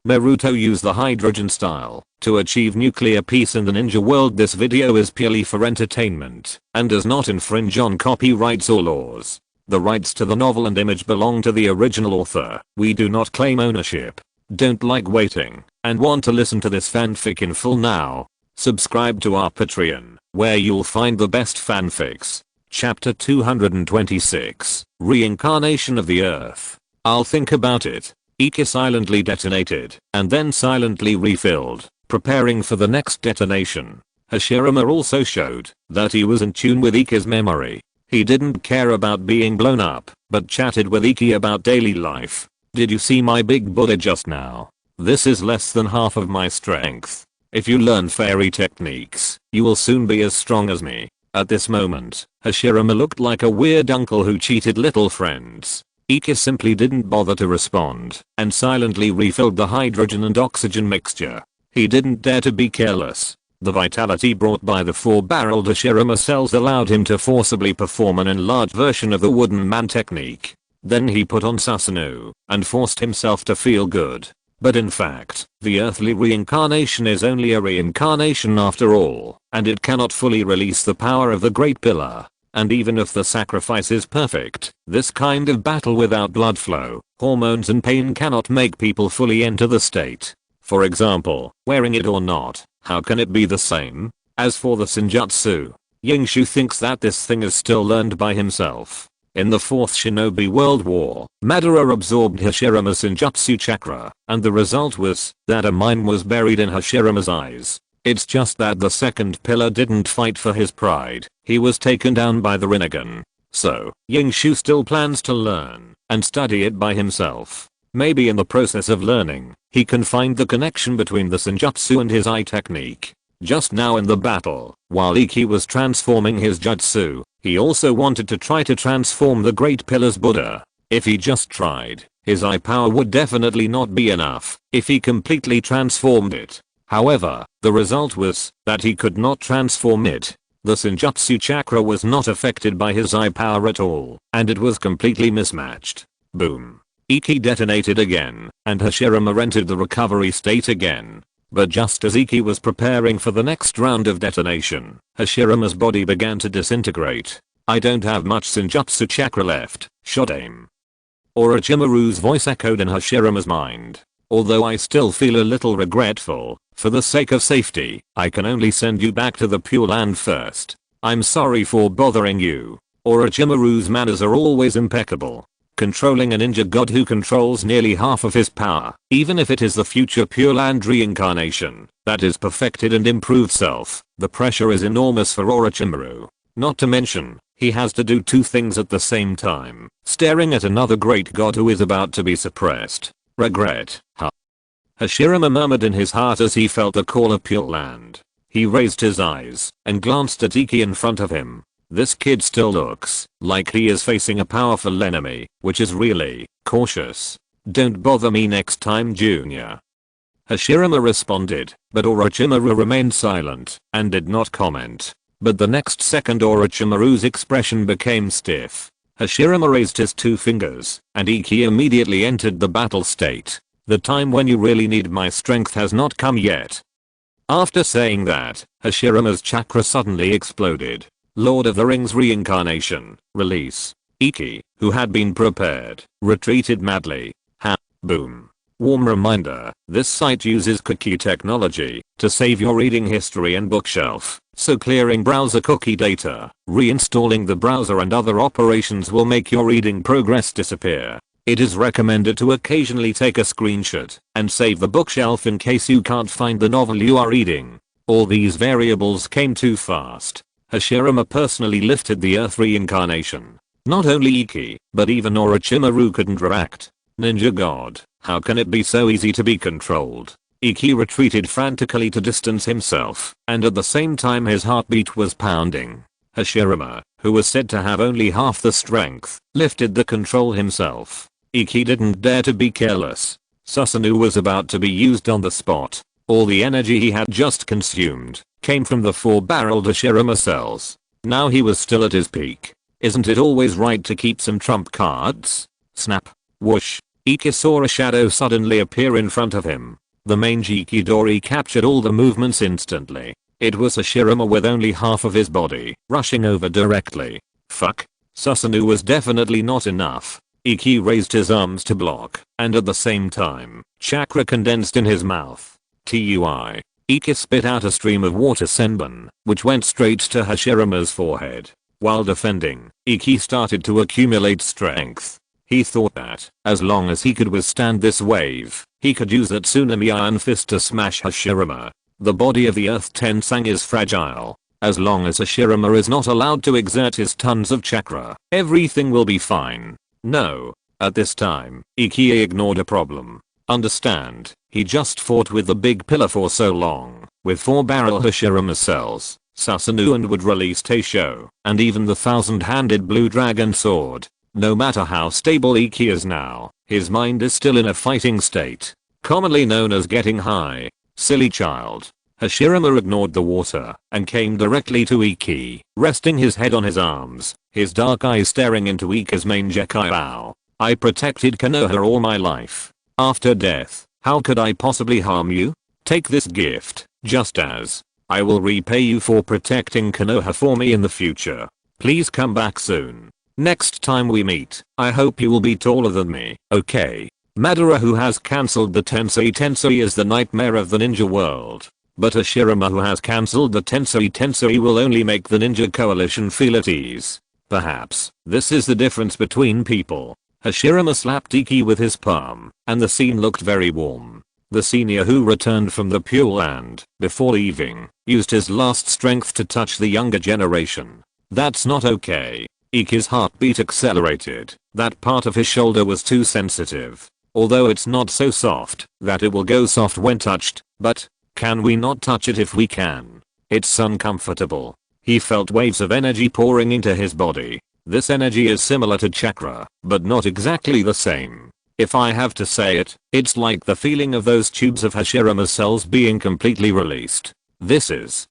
Naruto used the hydrogen style to achieve nuclear peace in the ninja world. This video is purely for entertainment and does not infringe on copyrights or laws. The rights to the novel and image belong to the original author. We do not claim ownership. Don't like waiting and want to listen to this fanfic in full now? Subscribe to our Patreon, where you'll find the best fanfics. Chapter 226, Reincarnation of the Earth. I'll think about it. Ikki silently detonated and then silently refilled, preparing for the next detonation. Hashirama also showed that he was in tune with Ikki's memory. He didn't care about being blown up, but chatted with Ikki about daily life. Did you see my big Buddha just now? This is less than half of my strength. If you learn fairy techniques, you will soon be as strong as me. At this moment, Hashirama looked like a weird uncle who cheated little friends. Ikki simply didn't bother to respond and silently refilled the hydrogen and oxygen mixture. He didn't dare to be careless. The vitality brought by the 4-barreled Hashirama cells allowed him to forcibly perform an enlarged version of the wooden man technique. Then he put on Susanoo and forced himself to feel good. But in fact, the earthly reincarnation is only a reincarnation after all, and it cannot fully release the power of the Great Pillar. And even if the sacrifice is perfect, this kind of battle without blood flow, hormones and pain cannot make people fully enter the state. For example, wearing it or not, how can it be the same? As for the ninjutsu, Yingshu thinks that this thing is still learned by himself. In the Fourth Shinobi World War, Madara absorbed Hashirama's ninjutsu chakra, and the result was that a mine was buried in Hashirama's eyes. It's just that the second pillar didn't fight for his pride. He was taken down by the Rinnegan. So, Yingshu still plans to learn and study it by himself. Maybe in the process of learning, he can find the connection between the ninjutsu and his eye technique. Just now in the battle, while Ikki was transforming his jutsu, he also wanted to try to transform the Great Pillar's Buddha. If he just tried, his eye power would definitely not be enough if he completely transformed it. However, the result was that he could not transform it. The ninjutsu chakra was not affected by his eye power at all, and it was completely mismatched. Boom. Ikki detonated again, and Hashirama entered the recovery state again. But just as Ikki was preparing for the next round of detonation, Hashirama's body began to disintegrate. I don't have much ninjutsu chakra left, shot aim. Orochimaru's voice echoed in Hashirama's mind. Although I still feel a little regretful, for the sake of safety, I can only send you back to the Pure Land first. I'm sorry for bothering you. Orochimaru's manners are always impeccable. Controlling a ninja god who controls nearly half of his power, even if it is the future Pure Land reincarnation, that is perfected and improved self, the pressure is enormous for Orochimaru. Not to mention, he has to do two things at the same time, staring at another great god who is about to be suppressed. Regret, huh? Hashirama murmured in his heart as he felt the call of Pure Land. He raised his eyes and glanced at Ikki in front of him. This kid still looks like he is facing a powerful enemy, which is really cautious. Don't bother me next time, Junior. Hashirama responded, but Orochimaru remained silent and did not comment. But the next second Orochimaru's expression became stiff. Hashirama raised his two fingers, and Ikki immediately entered the battle state. The time when you really need my strength has not come yet. After saying that, Hashirama's chakra suddenly exploded. Lord of the Rings reincarnation, release. Ikki, who had been prepared, retreated madly. Boom. Warm reminder, this site uses cookie technology to save your reading history and bookshelf, so clearing browser cookie data, reinstalling the browser and other operations will make your reading progress disappear. It is recommended to occasionally take a screenshot and save the bookshelf in case you can't find the novel you are reading. All these variables came too fast. Hashirama personally lifted the Earth reincarnation. Not only Ikki, but even Orochimaru couldn't react. Ninja God, how can it be so easy to be controlled? Ikki retreated frantically to distance himself, and at the same time his heartbeat was pounding. Hashirama, who was said to have only half the strength, lifted the control himself. Ikki didn't dare to be careless. Susanoo was about to be used on the spot. All the energy he had just consumed came from the 4-barreled Hashirama cells. Now he was still at his peak. Isn't it always right to keep some trump cards? Snap. Whoosh. Iki saw a shadow suddenly appear in front of him. The mangy Chidori captured all the movements instantly. It was Hashirama with only half of his body, rushing over directly. Fuck. Susanoo was definitely not enough. Iki raised his arms to block, and at the same time, chakra condensed in his mouth. TUI. Iki spit out a stream of water senbon, which went straight to Hashirama's forehead. While defending, Iki started to accumulate strength. He thought that, as long as he could withstand this wave, he could use that tsunami iron fist to smash Hashirama. The body of the Earth Tensang is fragile. As long as Hashirama is not allowed to exert his tons of chakra, everything will be fine. No. At this time, Iki ignored a problem. Understand, he just fought with the big pillar for so long, with 4-barrel Hashirama cells, Susanoo and would release Teisho, and even the 1,000-handed blue dragon sword. No matter how stable Iki is now, his mind is still in a fighting state, commonly known as getting high. Silly child. Hashirama ignored the water and came directly to Iki, resting his head on his arms, his dark eyes staring into Iki's mangekyou. I protected Konoha all my life. After death, how could I possibly harm you? Take this gift, just as I will repay you for protecting Konoha for me in the future. Please come back soon. Next time we meet, I hope you will be taller than me, okay? Madara, who has cancelled the Tensei is the nightmare of the ninja world. But Hashirama, who has cancelled the Tensei will only make the ninja coalition feel at ease. Perhaps, this is the difference between people. Hashirama slapped Iki with his palm, and the scene looked very warm. The senior, who returned from the Pure Land, before leaving, used his last strength to touch the younger generation. That's not okay. Iki's heartbeat accelerated. That part of his shoulder was too sensitive. Although it's not so soft that it will go soft when touched, but can we not touch it if we can? It's uncomfortable. He felt waves of energy pouring into his body. This energy is similar to chakra, but not exactly the same. If I have to say it, it's like the feeling of those tubes of Hashirama cells being completely released. This is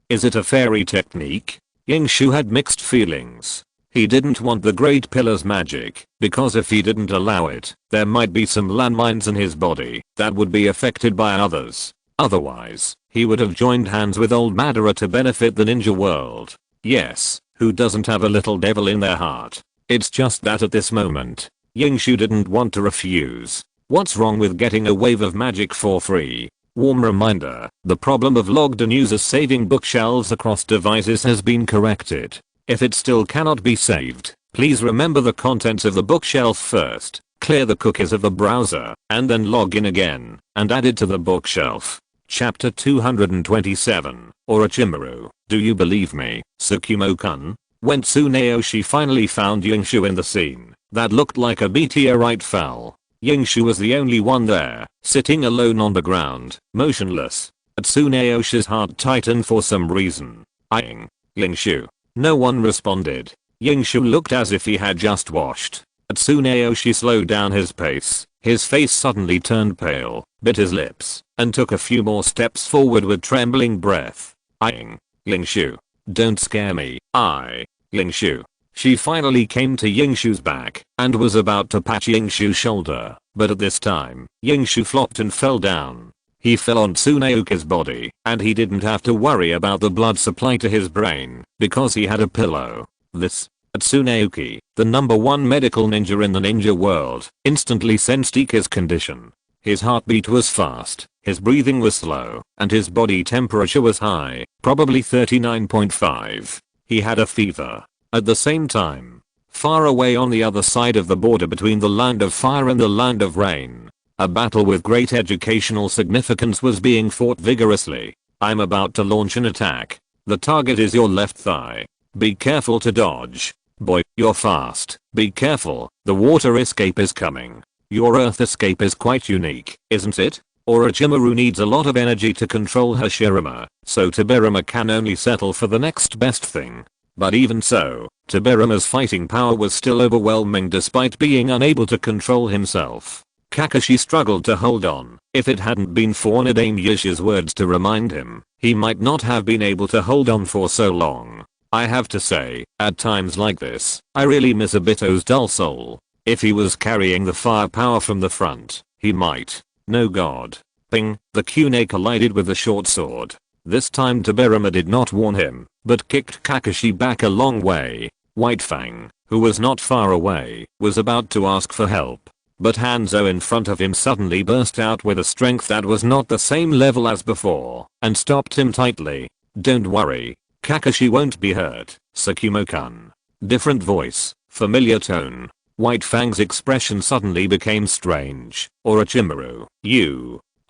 it a fairy technique? Yingshu had mixed feelings. He didn't want the Great Pillar's magic, because if he didn't allow it, there might be some landmines in his body that would be affected by others. Otherwise, he would have joined hands with old Madara to benefit the ninja world. Yes, who doesn't have a little devil in their heart? It's just that at this moment, Yingshu didn't want to refuse. What's wrong with getting a wave of magic for free? Warm reminder, the problem of logged-in users saving bookshelves across devices has been corrected. If it still cannot be saved, please remember the contents of the bookshelf first, clear the cookies of the browser, and then log in again, and add it to the bookshelf. Chapter 227, Orochimaru, do you believe me, Tsukumo-kun? When Tsunayoshi finally found Yingshu in the scene, that looked like a meteorite fell. Yingshu was the only one there, sitting alone on the ground, motionless. Tsunayoshi's heart tightened for some reason. Eyeing Yingshu. No one responded. Yingshu looked as if he had just washed. Tsunayoshi slowed down his pace. His face suddenly turned pale, bit his lips, and took a few more steps forward with trembling breath. Eyeing Yingshu. Don't scare me. Yingshu. She finally came to Yingshu's back and was about to pat Yingshu's shoulder, but at this time, Yingshu flopped and fell down. He fell on Tsunayoki's body, and he didn't have to worry about the blood supply to his brain, because he had a pillow. This, Tsunayoki, the #1 medical ninja in the ninja world, instantly sensed Iki's condition. His heartbeat was fast, his breathing was slow, and his body temperature was high, probably 39.5. He had a fever. At the same time, far away on the other side of the border between the land of fire and the land of rain, a battle with great educational significance was being fought vigorously. I'm about to launch an attack. The target is your left thigh. Be careful to dodge. Boy, you're fast. Be careful, the water escape is coming. Your earth escape is quite unique, isn't it? Orochimaru needs a lot of energy to control Hashirama, so Tobirama can only settle for the next best thing. But even so, Tobirama's fighting power was still overwhelming despite being unable to control himself. Kakashi struggled to hold on. If it hadn't been for Nadame Yishi's words to remind him, he might not have been able to hold on for so long. I have to say, at times like this, I really miss Obito's dull soul. If he was carrying the firepower from the front, he might. No god. Ping, the kunai collided with the short sword. This time Tobirama did not warn him, but kicked Kakashi back a long way. White Fang, who was not far away, was about to ask for help. But Hanzo in front of him suddenly burst out with a strength that was not the same level as before, and stopped him tightly. Don't worry. Kakashi won't be hurt, Tsukumo-kun. Different voice, familiar tone. White Fang's expression suddenly became strange. Orochimaru,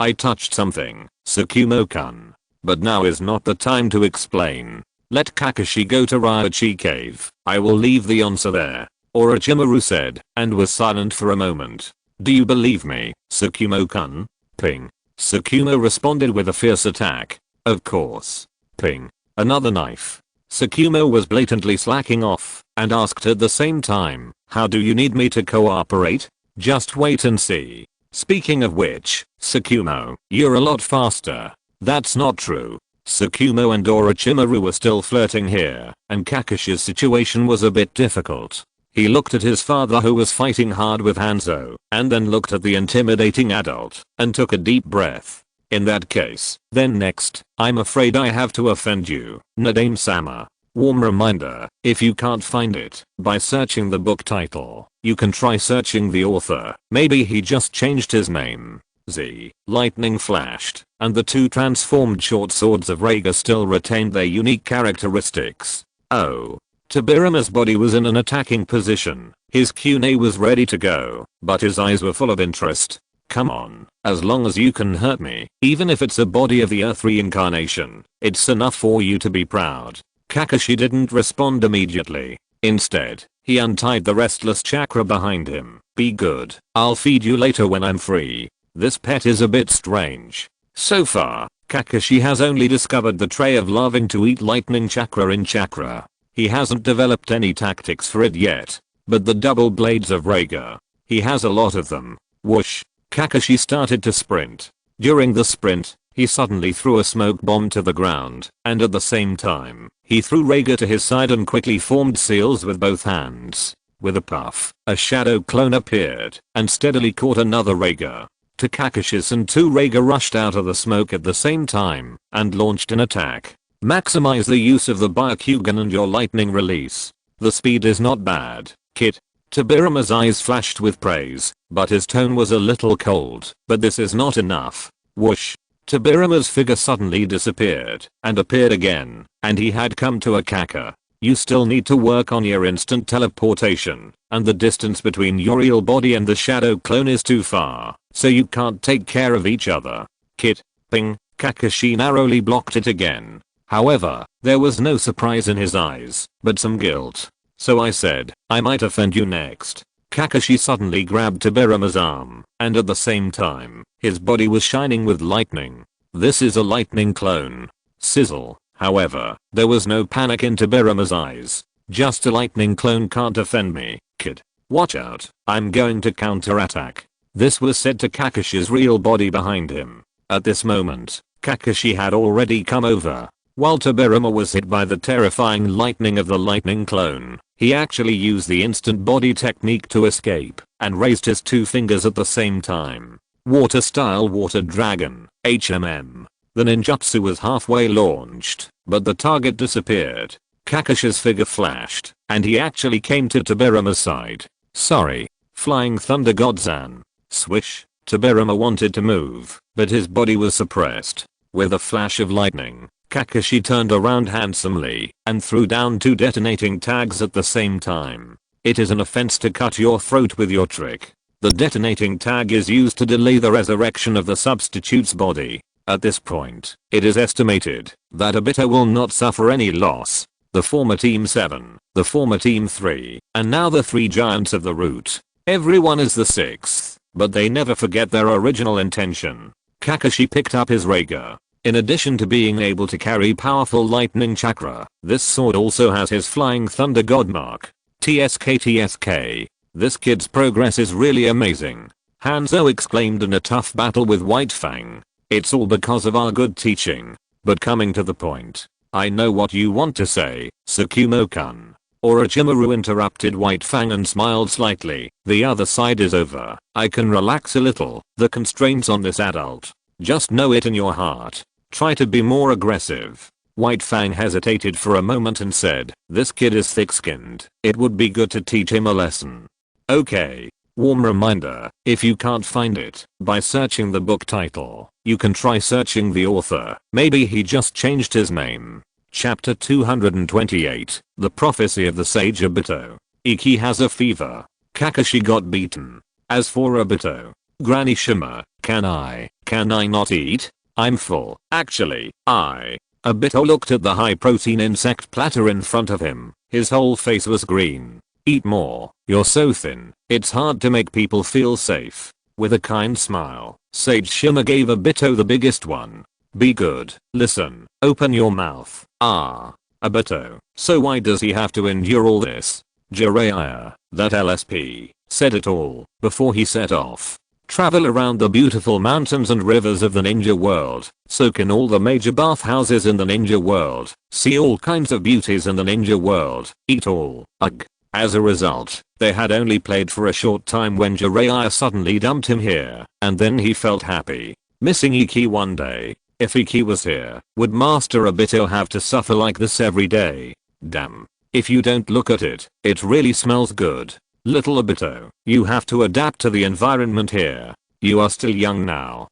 I touched something, Tsukumo-kun. But now is not the time to explain. Let Kakashi go to Ryochi Cave. I will leave the answer there. Orochimaru said, and was silent for a moment. Do you believe me, Tsukumo-kun? Ping. Tsukumo responded with a fierce attack. Of course. Ping. Another knife. Tsukumo was blatantly slacking off, and asked at the same time, how do you need me to cooperate? Just wait and see. Speaking of which, Tsukumo, you're a lot faster. That's not true. Tsukumo and Orochimaru were still flirting here, and Kakashi's situation was a bit difficult. He looked at his father who was fighting hard with Hanzo, and then looked at the intimidating adult, and took a deep breath. In that case, then next, I'm afraid I have to offend you, Nadame-sama. Warm reminder, if you can't find it by searching the book title, you can try searching the author. Maybe he just changed his name. Z. Lightning flashed, and the two transformed short swords of Raiga still retained their unique characteristics. Oh. Tobirama's body was in an attacking position. His kunai was ready to go, but his eyes were full of interest. Come on, as long as you can hurt me, even if it's a body of the earth reincarnation, it's enough for you to be proud. Kakashi didn't respond immediately. Instead, he untied the restless chakra behind him. Be good. I'll feed you later when I'm free. This pet is a bit strange. So far, Kakashi has only discovered the tray of loving to eat lightning chakra in chakra. He hasn't developed any tactics for it yet. But the double blades of Raiga. He has a lot of them. Whoosh. Kakashi started to sprint. During the sprint, he suddenly threw a smoke bomb to the ground, and at the same time, he threw Raiga to his side and quickly formed seals with both hands. With a puff, a shadow clone appeared, and steadily caught another Raiga. To Kakashi's and two Raiga rushed out of the smoke at the same time, and launched an attack. Maximize the use of the Byakugan and your lightning release. The speed is not bad, kid. Tobirama's eyes flashed with praise, but his tone was a little cold. But this is not enough. Whoosh. Tobirama's figure suddenly disappeared, and appeared again, and he had come to a Kaka. You still need to work on your instant teleportation, and the distance between your real body and the shadow clone is too far, so you can't take care of each other. Kid. Ping. Kakashi narrowly blocked it again. However, there was no surprise in his eyes, but some guilt. So I said, I might offend you next. Kakashi suddenly grabbed Tobirama's arm, and at the same time, his body was shining with lightning. This is a lightning clone. Sizzle. However, there was no panic in Tobirama's eyes. Just a lightning clone can't offend me, kid. Watch out, I'm going to counterattack. This was said to Kakashi's real body behind him. At this moment, Kakashi had already come over. While Tobirama was hit by the terrifying lightning of the lightning clone, he actually used the instant body technique to escape, and raised his two fingers at the same time. Water style water dragon, HMM. The ninjutsu was halfway launched, but the target disappeared. Kakashi's figure flashed, and he actually came to Tobirama's side. Sorry. Flying Thunder Godzan. Swish. Tobirama wanted to move, but his body was suppressed. With a flash of lightning, Kakashi turned around handsomely and threw down two detonating tags at the same time. It is an offense to cut your throat with your trick. The detonating tag is used to delay the resurrection of the substitute's body. At this point, it is estimated that Obito will not suffer any loss. The former Team 7, the former Team 3, and now the three giants of the root. Everyone is the sixth, but they never forget their original intention. Kakashi picked up his Raiga. In addition to being able to carry powerful lightning chakra, this sword also has his flying thunder god mark. TSK. This kid's progress is really amazing. Hanzo exclaimed in a tough battle with White Fang. It's all because of our good teaching. But coming to the point, I know what you want to say, Tsukumo-kun. Orochimaru interrupted White Fang and smiled slightly. The other side is over. I can relax a little. The constraints on this adult. Just know it in your heart. Try to be more aggressive. White Fang hesitated for a moment and said, this kid is thick-skinned. It would be good to teach him a lesson. Okay. Warm reminder, if you can't find it by searching the book title, you can try searching the author. Maybe he just changed his name. Chapter 228, The Prophecy of the Sage Obito. Iki has a fever. Kakashi got beaten. As for Obito, Granny Shima, can I not eat? I'm full. Actually, Obito looked at the high-protein insect platter in front of him. His whole face was green. Eat more. You're so thin. It's hard to make people feel safe. With a kind smile, Sage Shima gave Obito the biggest one. Be good. Listen. Open your mouth. Obito. So why does he have to endure all this? Jiraiya, that LSP, said it all before he set off. Travel around the beautiful mountains and rivers of the ninja world. Soak in all the major bathhouses in the ninja world. See all kinds of beauties in the ninja world. Eat all. Ugh. As a result, they had only played for a short time when Jiraiya suddenly dumped him here, and then he felt happy. Missing Iki one day. If Iki was here, would Master Obito have to suffer like this every day? Damn. If you don't look at it, it really smells good. Little Obito, you have to adapt to the environment here. You are still young now.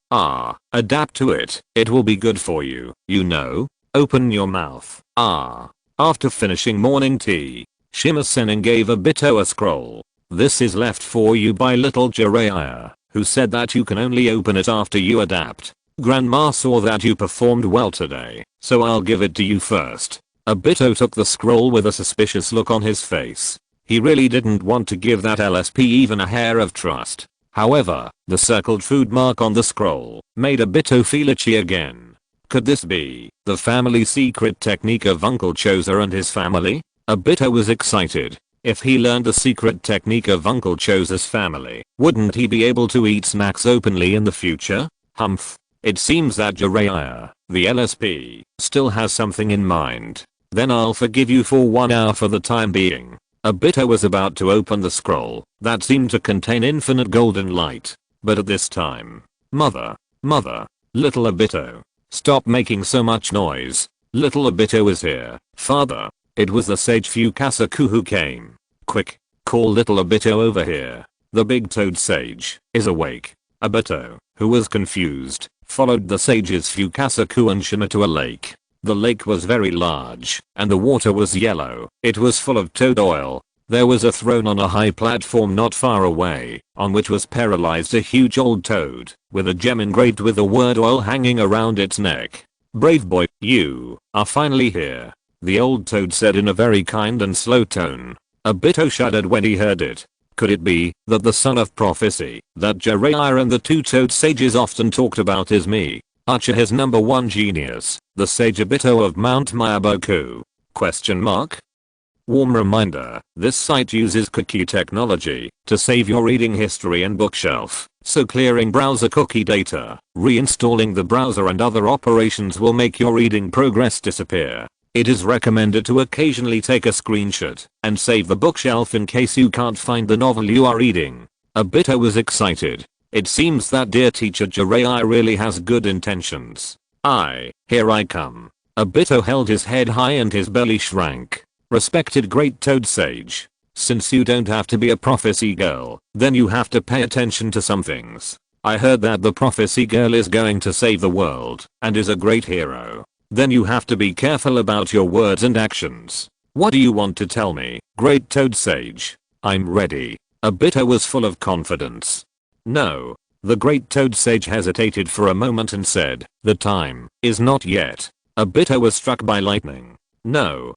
Adapt to it. It will be good for you, you know? Open your mouth. After finishing morning tea, Shima-Senin gave Obito a scroll. This is left for you by little Jiraiya, who said that you can only open it after you adapt. Grandma saw that you performed well today, so I'll give it to you first. Obito took the scroll with a suspicious look on his face. He really didn't want to give that LSP even a hair of trust. However, the circled food mark on the scroll made Obito feel itchy again. Could this be the family secret technique of Uncle Choza and his family? Obito was excited. If he learned the secret technique of Uncle Choza's family, wouldn't he be able to eat snacks openly in the future? Humph. It seems that Jiraiya, the LSP, still has something in mind. Then I'll forgive you for 1 hour for the time being. Obito was about to open the scroll that seemed to contain infinite golden light. But at this time, Mother, little Obito, stop making so much noise. Little Obito is here. Father. It was the sage Fukasaku who came. Quick, call little Obito over here. The big toad sage is awake. Obito, who was confused, followed the sages Fukasaku and Shima to a lake. The lake was very large, and the water was yellow. It was full of toad oil. There was a throne on a high platform not far away, on which was paralyzed a huge old toad, with a gem engraved with the word oil hanging around its neck. Brave boy, you are finally here. The old toad said in a very kind and slow tone. Obito shuddered when he heard it. Could it be that the son of prophecy that Jiraiya and the two toad sages often talked about is me? Uchiha's #1 genius, the sage Obito of Mount Myaboku? Question mark? Warm reminder, this site uses cookie technology to save your reading history and bookshelf, so clearing browser cookie data, reinstalling the browser and other operations will make your reading progress disappear. It is recommended to occasionally take a screenshot and save the bookshelf in case you can't find the novel you are reading. Obito was excited. It seems that dear teacher Jiraiya really has good intentions. Here I come. Obito held his head high and his belly shrank. Respected great toad sage. Since you don't have to be a prophecy girl, then you have to pay attention to some things. I heard that the prophecy girl is going to save the world and is a great hero. Then you have to be careful about your words and actions. What do you want to tell me, great toad sage? I'm ready. Obito was full of confidence. No. The great toad sage hesitated for a moment and said, the time is not yet. Obito was struck by lightning. No.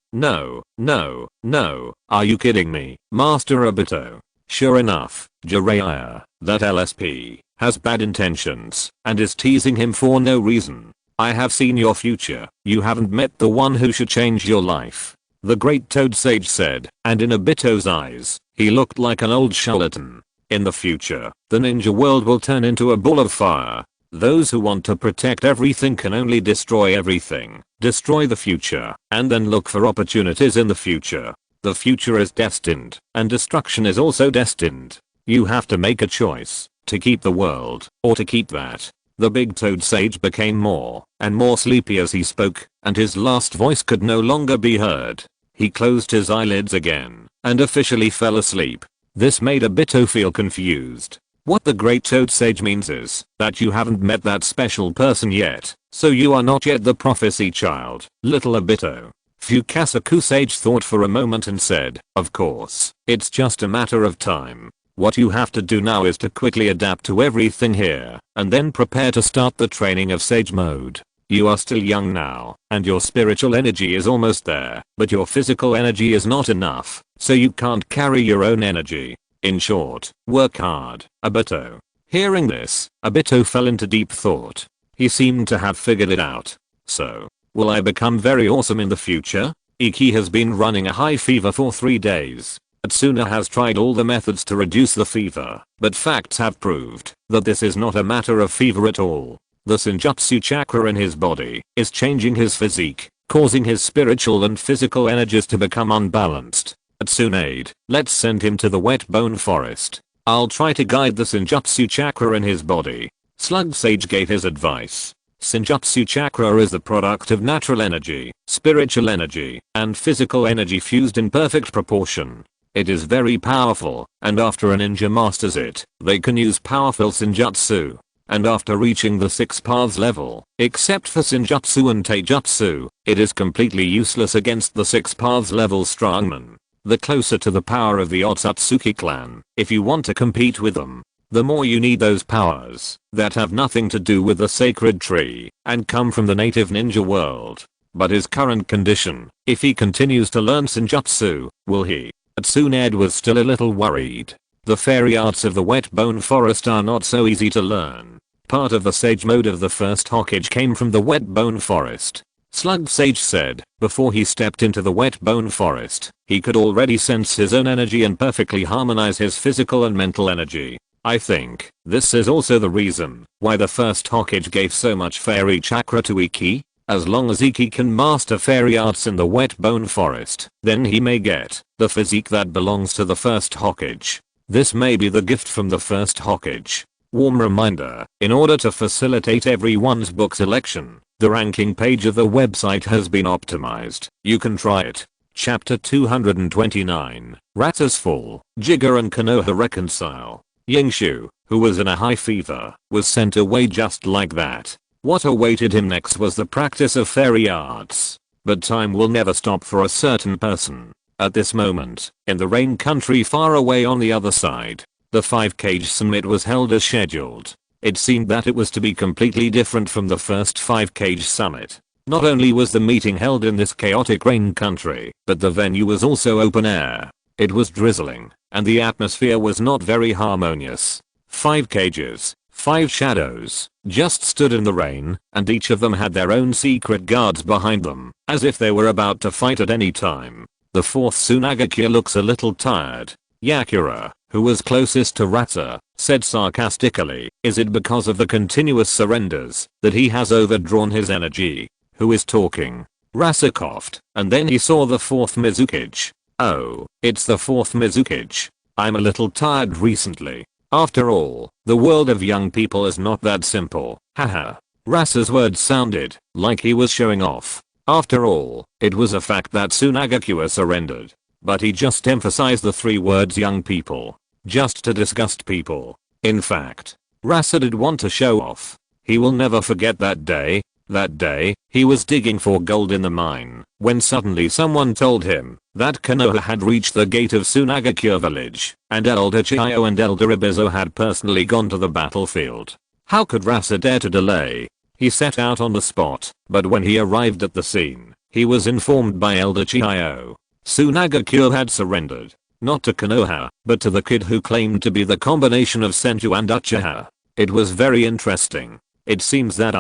Are you kidding me, Master Obito? Sure enough, Jiraiya, that LSP, has bad intentions and is teasing him for no reason. I have seen your future. You haven't met the one who should change your life. The great toad sage said, and in Obito's eyes, he looked like an old charlatan. In the future, the ninja world will turn into a ball of fire. Those who want to protect everything can only destroy everything. Destroy the future, and then look for opportunities in the future. The future is destined, and destruction is also destined. You have to make a choice, to keep the world, or to keep that. The big toad sage became more and more sleepy as he spoke, and his last voice could no longer be heard. He closed his eyelids again, and officially fell asleep. This made Obito feel confused. What the great toad sage means is that you haven't met that special person yet, so you are not yet the prophecy child, little Obito. Fukasaku sage thought for a moment and said, of course, it's just a matter of time. What you have to do now is to quickly adapt to everything here, and then prepare to start the training of sage mode. You are still young now, and your spiritual energy is almost there, but your physical energy is not enough, so you can't carry your own energy. In short, work hard, Obito. Hearing this, Obito fell into deep thought. He seemed to have figured it out. So, will I become very awesome in the future? Iki has been running a high fever for 3 days. Tsuna has tried all the methods to reduce the fever, but facts have proved that this is not a matter of fever at all. The ninjutsu chakra in his body is changing his physique, causing his spiritual and physical energies to become unbalanced. Tsunade, let's send him to the wet bone forest. I'll try to guide the ninjutsu chakra in his body. Slug Sage gave his advice. Ninjutsu chakra is the product of natural energy, spiritual energy, and physical energy fused in perfect proportion. It is very powerful, and after a ninja masters it, they can use powerful ninjutsu. And after reaching the 6 paths level, except for Senjutsu and Taijutsu, it is completely useless against the 6 paths level strongmen. The closer to the power of the Otsutsuki clan, if you want to compete with them, the more you need those powers that have nothing to do with the sacred tree and come from the native ninja world. But his current condition, if he continues to learn Senjutsu, will he? Tsunade was still a little worried. The fairy arts of the wet bone forest are not so easy to learn. Part of the sage mode of the first Hokage came from the wet bone forest. Slug Sage said, before he stepped into the wet bone forest, he could already sense his own energy and perfectly harmonize his physical and mental energy. I think this is also the reason why the first Hokage gave so much fairy chakra to Iki. As long as Iki can master fairy arts in the wet bone forest, then he may get the physique that belongs to the first Hokage. This may be the gift from the first Hokage. Warm reminder, in order to facilitate everyone's book selection, the ranking page of the website has been optimized. You can try it. Chapter 229, Rata's Fall, Jigga and Konoha reconcile. Yingshu, who was in a high fever, was sent away just like that. What awaited him next was the practice of fairy arts. But time will never stop for a certain person. At this moment, in the rain country far away on the other side, the 5-cage summit was held as scheduled. It seemed that it was to be completely different from the first 5-cage summit. Not only was the meeting held in this chaotic rain country, but the venue was also open air. It was drizzling, and the atmosphere was not very harmonious. 5 cages, 5 shadows, just stood in the rain, and each of them had their own secret guards behind them, as if they were about to fight at any time. The 4th Tsunagakure looks a little tired. Yakura, who was closest to Rata, said sarcastically, is it because of the continuous surrenders that he has overdrawn his energy? Who is talking? Rasa coughed, and then he saw the 4th Mizukage. Oh, it's the 4th Mizukage. I'm a little tired recently. After all, the world of young people is not that simple. Haha. Rasa's words sounded like he was showing off. After all, it was a fact that Tsunagakure surrendered. But he just emphasized the 3 words young people, just to disgust people. In fact, Rasa did want to show off. He will never forget that day. That day, he was digging for gold in the mine, when suddenly someone told him that Konoha had reached the gate of Tsunagakure village, and Elder Chiyo and Elder Ibizo had personally gone to the battlefield. How could Rasa dare to delay? He set out on the spot, but when he arrived at the scene, he was informed by Elder Chiyo. Tsunagakure had surrendered, not to Konoha, but to the kid who claimed to be the combination of Senju and Uchiha. It was very interesting. It seems that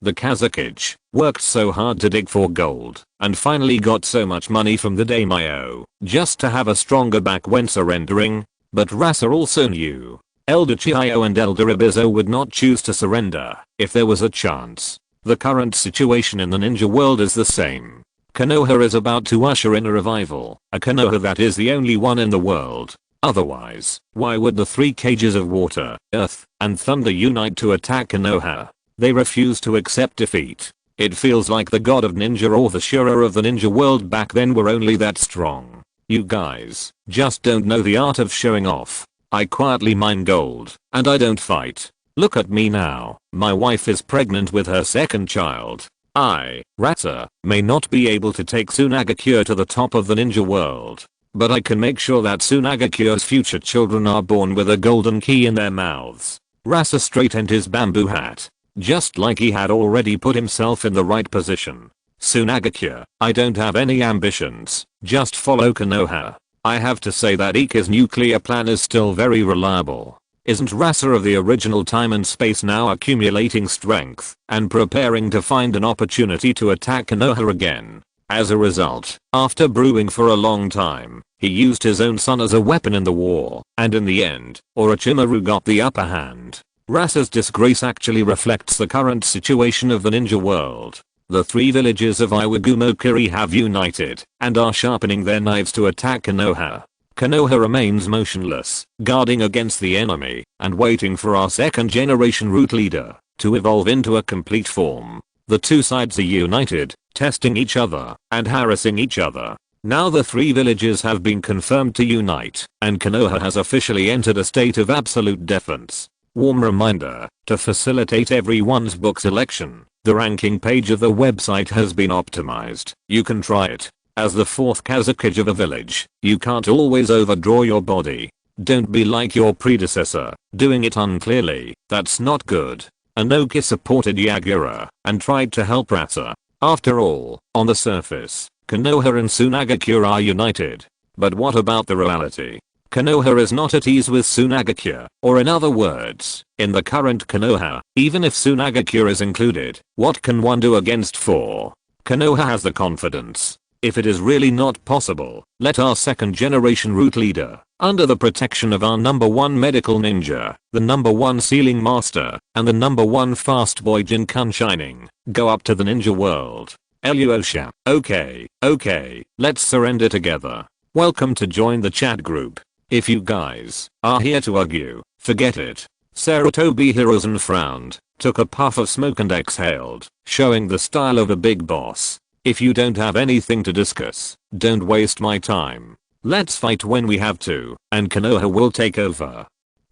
the Kazakage, worked so hard to dig for gold, and finally got so much money from the daimyo, just to have a stronger back when surrendering. But Rasa also knew Elder Chiyo and Elder Ibizo would not choose to surrender if there was a chance. The current situation in the ninja world is the same. Konoha is about to usher in a revival, a Konoha that is the only one in the world. Otherwise, why would the three cages of water, earth, and thunder unite to attack Konoha? They refuse to accept defeat. It feels like the god of ninja or the Shura of the ninja world back then were only that strong. You guys just don't know the art of showing off. I quietly mine gold, and I don't fight. Look at me now. My wife is pregnant with her second child. I, Rata, may not be able to take Tsunagakure to the top of the ninja world, but I can make sure that Tsunagakure's future children are born with a golden key in their mouths. Rasa straightened his bamboo hat, just like he had already put himself in the right position. Tsunagakure, I don't have any ambitions, just follow Konoha. I have to say that Ikki's nuclear plan is still very reliable. Isn't Rasa of the original time and space now accumulating strength and preparing to find an opportunity to attack Konoha again? As a result, after brewing for a long time, he used his own son as a weapon in the war, and in the end, Orochimaru got the upper hand. Rasa's disgrace actually reflects the current situation of the ninja world. The three villages of Iwagumokiri have united and are sharpening their knives to attack Konoha. Konoha remains motionless, guarding against the enemy and waiting for our second generation root leader to evolve into a complete form. The two sides are united, testing each other and harassing each other. Now the three villages have been confirmed to unite, and Konoha has officially entered a state of absolute defense. Warm reminder, to facilitate everyone's book selection, the ranking page of the website has been optimized. You can try it. As the fourth Kazakage of a village, you can't always overdraw your body. Don't be like your predecessor, doing it unclearly. That's not good. Inoki supported Yagura and tried to help Rata. After all, on the surface, Konoha and Tsunagakure are united. But what about the reality? Konoha is not at ease with Tsunagakure, or in other words, in the current Konoha, even if Tsunagakure is included, what can one do against 4? Konoha has the confidence. If it is really not possible, let our second generation root leader, under the protection of our number 1 medical ninja, the number 1 sealing master, and the number 1 fast boy Jinkan Shining, go up to the ninja world. Eluosha. Okay, let's surrender together. Welcome to join the chat group. If you guys are here to argue, forget it. Sarutobi Hiruzen frowned, took a puff of smoke and exhaled, showing the style of a big boss. If you don't have anything to discuss, don't waste my time. Let's fight when we have to, and Konoha will take over.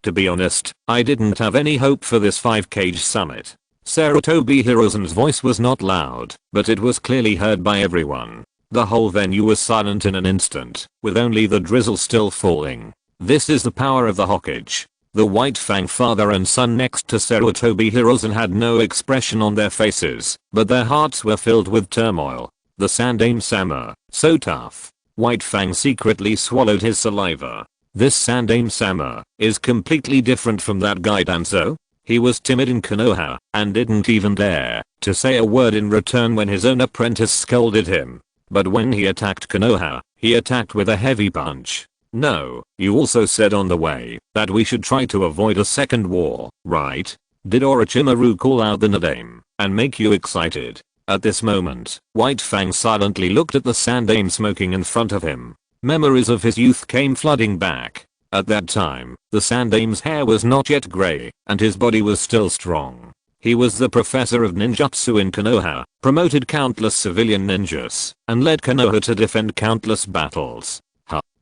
To be honest, I didn't have any hope for this 5-cage summit. Sarutobi Hiruzen's voice was not loud, but it was clearly heard by everyone. The whole venue was silent in an instant, with only the drizzle still falling. This is the power of the Hokage. The White Fang father and son next to Sarutobi Hiruzen had no expression on their faces, but their hearts were filled with turmoil. The Sandaime-sama, so tough. White Fang secretly swallowed his saliva. This Sandaime-sama is completely different from that guy Danzo. He was timid in Konoha and didn't even dare to say a word in return when his own apprentice scolded him. But when he attacked Konoha, he attacked with a heavy punch. No, you also said on the way that we should try to avoid a second war, right? Did Orochimaru call out the name and make you excited? At this moment, White Fang silently looked at the Sandaime smoking in front of him. Memories of his youth came flooding back. At that time, the Sandaime's hair was not yet grey, and his body was still strong. He was the professor of ninjutsu in Konoha, promoted countless civilian ninjas, and led Konoha to defend countless battles.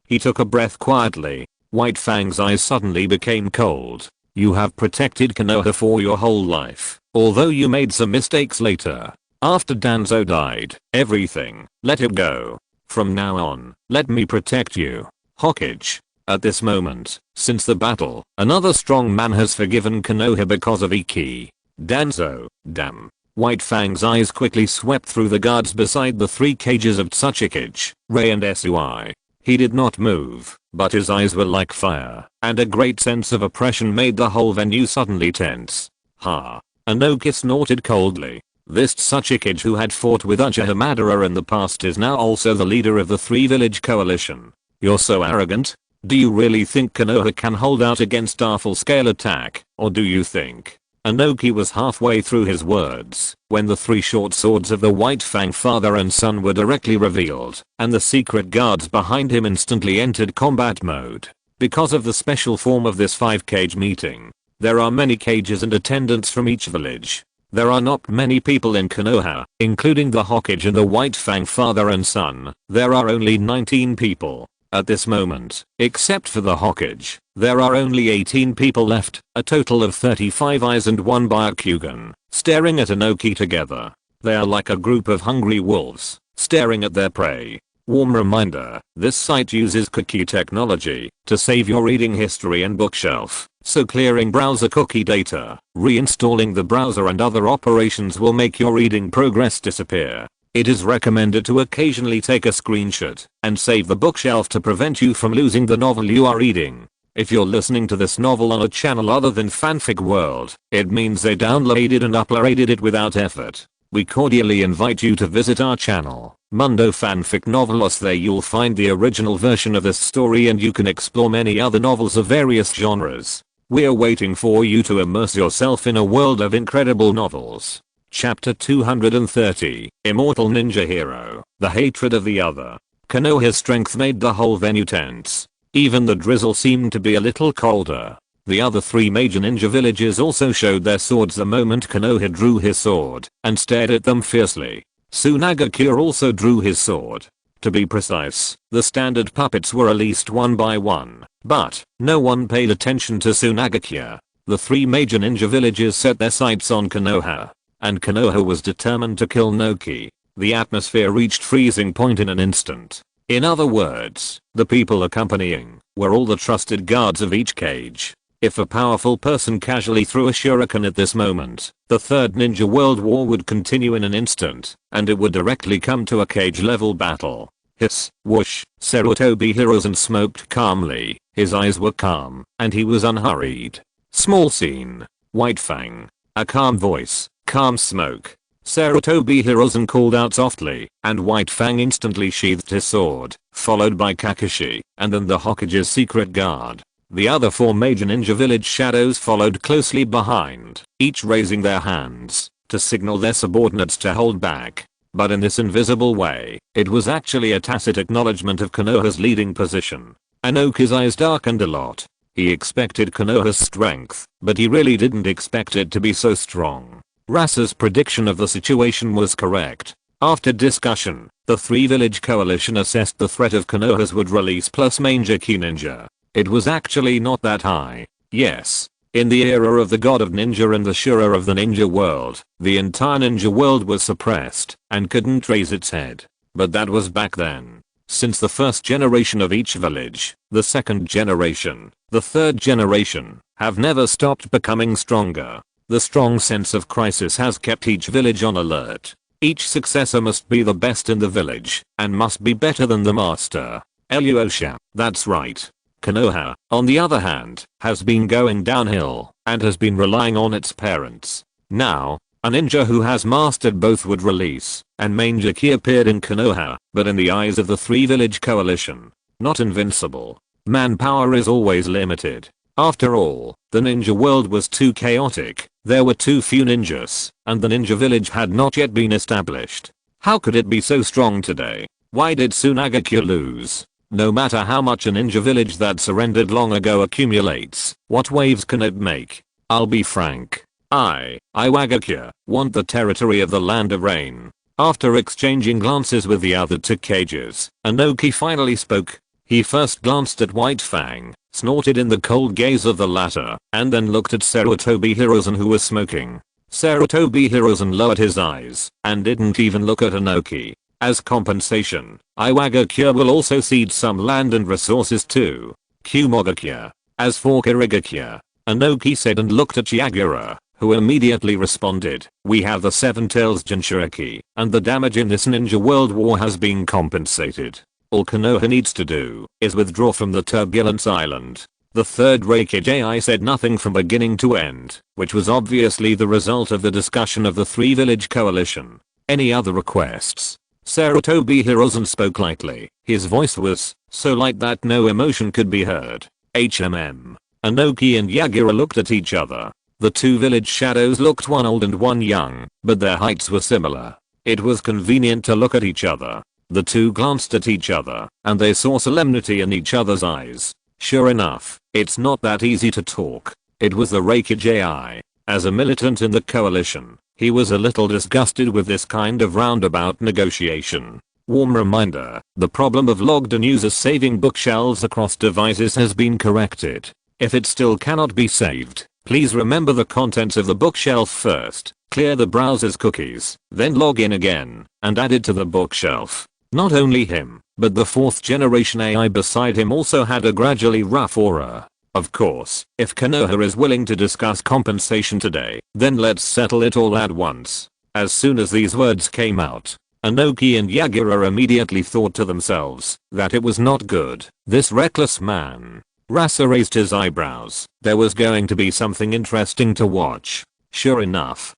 He took a breath quietly. White Fang's eyes suddenly became cold. You have protected Konoha for your whole life, although you made some mistakes later. After Danzo died, everything, let it go. From now on, let me protect you. Hokage. At this moment, since the battle, another strong man has forgiven Konoha because of Ikki. Danzo, damn. White Fang's eyes quickly swept through the guards beside the 3 cages of Tsuchikage, Rei and Sui. He did not move, but his eyes were like fire, and a great sense of oppression made the whole venue suddenly tense. Inoki snorted coldly. This Tsuchikage who had fought with Uchiha Madara in the past is now also the leader of the 3-village coalition. You're so arrogant? Do you really think Konoha can hold out against our full-scale attack, or do you think Inoki was halfway through his words when the three short swords of the White Fang father and son were directly revealed, and the secret guards behind him instantly entered combat mode. Because of the special form of this 5-cage meeting, there are many cages and attendants from each village. There are not many people in Konoha, including the Hokage and the White Fang father and son. There are only 19 people at this moment. Except for the Hokage, there are only 18 people left, a total of 35 eyes and one Byakugan, staring at Inoki together. They are like a group of hungry wolves, staring at their prey. Warm reminder, this site uses cookie technology to save your reading history and bookshelf, so clearing browser cookie data, reinstalling the browser and other operations will make your reading progress disappear. It is recommended to occasionally take a screenshot and save the bookshelf to prevent you from losing the novel you are reading. If you're listening to this novel on a channel other than Fanfic World, it means they downloaded and uploaded it without effort. We cordially invite you to visit our channel, Mundo Fanfic Novelos. There you'll find the original version of this story and you can explore many other novels of various genres. We're waiting for you to immerse yourself in a world of incredible novels. Chapter 230, Immortal Ninja Hero, The Hatred of the Other. Konoha's strength made the whole venue tense. Even the drizzle seemed to be a little colder. The other three major ninja villages also showed their swords the moment Konoha drew his sword and stared at them fiercely. Tsunagakure also drew his sword. To be precise, the standard puppets were released one by one, but no one paid attention to Tsunagakure. The three major ninja villages set their sights on Konoha, and Konoha was determined to kill Inoki. The atmosphere reached freezing point in an instant. In other words, the people accompanying were all the trusted guards of each cage. If a powerful person casually threw a shuriken at this moment, the Third Ninja World War would continue in an instant, and it would directly come to a cage-level battle. Hiss, whoosh, Sarutobi Hiruzen smoked calmly, his eyes were calm, and he was unhurried. Small scene. White Fang. A calm voice, calm smoke. Sarutobi Hiruzen called out softly, and White Fang instantly sheathed his sword, followed by Kakashi, and then the Hokage's secret guard. The other four major ninja village shadows followed closely behind, each raising their hands to signal their subordinates to hold back. But in this invisible way, it was actually a tacit acknowledgement of Konoha's leading position. Inoki's eyes darkened a lot. He expected Konoha's strength, but he really didn't expect it to be so strong. Rasa's prediction of the situation was correct. After discussion, the three-village coalition assessed the threat of Konoha's would release plus Mangeki Ninja. It was actually not that high. Yes. In the era of the god of ninja and the Shura of the ninja world, the entire ninja world was suppressed and couldn't raise its head. But that was back then. Since the first generation of each village, the second generation, the third generation, have never stopped becoming stronger. The strong sense of crisis has kept each village on alert. Each successor must be the best in the village, and must be better than the master. Eluosha, that's right. Konoha, on the other hand, has been going downhill, and has been relying on its parents. Now, a ninja who has mastered both would release, and Mangeki appeared in Konoha, but in the eyes of the three-village coalition, not invincible. Manpower is always limited. After all, the ninja world was too chaotic, there were too few ninjas, and the ninja village had not yet been established. How could it be so strong today? Why did Tsunagakure lose? No matter how much a ninja village that surrendered long ago accumulates, what waves can it make? I'll be frank. Iwagakure, want the territory of the Land of Rain. After exchanging glances with the other two cages, Inoki finally spoke. He first glanced at White Fang, snorted in the cold gaze of the latter, and then looked at Sarutobi Hiruzen who was smoking. Sarutobi Hiruzen lowered his eyes, and didn't even look at Inoki. As compensation, Iwagakure will also cede some land and resources to Kumogakure. As for Kirigakure, Inoki said and looked at Yagura, who immediately responded, we have the Seven Tails Jinchuriki, and the damage in this ninja world war has been compensated. All Konoha needs to do is withdraw from the Turbulence Island. The third Reikage AI said nothing from beginning to end, which was obviously the result of the discussion of the three-village coalition. Any other requests? Sarutobi Hiruzen spoke lightly. His voice was so light that no emotion could be heard. HMM. Inoki and Yagura looked at each other. The two village shadows looked one old and one young, but their heights were similar. It was convenient to look at each other. The two glanced at each other, and they saw solemnity in each other's eyes. Sure enough, it's not that easy to talk. It was the Raikage AI. As a militant in the coalition, he was a little disgusted with this kind of roundabout negotiation. Warm reminder, the problem of logged-in users saving bookshelves across devices has been corrected. If it still cannot be saved, please remember the contents of the bookshelf first, clear the browser's cookies, then log in again, and add it to the bookshelf. Not only him, but the 4th generation AI beside him also had a gradually rough aura. Of course, if Konoha is willing to discuss compensation today, then let's settle it all at once. As soon as these words came out, Inoki and Yagura immediately thought to themselves that it was not good. This reckless man. Rasa raised his eyebrows. There was going to be something interesting to watch. Sure enough.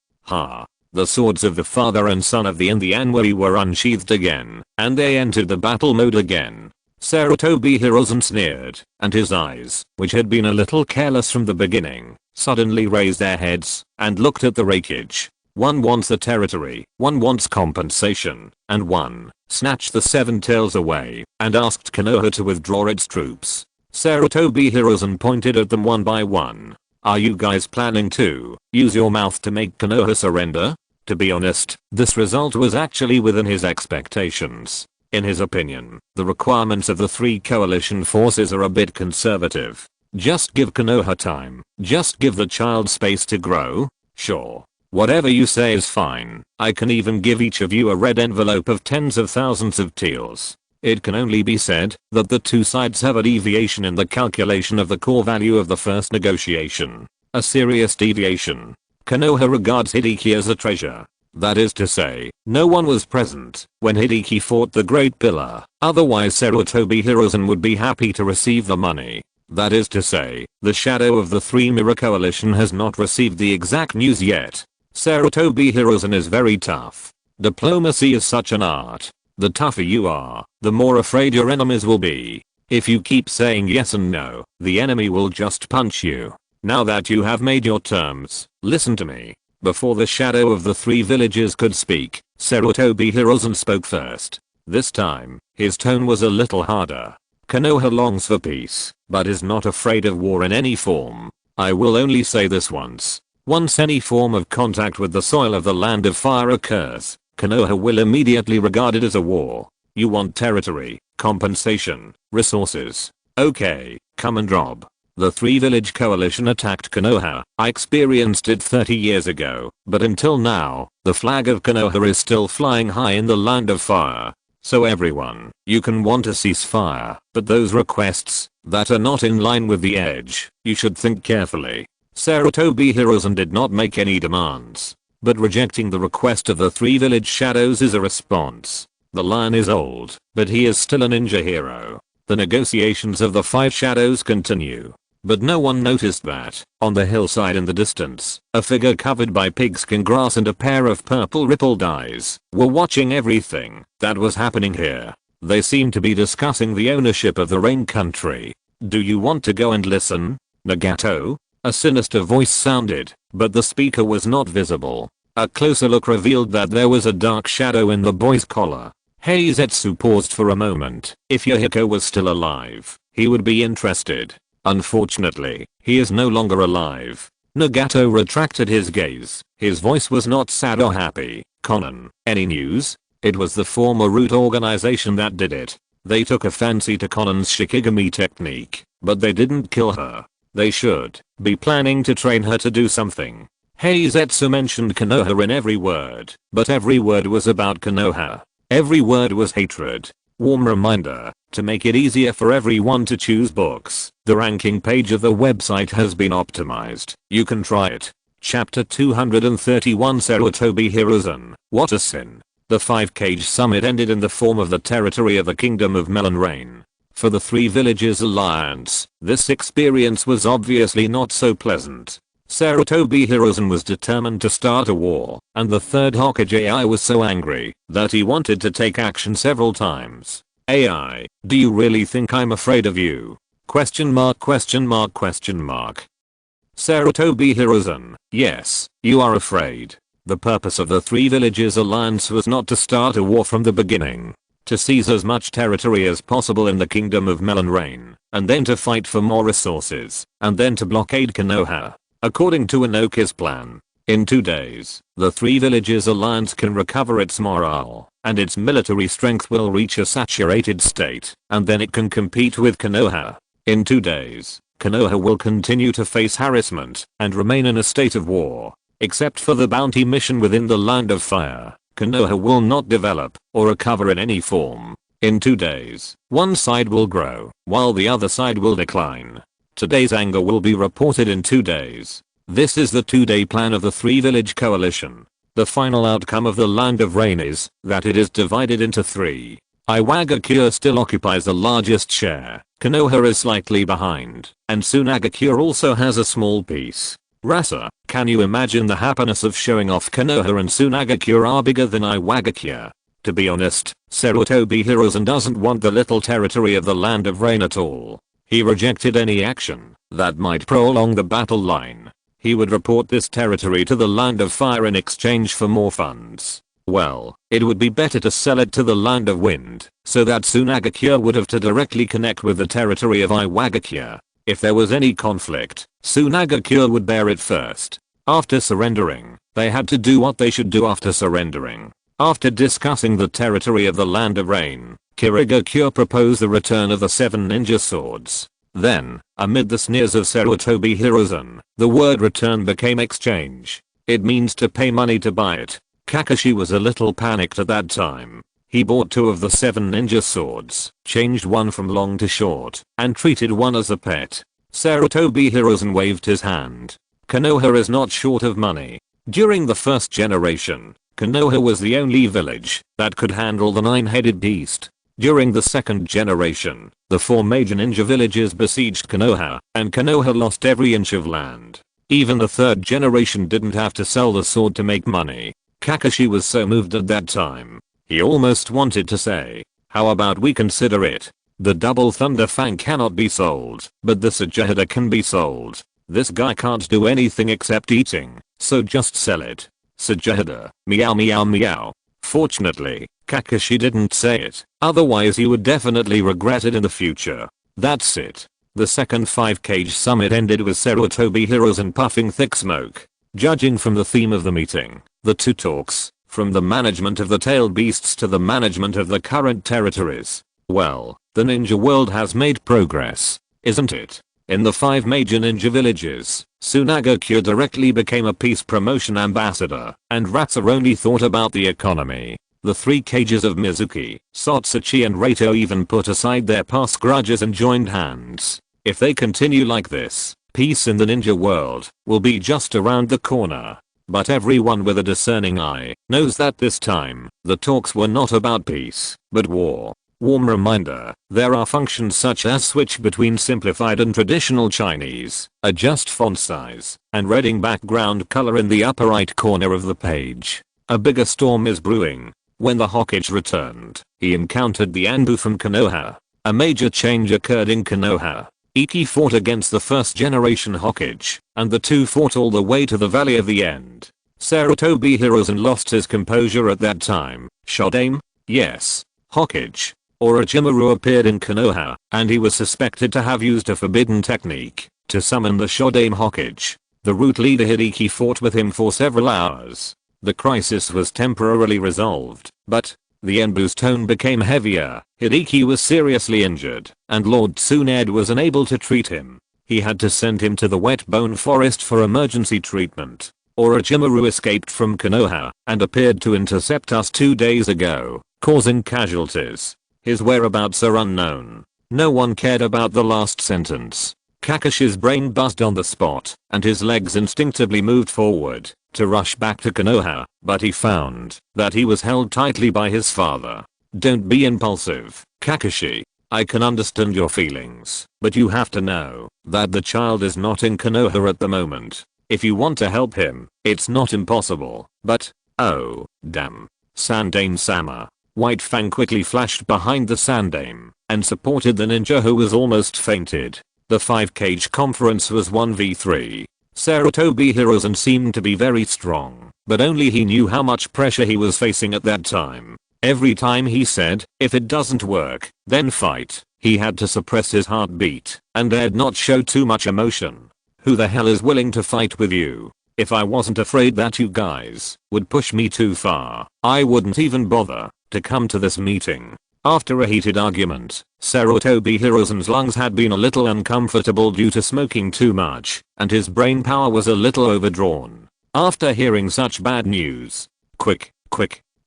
The swords of the father and son of the Anwari were unsheathed again, and they entered the battle mode again. Sarutobi Hiruzen sneered, and his eyes, which had been a little careless from the beginning, suddenly raised their heads and looked at the Raikage. One wants the territory, one wants compensation, and one snatched the 7 tails away and asked Konoha to withdraw its troops. Sarutobi Hiruzen pointed at them one by one. Are you guys planning to use your mouth to make Konoha surrender? To be honest, this result was actually within his expectations. In his opinion, the requirements of the 3 coalition forces are a bit conservative. Just give Konoha time. Just give the child space to grow. Sure. Whatever you say is fine. I can even give each of you a red envelope of tens of thousands of taels. It can only be said that the two sides have a deviation in the calculation of the core value of the first negotiation. A serious deviation. Konoha regards Hideki as a treasure. That is to say, no one was present when Hideki fought the Great Pillar, otherwise Sarutobi Hiruzen would be happy to receive the money. That is to say, the shadow of the 3 Mirror Coalition has not received the exact news yet. Sarutobi Hiruzen is very tough. Diplomacy is such an art. The tougher you are, the more afraid your enemies will be. If you keep saying yes and no, the enemy will just punch you. Now that you have made your terms, listen to me. Before the shadow of the 3 villages could speak, Sarutobi Hiruzen spoke first. This time, his tone was a little harder. Konoha longs for peace, but is not afraid of war in any form. I will only say this once. Once any form of contact with the soil of the Land of Fire occurs, Konoha will immediately regard it as a war. You want territory, compensation, resources. Okay, come and rob. The 3 village coalition attacked Konoha. I experienced it 30 years ago, but until now, the flag of Konoha is still flying high in the Land of Fire. So everyone, you can want a ceasefire, but those requests that are not in line with the edge, you should think carefully. Sarutobi Hiruzen did not make any demands, but rejecting the request of the 3 village shadows is a response. The lion is old, but he is still a ninja hero. The negotiations of the 5 shadows continue. But no one noticed that, on the hillside in the distance, a figure covered by pigskin grass and a pair of purple rippled eyes were watching everything that was happening here. They seemed to be discussing the ownership of the rain country. Do you want to go and listen, Nagato? A sinister voice sounded, but the speaker was not visible. A closer look revealed that there was a dark shadow in the boy's collar. Heizetsu paused for a moment. If Yohiko was still alive, he would be interested. Unfortunately, he is no longer alive. Nagato retracted his gaze. His voice was not sad or happy. Conan, any news? It was the former root organization that did it. They took a fancy to Conan's Shikigami technique, but they didn't kill her. They should be planning to train her to do something. Heizetsu mentioned Konoha in every word, but every word was about Konoha. Every word was hatred. Warm reminder, to make it easier for everyone to choose books, the ranking page of the website has been optimized. You can try it. Chapter 231 Sarutobi Hiruzen, what a sin. The 5-cage summit ended in the form of the territory of the Kingdom of Melon Rain. For the 3 villages alliance, this experience was obviously not so pleasant. Sarutobi Hiruzen was determined to start a war, and the 3rd Hokage AI was so angry that he wanted to take action several times. AI, do you really think I'm afraid of you? Question mark question mark question mark. Sarutobi Hiruzen, yes, you are afraid. The purpose of the Three Villages Alliance was not to start a war from the beginning. To seize as much territory as possible in the kingdom of Melon Rain, and then to fight for more resources, and then to blockade Konoha. According to Inoki's plan, in 2 days, the Three Villages Alliance can recover its morale, and its military strength will reach a saturated state, and then it can compete with Konoha. In 2 days, Konoha will continue to face harassment, and remain in a state of war. Except for the bounty mission within the Land of Fire, Konoha will not develop, or recover in any form. In 2 days, one side will grow, while the other side will decline. Today's anger will be reported in 2 days. This is the 2-day plan of the Three Village Coalition. The final outcome of the Land of Rain is that it is divided into 3. Iwagakure still occupies the largest share, Konoha is slightly behind, and Tsunagakure also has a small piece. Rasa, can you imagine the happiness of showing off Konoha and Tsunagakure are bigger than Iwagakure? To be honest, Sarutobi Hiruzen doesn't want the little territory of the Land of Rain at all. He rejected any action that might prolong the battle line. He would report this territory to the Land of Fire in exchange for more funds. Well, it would be better to sell it to the Land of Wind, so that Tsunagakure would have to directly connect with the territory of Iwagakure. If there was any conflict, Tsunagakure would bear it first. After surrendering, they had to do what they should do after surrendering. After discussing the territory of the Land of Rain, Kirigakure proposed the return of the 7 ninja swords. Then, amid the sneers of Sarutobi Hiruzen, the word return became exchange. It means to pay money to buy it. Kakashi was a little panicked at that time. He bought 2 of the 7 ninja swords, changed one from long to short, and treated one as a pet. Sarutobi Hiruzen waved his hand. Konoha is not short of money. During the first generation, Konoha was the only village that could handle the 9-headed beast. During the second generation, the 4 major ninja villages besieged Konoha, and Konoha lost every inch of land. Even the third generation didn't have to sell the sword to make money. Kakashi was so moved at that time. He almost wanted to say, how about we consider it? The double thunder fang cannot be sold, but the Sajahada can be sold. This guy can't do anything except eating, so just sell it. Sajahada, meow meow meow. Fortunately, Kakashi didn't say it, otherwise he would definitely regret it in the future. That's it. The second 5-cage summit ended with Sarutobi Hiruzen puffing thick smoke. Judging from the theme of the meeting, the 2 talks, from the management of the tailed beasts to the management of the current territories. Well, the ninja world has made progress, isn't it? In the 5 major ninja villages, Tsunagakure directly became a peace promotion ambassador, and Ratsu only thought about the economy. The 3 cages of Mizuki, Sotsuchi and Reito even put aside their past grudges and joined hands. If they continue like this, peace in the ninja world will be just around the corner. But everyone with a discerning eye knows that this time, the talks were not about peace, but war. Warm reminder, there are functions such as switch between simplified and traditional Chinese, adjust font size, and reading background color in the upper right corner of the page. A bigger storm is brewing. When the Hokage returned, he encountered the Anbu from Konoha. A major change occurred in Konoha. Iki fought against the first generation Hokage, and the 2 fought all the way to the Valley of the End. Sarutobi Hiruzen lost his composure at that time. Shodaime? Yes. Hokage. Orochimaru appeared in Konoha, and he was suspected to have used a forbidden technique to summon the Shodaime Hokage. The root leader Hideki fought with him for several hours. The crisis was temporarily resolved, but the Enbu's tone became heavier. Hideki was seriously injured, and Lord Tsunade was unable to treat him. He had to send him to the Wet Bone Forest for emergency treatment. Orochimaru escaped from Konoha and appeared to intercept us 2 days ago, causing casualties. His whereabouts are unknown. No one cared about the last sentence. Kakashi's brain buzzed on the spot, and his legs instinctively moved forward to rush back to Konoha, but he found that he was held tightly by his father. Don't be impulsive, Kakashi. I can understand your feelings, but you have to know that the child is not in Konoha at the moment. If you want to help him, it's not impossible, but, oh, damn. Sandaime-sama. White Fang quickly flashed behind the Sandaime and supported the ninja who was almost fainted. The 5-cage conference was 1v3. Sarutobi Hiruzen seemed to be very strong, but only he knew how much pressure he was facing at that time. Every time he said, if it doesn't work, then fight, he had to suppress his heartbeat and dared not show too much emotion. Who the hell is willing to fight with you? If I wasn't afraid that you guys would push me too far, I wouldn't even bother to come to this meeting. After a heated argument, Sarutobi Hiruzen's lungs had been a little uncomfortable due to smoking too much, and his brain power was a little overdrawn. After hearing such bad news, quick,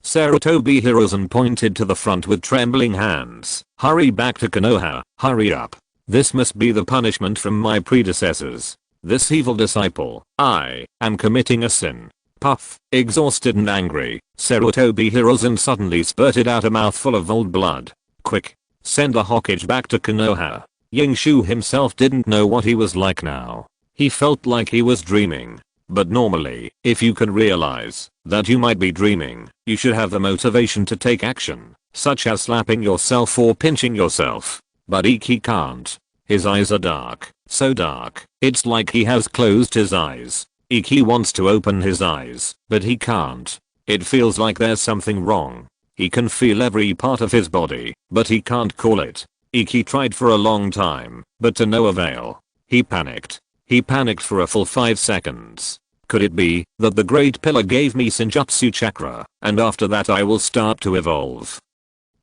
Sarutobi Hiruzen pointed to the front with trembling hands. Hurry back to Konoha, hurry up. This must be the punishment from my predecessors. This evil disciple, I am committing a sin. Puff, exhausted and angry, Sarutobi Hiruzen suddenly spurted out a mouthful of old blood. Quick, send the Hokage back to Konoha. Yingshu himself didn't know what he was like now. He felt like he was dreaming. But normally, if you can realize that you might be dreaming, you should have the motivation to take action, such as slapping yourself or pinching yourself. But Iki can't. His eyes are dark, so dark, it's like he has closed his eyes. Iki wants to open his eyes, but he can't. It feels like there's something wrong. He can feel every part of his body, but he can't call it. Iki tried for a long time, but to no avail. He panicked. He panicked for a full 5 seconds. Could it be that the Great Pillar gave me ninjutsu chakra, and after that I will start to evolve?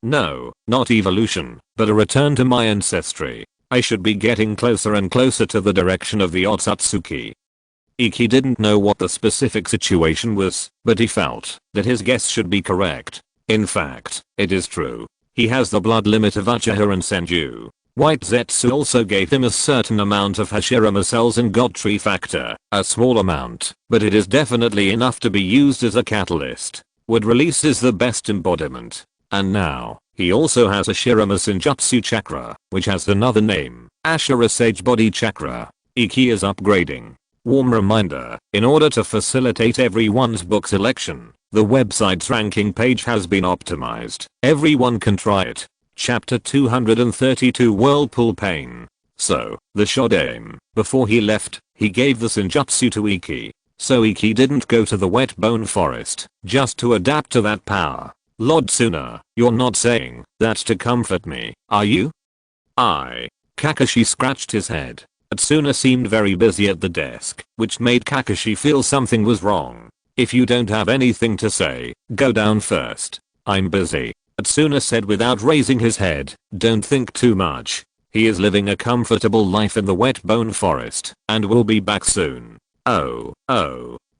No, not evolution, but a return to my ancestry. I should be getting closer and closer to the direction of the Otsutsuki. Iki didn't know what the specific situation was, but he felt that his guess should be correct. In fact, it is true. He has the blood limit of Uchiha and Senju. White Zetsu also gave him a certain amount of Hashirama cells and God tree factor, a small amount, but it is definitely enough to be used as a catalyst. Would release is the best embodiment. And now, he also has Hashirama Senjutsu chakra, which has another name, Ashura Sage Body Chakra. Iki is upgrading. Warm reminder, in order to facilitate everyone's book selection, the website's ranking page has been optimized. Everyone can try it. Chapter 232 Whirlpool Pain. So, the Shodaime, before he left, he gave the Senjutsu to Iki. So Iki didn't go to the wet bone forest, just to adapt to that power. Lord Tsuna, you're not saying that to comfort me, are you? Kakashi scratched his head. Tsuna seemed very busy at the desk, which made Kakashi feel something was wrong. If you don't have anything to say, go down first. I'm busy. Tsuna said without raising his head. Don't think too much. He is living a comfortable life in the wet bone forest and will be back soon. Oh.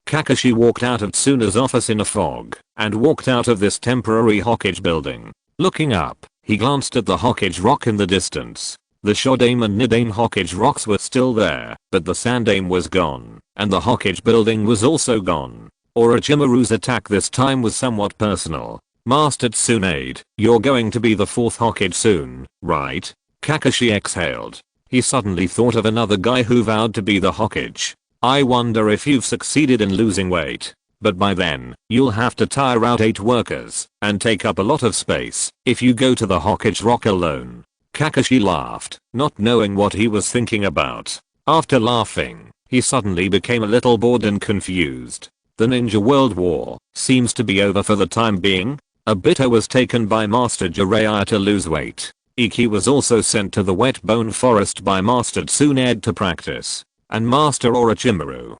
Kakashi walked out of Tsuna's office in a fog and walked out of this temporary Hokage building. Looking up, he glanced at the Hokage rock in the distance. The Shodaime and Nidaime Hokage rocks were still there, but the Sandaime was gone, and the Hokage building was also gone. Orochimaru's attack this time was somewhat personal. Master Tsunade, you're going to be the 4th Hokage soon, right? Kakashi exhaled. He suddenly thought of another guy who vowed to be the Hokage. I wonder if you've succeeded in losing weight. But by then, you'll have to tire out 8 workers and take up a lot of space if you go to the Hokage rock alone. Kakashi laughed, not knowing what he was thinking about. After laughing, he suddenly became a little bored and confused. The Ninja World War seems to be over for the time being. Obito was taken by Master Jiraiya to lose weight. Iki was also sent to the wet bone forest by Master Tsunade to practice. And Master Orochimaru,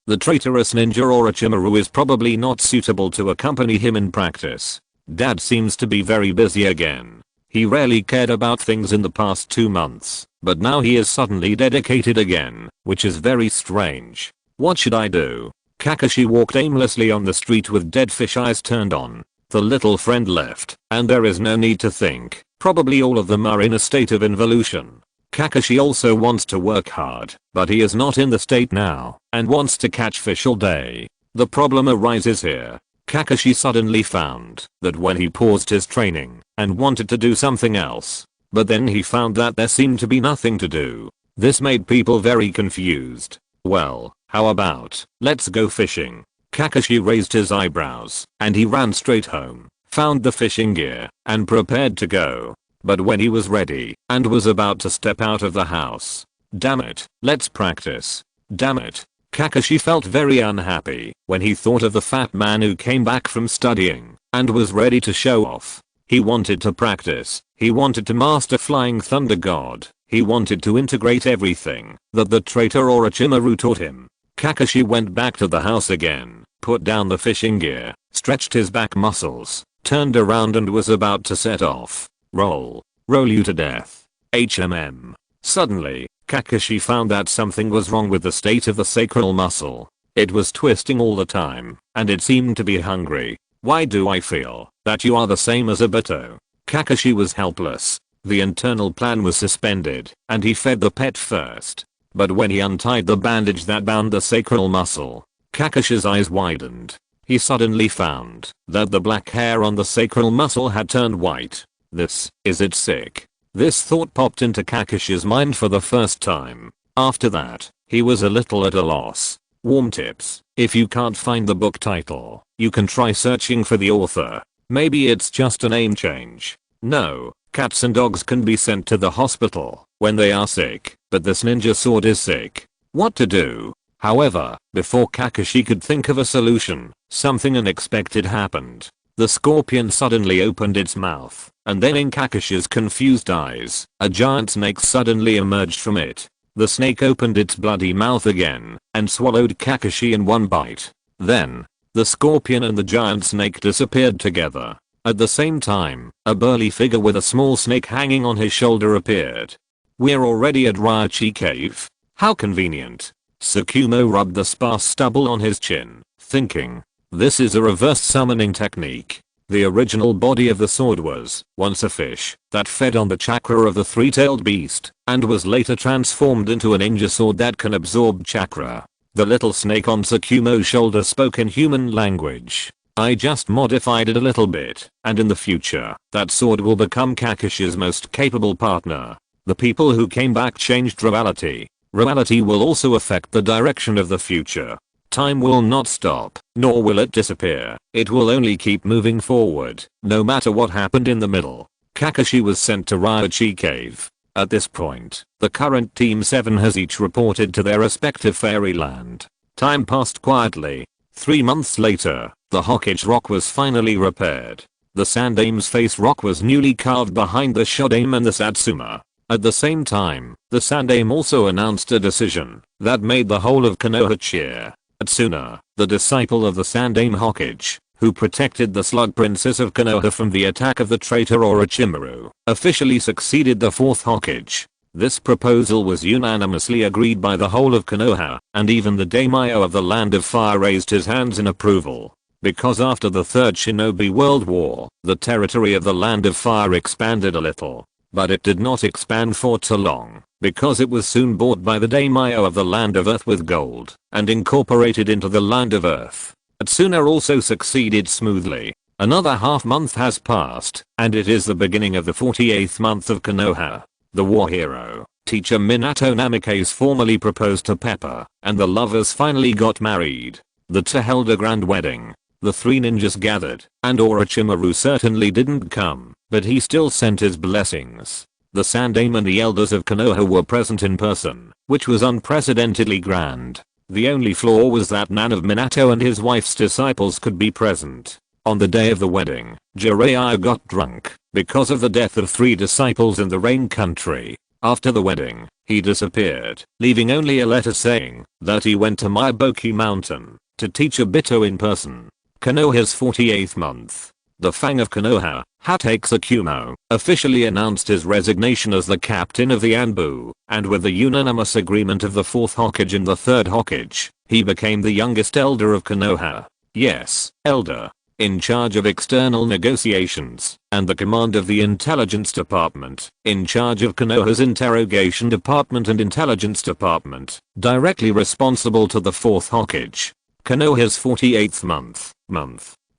the traitorous ninja Orochimaru is probably not suitable to accompany him in practice. Dad seems to be very busy again. He rarely cared about things in the past 2 months, but now he is suddenly dedicated again, which is very strange. What should I do? Kakashi walked aimlessly on the street with dead fish eyes turned on. The little friend left, and there is no need to think. Probably all of them are in a state of involution. Kakashi also wants to work hard, but he is not in the state now, and wants to catch fish all day. The problem arises here. Kakashi suddenly found that when he paused his training and wanted to do something else, but then he found that there seemed to be nothing to do. This made people very confused. Well, how about, let's go fishing? Kakashi raised his eyebrows, and he ran straight home, found the fishing gear, and prepared to go. But when he was ready, and was about to step out of the house, damn it, let's practice. Damn it. Kakashi felt very unhappy when he thought of the fat man who came back from studying and was ready to show off. He wanted to practice, he wanted to master Flying Thunder God, he wanted to integrate everything that the traitor Orochimaru taught him. Kakashi went back to the house again, put down the fishing gear, stretched his back muscles, turned around and was about to set off. Roll you to death. HMM. Suddenly, Kakashi found that something was wrong with the state of the sacral muscle. It was twisting all the time, and it seemed to be hungry. Why do I feel that you are the same as Obito? Kakashi was helpless. The internal plan was suspended, and he fed the pet first. But when he untied the bandage that bound the sacral muscle, Kakashi's eyes widened. He suddenly found that the black hair on the sacral muscle had turned white. Is it sick? This thought popped into Kakashi's mind for the first time. After that, he was a little at a loss. Warm tips: if you can't find the book title, you can try searching for the author. Maybe it's just a name change. No, cats and dogs can be sent to the hospital when they are sick, but this ninja sword is sick. What to do? However, before Kakashi could think of a solution, something unexpected happened. The scorpion suddenly opened its mouth, and then in Kakashi's confused eyes, a giant snake suddenly emerged from it. The snake opened its bloody mouth again, and swallowed Kakashi in one bite. Then, the scorpion and the giant snake disappeared together. At the same time, a burly figure with a small snake hanging on his shoulder appeared. We're already at Ryochi Cave. How convenient. Tsukumo rubbed the sparse stubble on his chin, thinking, this is a reverse summoning technique. The original body of the sword was once a fish that fed on the chakra of the three-tailed beast and was later transformed into a ninja sword that can absorb chakra. The little snake on Tsukumo's shoulder spoke in human language. I just modified it a little bit, and in the future, that sword will become Kakashi's most capable partner. The people who came back changed reality. Reality will also affect the direction of the future. Time will not stop, nor will it disappear. It will only keep moving forward, no matter what happened in the middle. Kakashi was sent to Ryochi Cave. At this point, the current Team 7 has each reported to their respective fairyland. Time passed quietly. 3 months later, the Hokage rock was finally repaired. The Sandame's face rock was newly carved behind the Shodame and the Satsuma. At the same time, the Sandame also announced a decision that made the whole of Konoha cheer. Atsuna, the disciple of the Sandame Hokage, who protected the Slug Princess of Konoha from the attack of the traitor Orochimaru, officially succeeded the 4th Hokage. This proposal was unanimously agreed by the whole of Konoha, and even the daimyo of the Land of Fire raised his hands in approval. Because after the Third Shinobi World War, the territory of the Land of Fire expanded a little. But it did not expand for too long, because it was soon bought by the daimyo of the Land of Earth with gold, and incorporated into the Land of Earth. Atsuna also succeeded smoothly. Another half month has passed, and it is the beginning of the 48th month of Konoha. The war hero, teacher Minato Namikaze formally proposed to Pepper, and the lovers finally got married. The two held a grand wedding. The 3 ninjas gathered, and Orochimaru certainly didn't come, but he still sent his blessings. The Sandame and the elders of Konoha were present in person, which was unprecedentedly grand. The only flaw was that none of Minato and his wife's disciples could be present. On the day of the wedding, Jiraiya got drunk because of the death of 3 disciples in the Rain Country. After the wedding, he disappeared, leaving only a letter saying that he went to Maiboki Mountain to teach Obito in person. Konoha's 48th month. The Fang of Konoha, Hatake Tsukumo, officially announced his resignation as the captain of the Anbu, and with the unanimous agreement of the 4th Hokage and the 3rd Hokage, he became the youngest elder of Konoha. Yes, elder. In charge of external negotiations, and the command of the intelligence department, in charge of Konoha's interrogation department and intelligence department, directly responsible to the 4th Hokage. Konoha's 48th month.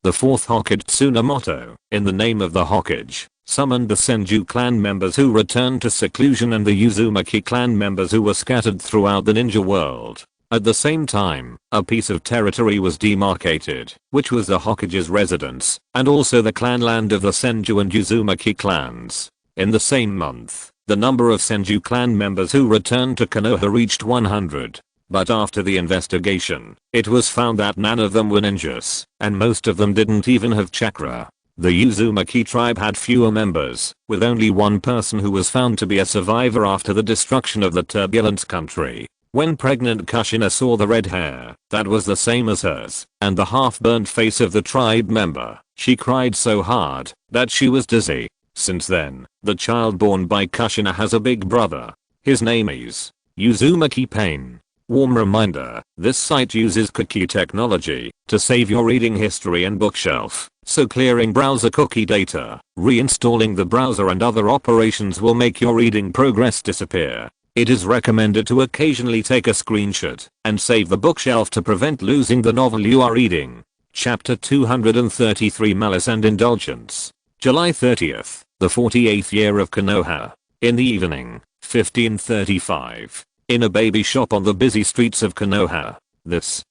The 4th Hokage Tsunamoto, in the name of the Hokage, summoned the Senju clan members who returned to seclusion and the Uzumaki clan members who were scattered throughout the ninja world. At the same time, a piece of territory was demarcated, which was the Hokage's residence, and also the clan land of the Senju and Uzumaki clans. In the same month, the number of Senju clan members who returned to Konoha reached 100. But after the investigation, it was found that none of them were ninjas, and most of them didn't even have chakra. The Uzumaki tribe had fewer members, with only one person who was found to be a survivor after the destruction of the turbulent country. When pregnant Kushina saw the red hair that was the same as hers and the half-burnt face of the tribe member, she cried so hard that she was dizzy. Since then, the child born by Kushina has a big brother. His name is Uzumaki Pain. Warm reminder, this site uses cookie technology to save your reading history and bookshelf, so clearing browser cookie data, reinstalling the browser and other operations will make your reading progress disappear. It is recommended to occasionally take a screenshot and save the bookshelf to prevent losing the novel you are reading. Chapter 233 Malice and Indulgence. July 30th, the 48th year of Konoha. In the evening, 1535. In a baby shop on the busy streets of Konoha. This,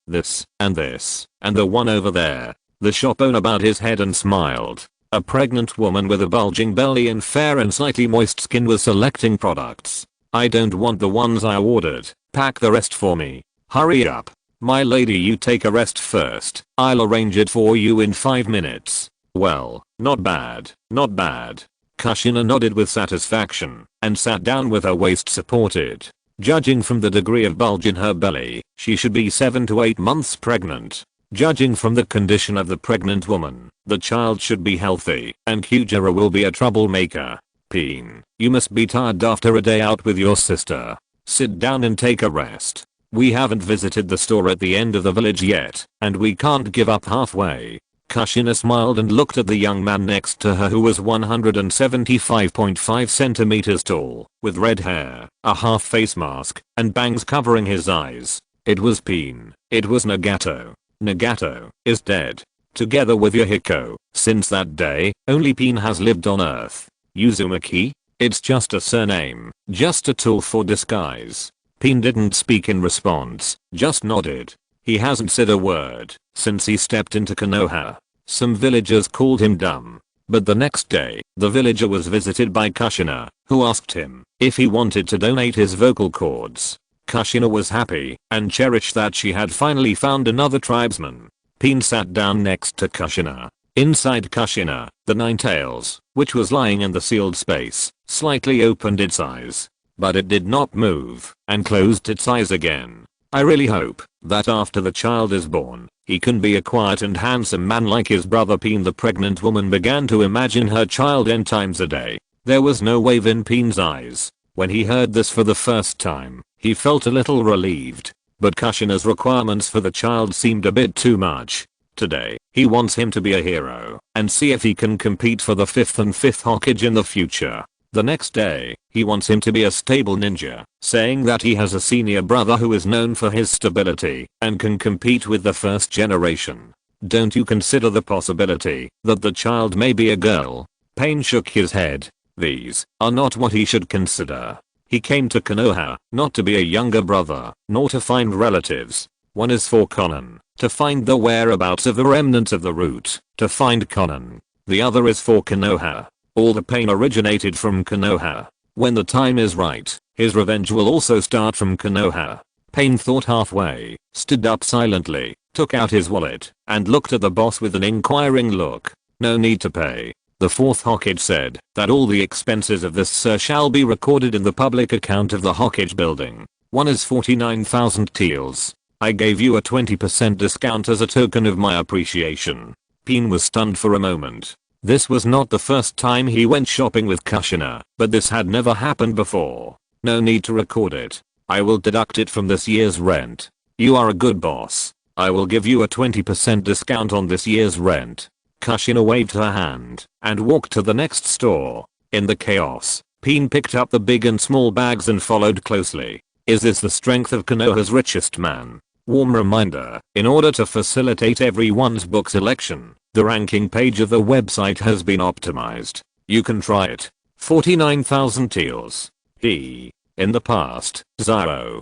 and the one over there. The shop owner bowed his head and smiled. A pregnant woman with a bulging belly and fair and slightly moist skin was selecting products. I don't want the ones I ordered. Pack the rest for me. Hurry up. My lady, you take a rest first. I'll arrange it for you in 5 minutes. Well, not bad, not bad. Kushina nodded with satisfaction and sat down with her waist supported. Judging from the degree of bulge in her belly, she should be 7 to 8 months pregnant. Judging from the condition of the pregnant woman, the child should be healthy, and Kujira will be a troublemaker. Peen, you must be tired after a day out with your sister. Sit down and take a rest. We haven't visited the store at the end of the village yet, and we can't give up halfway. Kushina smiled and looked at the young man next to her who was 175.5 centimeters tall, with red hair, a half face mask, and bangs covering his eyes. It was Peen. It was Nagato. Nagato is dead. Together with Yohiko, since that day, only Peen has lived on Earth. Uzumaki? It's just a surname, just a tool for disguise. Peen didn't speak in response, just nodded. He hasn't said a word since he stepped into Konoha. Some villagers called him dumb. But the next day, the villager was visited by Kushina, who asked him if he wanted to donate his vocal cords. Kushina was happy and cherished that she had finally found another tribesman. Peen sat down next to Kushina. Inside Kushina, the Ninetales, which was lying in the sealed space, slightly opened its eyes. But it did not move and closed its eyes again. I really hope that after the child is born, he can be a quiet and handsome man like his brother Peen. The pregnant woman began to imagine her child 10 times a day. There was no wave in Peen's eyes. When he heard this for the first time, he felt a little relieved. But Kushina's requirements for the child seemed a bit too much. Today, he wants him to be a hero and see if he can compete for the 5th and 5th Hokage in the future. The next day, he wants him to be a stable ninja, saying that he has a senior brother who is known for his stability and can compete with the first generation. Don't you consider the possibility that the child may be a girl? Pain shook his head. These are not what he should consider. He came to Konoha not to be a younger brother, nor to find relatives. One is for Conan, to find the whereabouts of the remnants of the root, to find Conan. The other is for Konoha. All the pain originated from Konoha. When the time is right, his revenge will also start from Konoha. Pain thought halfway, stood up silently, took out his wallet, and looked at the boss with an inquiring look. No need to pay. The 4th Hokage said that all the expenses of this sir shall be recorded in the public account of the Hokage building. One is 49,000 taels. I gave you a 20% discount as a token of my appreciation. Peen was stunned for a moment. This was not the first time he went shopping with Kushina, but this had never happened before. No need to record it. I will deduct it from this year's rent. You are a good boss. I will give you a 20% discount on this year's rent. Kushina waved her hand and walked to the next store. In the chaos, Peen picked up the big and small bags and followed closely. Is this the strength of Konoha's richest man? Warm reminder, in order to facilitate everyone's book selection, the ranking page of the website has been optimized. You can try it. 49,000 taels. In the past, Zaro,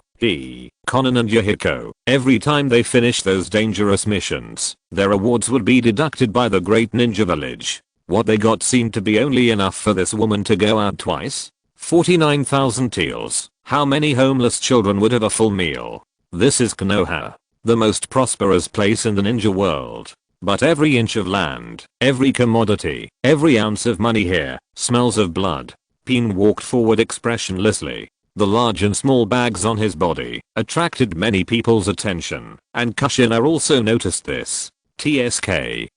Conan and Yohiko, every time they finished those dangerous missions, their rewards would be deducted by the Great Ninja Village. What they got seemed to be only enough for this woman to go out twice. 49,000 taels. How many homeless children would have a full meal? This is Konoha, the most prosperous place in the ninja world. But every inch of land, every commodity, every ounce of money here smells of blood. Pain walked forward expressionlessly. The large and small bags on his body attracted many people's attention, and Kushina also noticed this. TSK,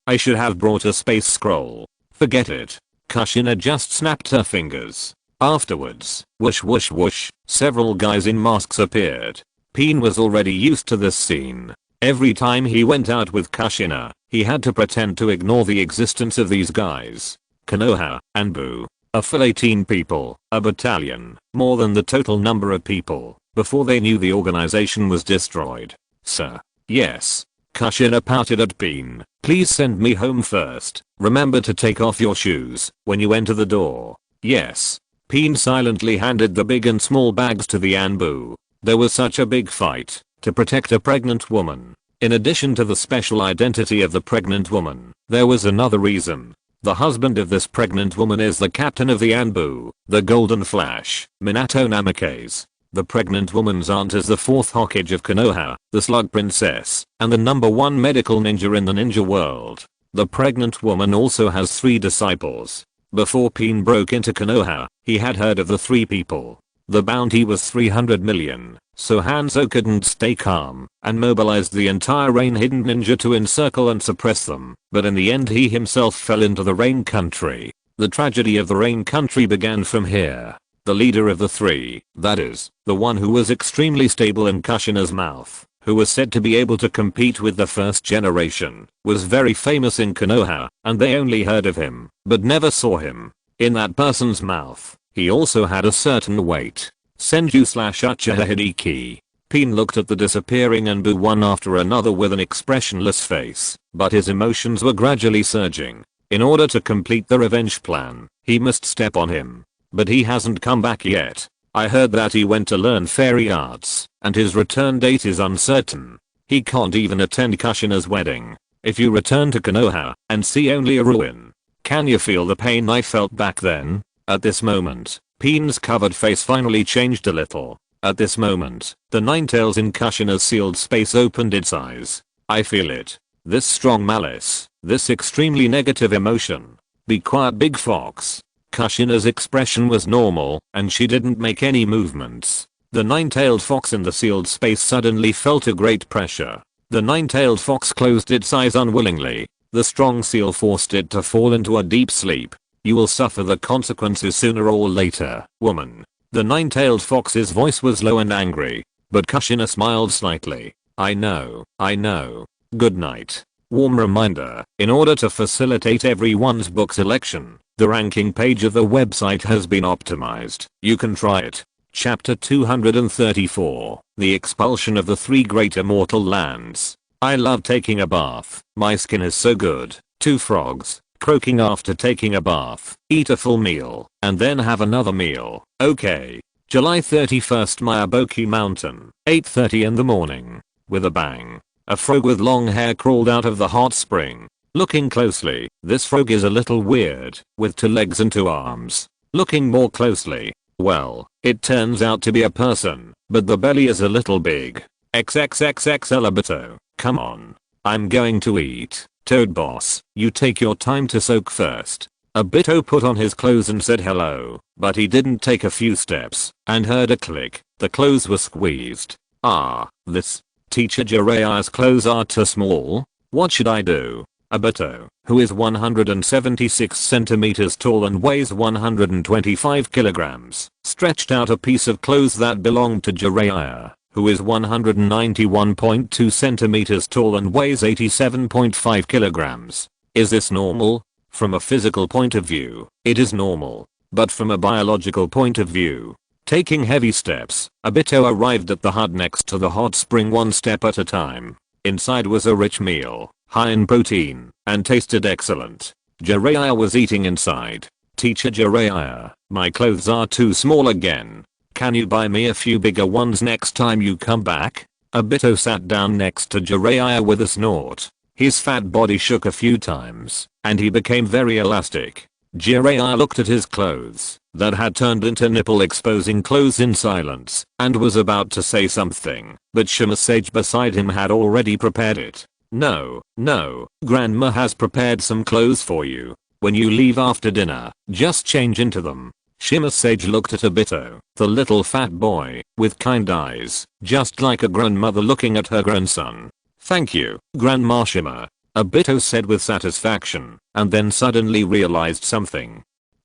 I should have brought a space scroll. Forget it. Kushina just snapped her fingers. Afterwards, whoosh whoosh whoosh, several guys in masks appeared. Pain was already used to this scene. Every time he went out with Kushina, he had to pretend to ignore the existence of these guys. Konoha, Anbu, a full 18 people, a battalion, more than the total number of people, before they knew the organization was destroyed. Sir. Yes. Kushina pouted at Pain. Please send me home first. Remember to take off your shoes when you enter the door. Yes. Pain silently handed the big and small bags to the Anbu. There was such a big fight to protect a pregnant woman. In addition to the special identity of the pregnant woman, there was another reason. The husband of this pregnant woman is the captain of the Anbu, the Golden Flash, Minato Namikaze. The pregnant woman's aunt is the 4th Hokage of Konoha, the Slug Princess, and the #1 medical ninja in the ninja world. The pregnant woman also has 3 disciples. Before Pain broke into Konoha, he had heard of the 3 people. The bounty was 300 million, so Hanzo couldn't stay calm and mobilized the entire Rain Hidden Ninja to encircle and suppress them, but in the end he himself fell into the Rain Country. The tragedy of the Rain Country began from here. The leader of the 3, that is, the one who was extremely stable in Kushina's mouth, who was said to be able to compete with the first generation, was very famous in Konoha, and they only heard of him, but never saw him. In that person's mouth, he also had a certain weight. Senju/Uchiha Hideki. Pain looked at the disappearing Anbu one after another with an expressionless face, but his emotions were gradually surging. In order to complete the revenge plan, he must step on him. But he hasn't come back yet. I heard that he went to learn fairy arts, and his return date is uncertain. He can't even attend Kushina's wedding. If you return to Konoha and see only a ruin, can you feel the pain I felt back then? At this moment, Pain's covered face finally changed a little. At this moment, the 9 tails in Kushina's sealed space opened its eyes. I feel it. This strong malice. This extremely negative emotion. Be quiet, big fox. Kushina's expression was normal, and she didn't make any movements. The 9-tailed fox in the sealed space suddenly felt a great pressure. The 9-tailed fox closed its eyes unwillingly. The strong seal forced it to fall into a deep sleep. You will suffer the consequences sooner or later, woman. The 9-tailed fox's voice was low and angry, but Kushina smiled slightly. I know. Good night. Warm reminder, in order to facilitate everyone's book selection, the ranking page of the website has been optimized. You can try it. Chapter 234, The Expulsion of the 3 Great Immortal Lands. I love taking a bath. My skin is so good. 2 frogs, croaking after taking a bath. Eat a full meal, and then have another meal. Okay. July 31st, Miyaboki Mountain, 8:30 in the morning. With a bang. A frog with long hair crawled out of the hot spring. Looking closely, this frog is a little weird, with 2 legs and 2 arms. Looking more closely, well, it turns out to be a person, but the belly is a little big. XXXXL Obito, come on. I'm going to eat. Toad boss, you take your time to soak first. Obito put on his clothes and said hello, but he didn't take a few steps, and heard a click. The clothes were squeezed. This. Teacher Jiraiya's clothes are too small. What should I do? Obito, who is 176 centimeters tall and weighs 125 kilograms, stretched out a piece of clothes that belonged to Jiraiya, who is 191.2 centimeters tall and weighs 87.5 kilograms. Is this normal? From a physical point of view, it is normal. But from a biological point of view, taking heavy steps, Obito arrived at the hut next to the hot spring one step at a time. Inside was a rich meal, high in protein, and tasted excellent. Jiraiya was eating inside. Teacher Jiraiya, my clothes are too small again. Can you buy me a few bigger ones next time you come back? Obito sat down next to Jiraiya with a snort. His fat body shook a few times, and he became very elastic. Jiraiya looked at his clothes that had turned into nipple exposing clothes in silence and was about to say something, but Shima Sage beside him had already prepared it. No, Grandma has prepared some clothes for you. When you leave after dinner, just change into them. Shima Sage looked at Obito, the little fat boy, with kind eyes, just like a grandmother looking at her grandson. Thank you, Grandma Shima, Obito said with satisfaction, and then suddenly realized something.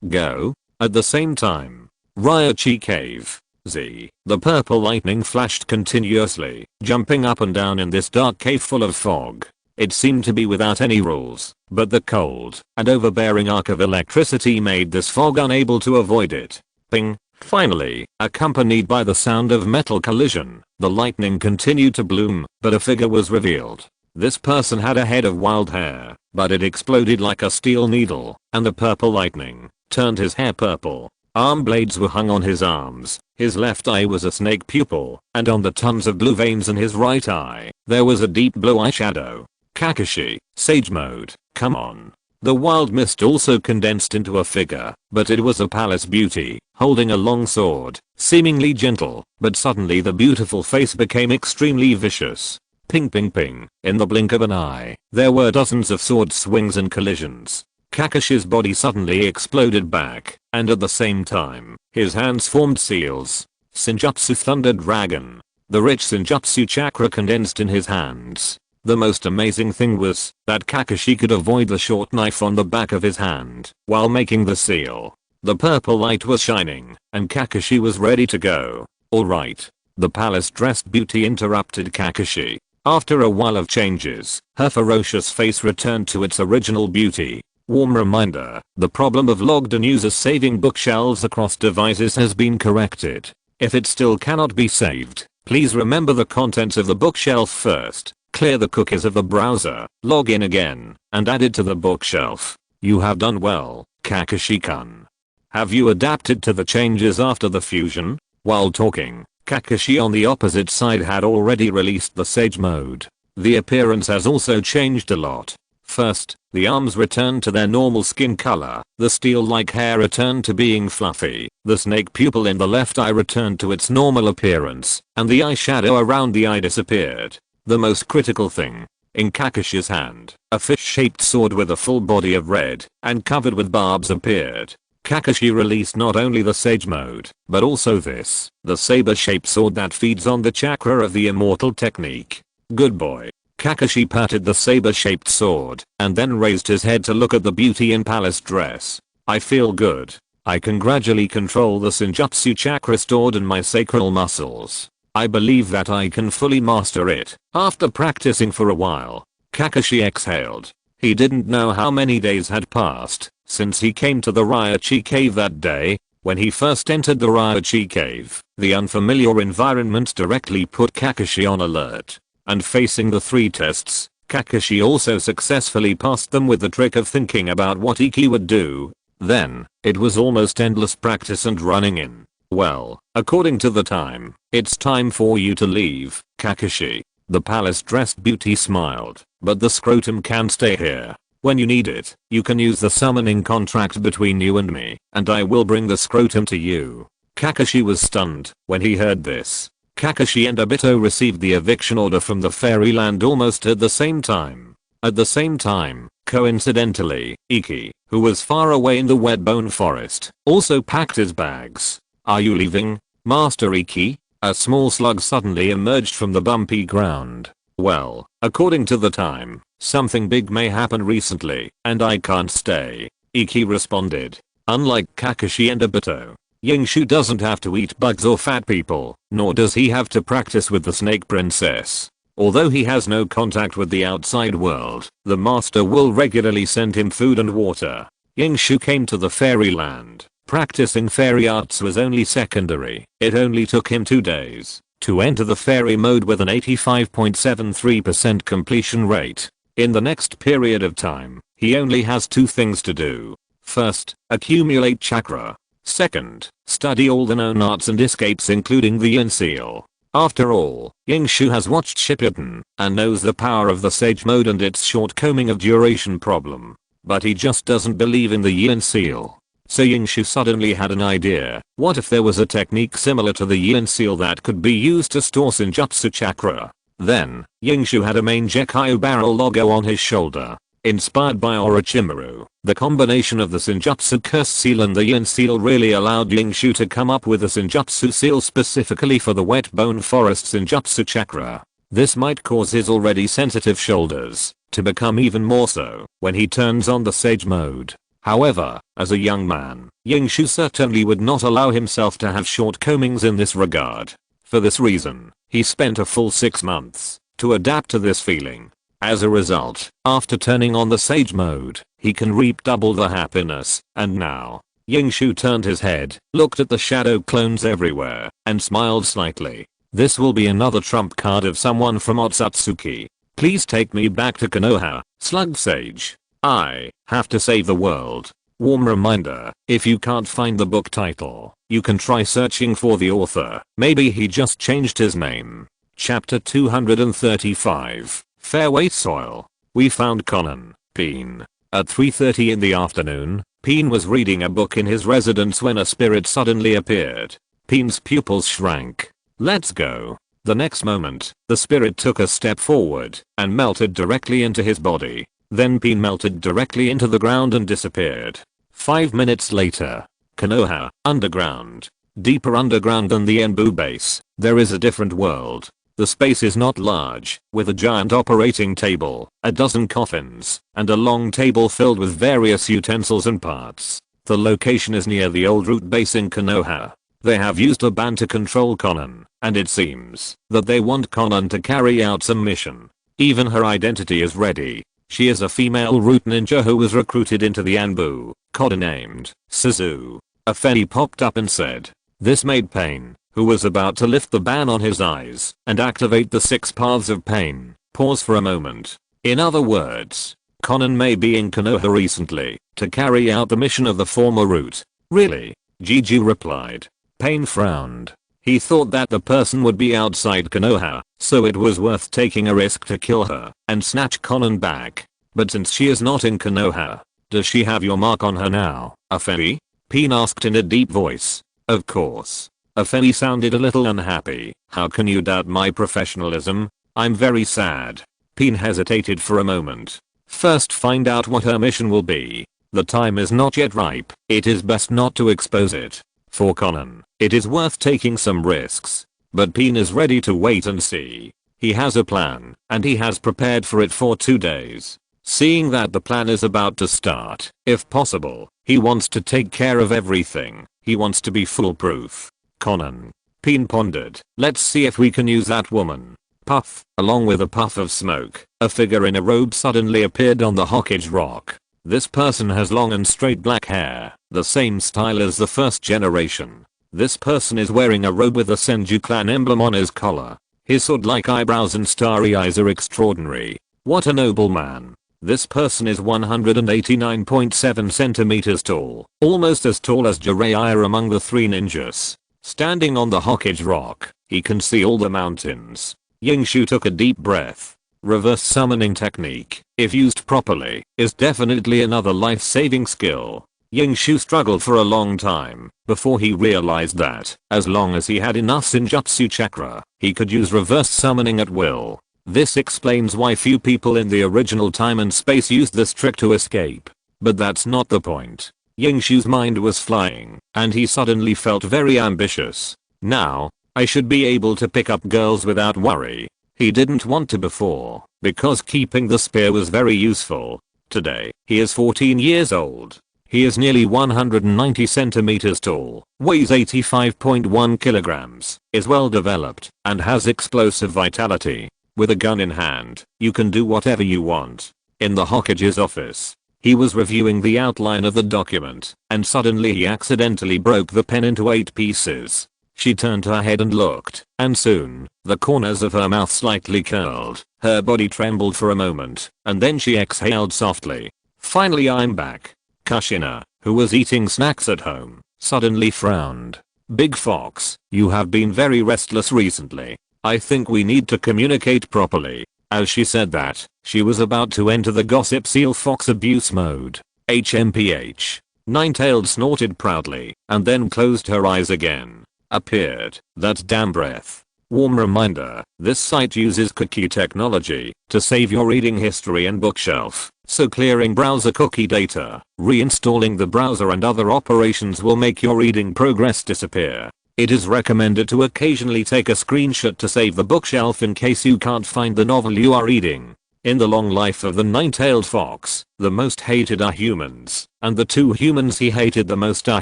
Go? At the same time, Ryochi Cave. The purple lightning flashed continuously, jumping up and down in this dark cave full of fog. It seemed to be without any rules, but the cold and overbearing arc of electricity made this fog unable to avoid it. Ping. Finally, accompanied by the sound of metal collision, the lightning continued to bloom, but a figure was revealed. This person had a head of wild hair, but it exploded like a steel needle, and the purple lightning turned his hair purple. Arm blades were hung on his arms, his left eye was a snake pupil, and on the tons of blue veins in his right eye, there was a deep blue eyeshadow. Kakashi, Sage Mode, come on. The wild mist also condensed into a figure, but it was a palace beauty, holding a long sword, seemingly gentle, but suddenly the beautiful face became extremely vicious. Ping ping ping, in the blink of an eye, there were dozens of sword swings and collisions. Kakashi's body suddenly exploded back, and at the same time, his hands formed seals. Senjutsu Thunder Dragon. The rich Senjutsu chakra condensed in his hands. The most amazing thing was that Kakashi could avoid the short knife on the back of his hand while making the seal. The purple light was shining, and Kakashi was ready to go. Alright. The palace-dressed beauty interrupted Kakashi. After a while of changes, her ferocious face returned to its original beauty. Warm reminder, the problem of logged-in users saving bookshelves across devices has been corrected. If it still cannot be saved, please remember the contents of the bookshelf first. Clear the cookies of the browser, log in again, and add it to the bookshelf. You have done well, Kakashi-kun. Have you adapted to the changes after the fusion? While talking, Kakashi on the opposite side had already released the Sage Mode. The appearance has also changed a lot. First, the arms returned to their normal skin color, the steel-like hair returned to being fluffy, the snake pupil in the left eye returned to its normal appearance, and the eyeshadow around the eye disappeared. The most critical thing. In Kakashi's hand, a fish-shaped sword with a full body of red and covered with barbs appeared. Kakashi released not only the Sage Mode, but also this, the saber-shaped sword that feeds on the chakra of the immortal technique. Good boy. Kakashi patted the saber-shaped sword and then raised his head to look at the beauty in palace dress. I feel good. I can gradually control the Senjutsu chakra stored in my sacral muscles. I believe that I can fully master it. After practicing for a while, Kakashi exhaled. He didn't know how many days had passed since he came to the Ryochi Cave that day. When he first entered the Ryochi Cave, the unfamiliar environment directly put Kakashi on alert. And facing the 3 tests, Kakashi also successfully passed them with the trick of thinking about what Iki would do. Then, it was almost endless practice and running in. Well, according to the time, it's time for you to leave, Kakashi. The palace-dressed beauty smiled, but the scrotum can stay here. When you need it, you can use the summoning contract between you and me, and I will bring the scrotum to you. Kakashi was stunned when he heard this. Kakashi and Obito received the eviction order from the fairyland almost at the same time. At the same time, coincidentally, Iki, who was far away in the wet bone forest, also packed his bags. Are you leaving, Master Iki? A small slug suddenly emerged from the bumpy ground. Well, according to the time, something big may happen recently, and I can't stay, Iki responded. Unlike Kakashi and Obito, Yingshu doesn't have to eat bugs or fat people, nor does he have to practice with the Snake Princess. Although he has no contact with the outside world, the master will regularly send him food and water. Yingshu came to the fairyland. Practicing fairy arts was only secondary. It only took him 2 days to enter the fairy mode with an 85.73% completion rate. In the next period of time, he only has 2 things to do. First, accumulate chakra. Second, study all the known arts and escapes including the Yin Seal. After all, Yingshu has watched Shippuden and knows the power of the Sage Mode and its shortcoming of duration problem. but he just doesn't believe in the Yin seal. So Yingshu suddenly had an idea. What if there was a technique similar to the Yin seal that could be used to store Senjutsu chakra? Then, Yingshu had a main Gekkai barrel logo on his shoulder. Inspired by Orochimaru, the combination of the Senjutsu curse seal and the Yin seal really allowed Yingshu to come up with a Senjutsu seal specifically for the wet bone forest Senjutsu chakra. This might cause his already sensitive shoulders to become even more so when he turns on the sage mode. However, as a young man, Yingshu certainly would not allow himself to have shortcomings in this regard. For this reason, he spent a full 6 months to adapt to this feeling. As a result, after turning on the sage mode, he can reap double the happiness, and now, Yingshu turned his head, looked at the shadow clones everywhere, and smiled slightly. This will be another trump card of someone from Otsutsuki. Please take me back to Konoha, Slug Sage. I have to save the world. Warm reminder, if you can't find the book title, you can try searching for the author. Maybe he just changed his name. Chapter 235. Fairway Soil. We found Conan, Peen. At 3:30 in the afternoon, Peen was reading a book in his residence when a spirit suddenly appeared. Peen's pupils shrank. Let's go. The next moment, the spirit took a step forward and melted directly into his body. Then Peen melted directly into the ground and disappeared. 5 minutes later, Konoha, underground. Deeper underground than the Enbu base, there is a different world. The space is not large, with a giant operating table, a dozen coffins, and a long table filled with various utensils and parts. The location is near the old root base in Konoha. They have used a ban to control Conan, and it seems that they want Conan to carry out some mission. Even her identity is ready. She is a female root ninja who was recruited into the Anbu, codenamed Suzu. A Feni popped up and said. This made Pain, who was about to lift the ban on his eyes and activate the 6 paths of pain, pause for a moment. In other words, Conan may be in Konoha recently to carry out the mission of the former root. Really? Jiju replied. Pain frowned. He thought that the person would be outside Konoha, so it was worth taking a risk to kill her and snatch Conan back. But since she is not in Konoha, does she have your mark on her now, Afeni? Peen asked in a deep voice. Of course. Afeni sounded a little unhappy. How can you doubt my professionalism? I'm very sad. Peen hesitated for a moment. First find out what her mission will be. The time is not yet ripe. It is best not to expose it. For Conan, it is worth taking some risks. But Peen is ready to wait and see. He has a plan, and he has prepared for it for 2 days. Seeing that the plan is about to start, if possible, he wants to take care of everything. He wants to be foolproof. Conan. Peen pondered. Let's see if we can use that woman. Puff. Along with a puff of smoke, a figure in a robe suddenly appeared on the Hokage rock. This person has long and straight black hair, the same style as the first generation. This person is wearing a robe with a Senju clan emblem on his collar. His sword-like eyebrows and starry eyes are extraordinary. What a noble man. This person is 189.7 centimeters tall, almost as tall as Jiraiya among the 3 ninjas. Standing on the Hokage rock, he can see all the mountains. Yingshu took a deep breath. Reverse summoning technique, if used properly, is definitely another life-saving skill. Yingshu struggled for a long time before he realized that, as long as he had enough Senjutsu chakra, he could use reverse summoning at will. This explains why few people in the original time and space used this trick to escape. But that's not the point. Yingshu's mind was flying, and he suddenly felt very ambitious. Now, I should be able to pick up girls without worry. He didn't want to before, because keeping the spear was very useful. Today, he is 14 years old. He is nearly 190 centimeters tall, weighs 85.1 kilograms, is well developed, and has explosive vitality. With a gun in hand, you can do whatever you want. In the Hokage's office, he was reviewing the outline of the document, and suddenly he accidentally broke the pen into 8 pieces. She turned her head and looked, and soon, the corners of her mouth slightly curled, her body trembled for a moment, and then she exhaled softly. Finally, I'm back. Kushina, who was eating snacks at home, suddenly frowned. Big Fox, you have been very restless recently. I think we need to communicate properly. As she said that, she was about to enter the gossip seal fox abuse mode. HMPH. Ninetailed snorted proudly, and then closed her eyes again. Appeared. That damn breath. Warm reminder, this site uses cookie technology to save your reading history and bookshelf, so clearing browser cookie data, reinstalling the browser and other operations will make your reading progress disappear. It is recommended to occasionally take a screenshot to save the bookshelf in case you can't find the novel you are reading. In the long life of the nine-tailed fox, the most hated are humans, and the two humans he hated the most are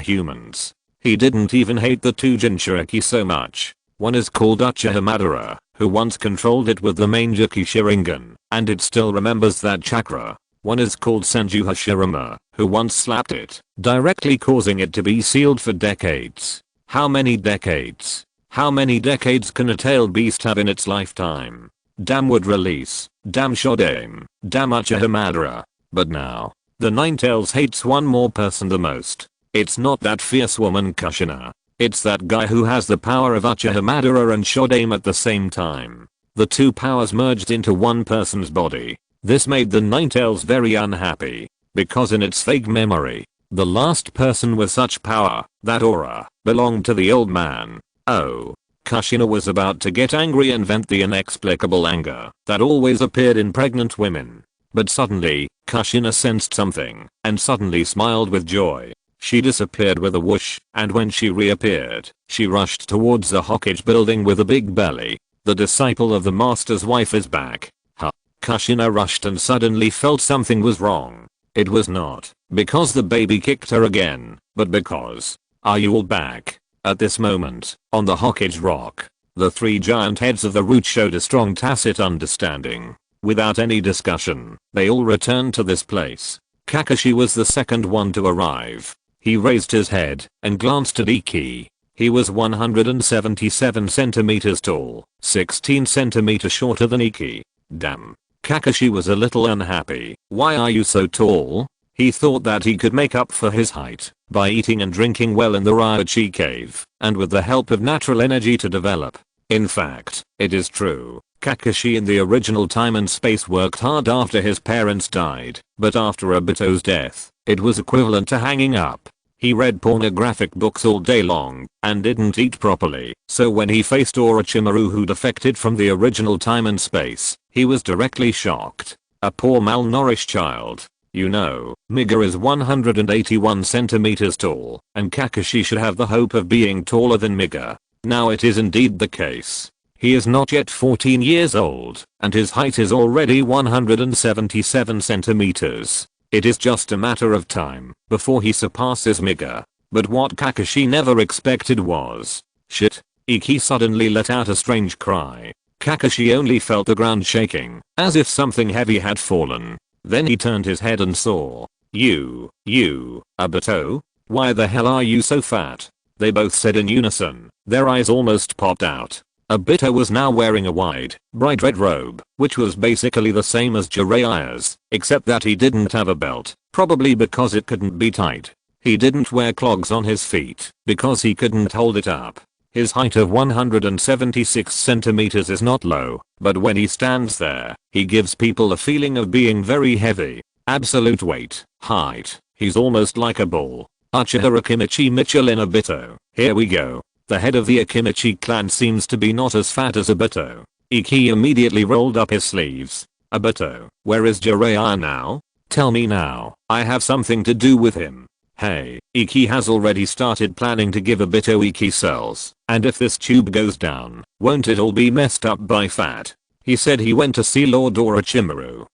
humans. He didn't even hate the two Jinchuriki so much. One is called Uchiha Madara, who once controlled it with the main Juki Sharingan, and it still remembers that chakra. One is called Senju Hashirama, who once slapped it, directly causing it to be sealed for decades. How many decades? How many decades can a tailed beast have in its lifetime? Damn would release, damn Shodame, damn Uchiha Madara. But now, the Ninetails hates one more person the most. It's not that fierce woman Kushina. It's that guy who has the power of Uchiha Madara and Shodame at the same time. The two powers merged into one person's body. This made the Ninetails very unhappy, because in its vague memory, the last person with such power, that aura, belonged to the old man. Oh. Kushina was about to get angry and vent the inexplicable anger that always appeared in pregnant women. But suddenly, Kushina sensed something, and suddenly smiled with joy. She disappeared with a whoosh, and when she reappeared, she rushed towards the Hokage building with a big belly. The disciple of the master's wife is back. Kushina rushed and suddenly felt something was wrong. It was not because the baby kicked her again, but because, are you all back? At this moment, on the Hokage rock, the three giant heads of the root showed a strong tacit understanding. Without any discussion, they all returned to this place. Kakashi was the second one to arrive. He raised his head and glanced at Iki. He was 177 centimeters tall, 16 centimeters shorter than Iki. Damn. Kakashi was a little unhappy. Why are you so tall? He thought that he could make up for his height by eating and drinking well in the Ryochi cave, and with the help of natural energy to develop. In fact, it is true. Kakashi in the original time and space worked hard after his parents died, but after Obito's death, it was equivalent to hanging up. He read pornographic books all day long, and didn't eat properly, so when he faced Orochimaru who defected from the original time and space, he was directly shocked. A poor malnourished child. You know, Miga is 181 centimeters tall, and Kakashi should have the hope of being taller than Miga. Now it is indeed the case. He is not yet 14 years old, and his height is already 177 centimeters. It is just a matter of time before he surpasses Miga. But what Kakashi never expected was, shit. Iki suddenly let out a strange cry. Kakashi only felt the ground shaking, as if something heavy had fallen. Then he turned his head and saw, you, Obito? Why the hell are you so fat? They both said in unison. Their eyes almost popped out. Obito was now wearing a wide, bright red robe, which was basically the same as Jiraiya's, except that he didn't have a belt, probably because it couldn't be tight. He didn't wear clogs on his feet, because he couldn't hold it up. His height of 176 centimeters is not low, but when he stands there, he gives people a feeling of being very heavy. Absolute weight, height, he's almost like a bull. Uchiha Akimichi Michelin Obito, here we go. The head of the Akimichi clan seems to be not as fat as Obito. Iki immediately rolled up his sleeves. Obito, where is Jiraiya now? Tell me now, I have something to do with him. Hey, Iki has already started planning to give Obito Iki cells, and if this tube goes down, won't it all be messed up by fat? He said he went to see Lord Orochimaru.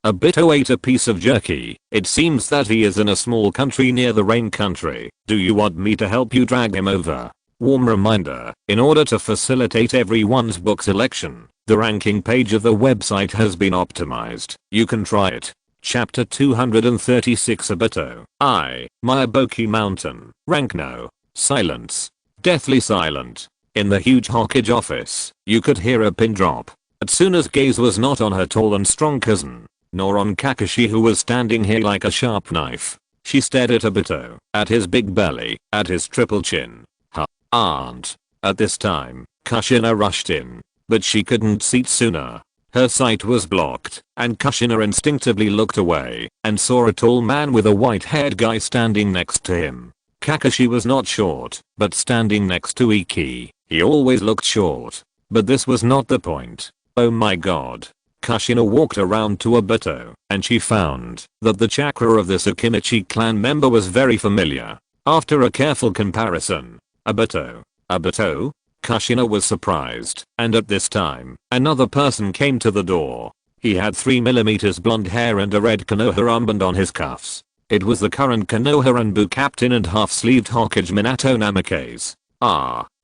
Obito ate a piece of jerky. It seems that he is in a small country near the rain country. Do you want me to help you drag him over? Warm reminder, in order to facilitate everyone's book selection, the ranking page of the website has been optimized. You can try it. Chapter 236 Obito. Miyaboki Mountain. Rank no. Silence. Deathly silent. In the huge Hokage office, you could hear a pin drop. Atsuna's gaze was not on her tall and strong cousin, nor on Kakashi who was standing here like a sharp knife. She stared at Obito, at his big belly, at his triple chin. Aunt. At this time, Kushina rushed in, but she couldn't see Tsuna. Her sight was blocked, and Kushina instinctively looked away and saw a tall man with a white-haired guy standing next to him. Kakashi was not short, but standing next to Iki, he always looked short. But this was not the point. Oh my god. Kushina walked around to Obito, and she found that the chakra of this Akimichi clan member was very familiar. After a careful comparison, Obito, Kushina was surprised, and at this time, another person came to the door. He had 3mm blonde hair and a red Konoha armband on his cuffs. It was the current Konoha Ranbu captain and half-sleeved Hokage Minato Namikaze.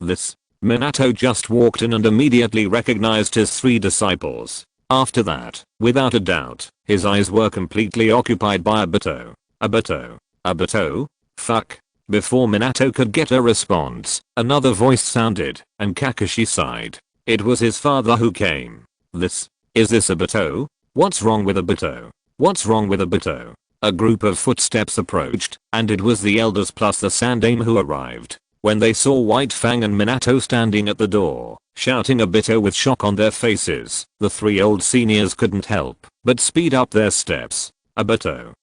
This. Minato just walked in and immediately recognized his 3 disciples. After that, without a doubt, his eyes were completely occupied by Obito. Obito? Fuck. Before Minato could get a response, another voice sounded, and Kakashi sighed. It was his father who came. Is this Obito? What's wrong with Obito? What's wrong with Obito? A group of footsteps approached, and it was the elders plus the Sandaime who arrived. When they saw White Fang and Minato standing at the door, shouting Obito with shock on their faces, the 3 old seniors couldn't help but speed up their steps. Obito.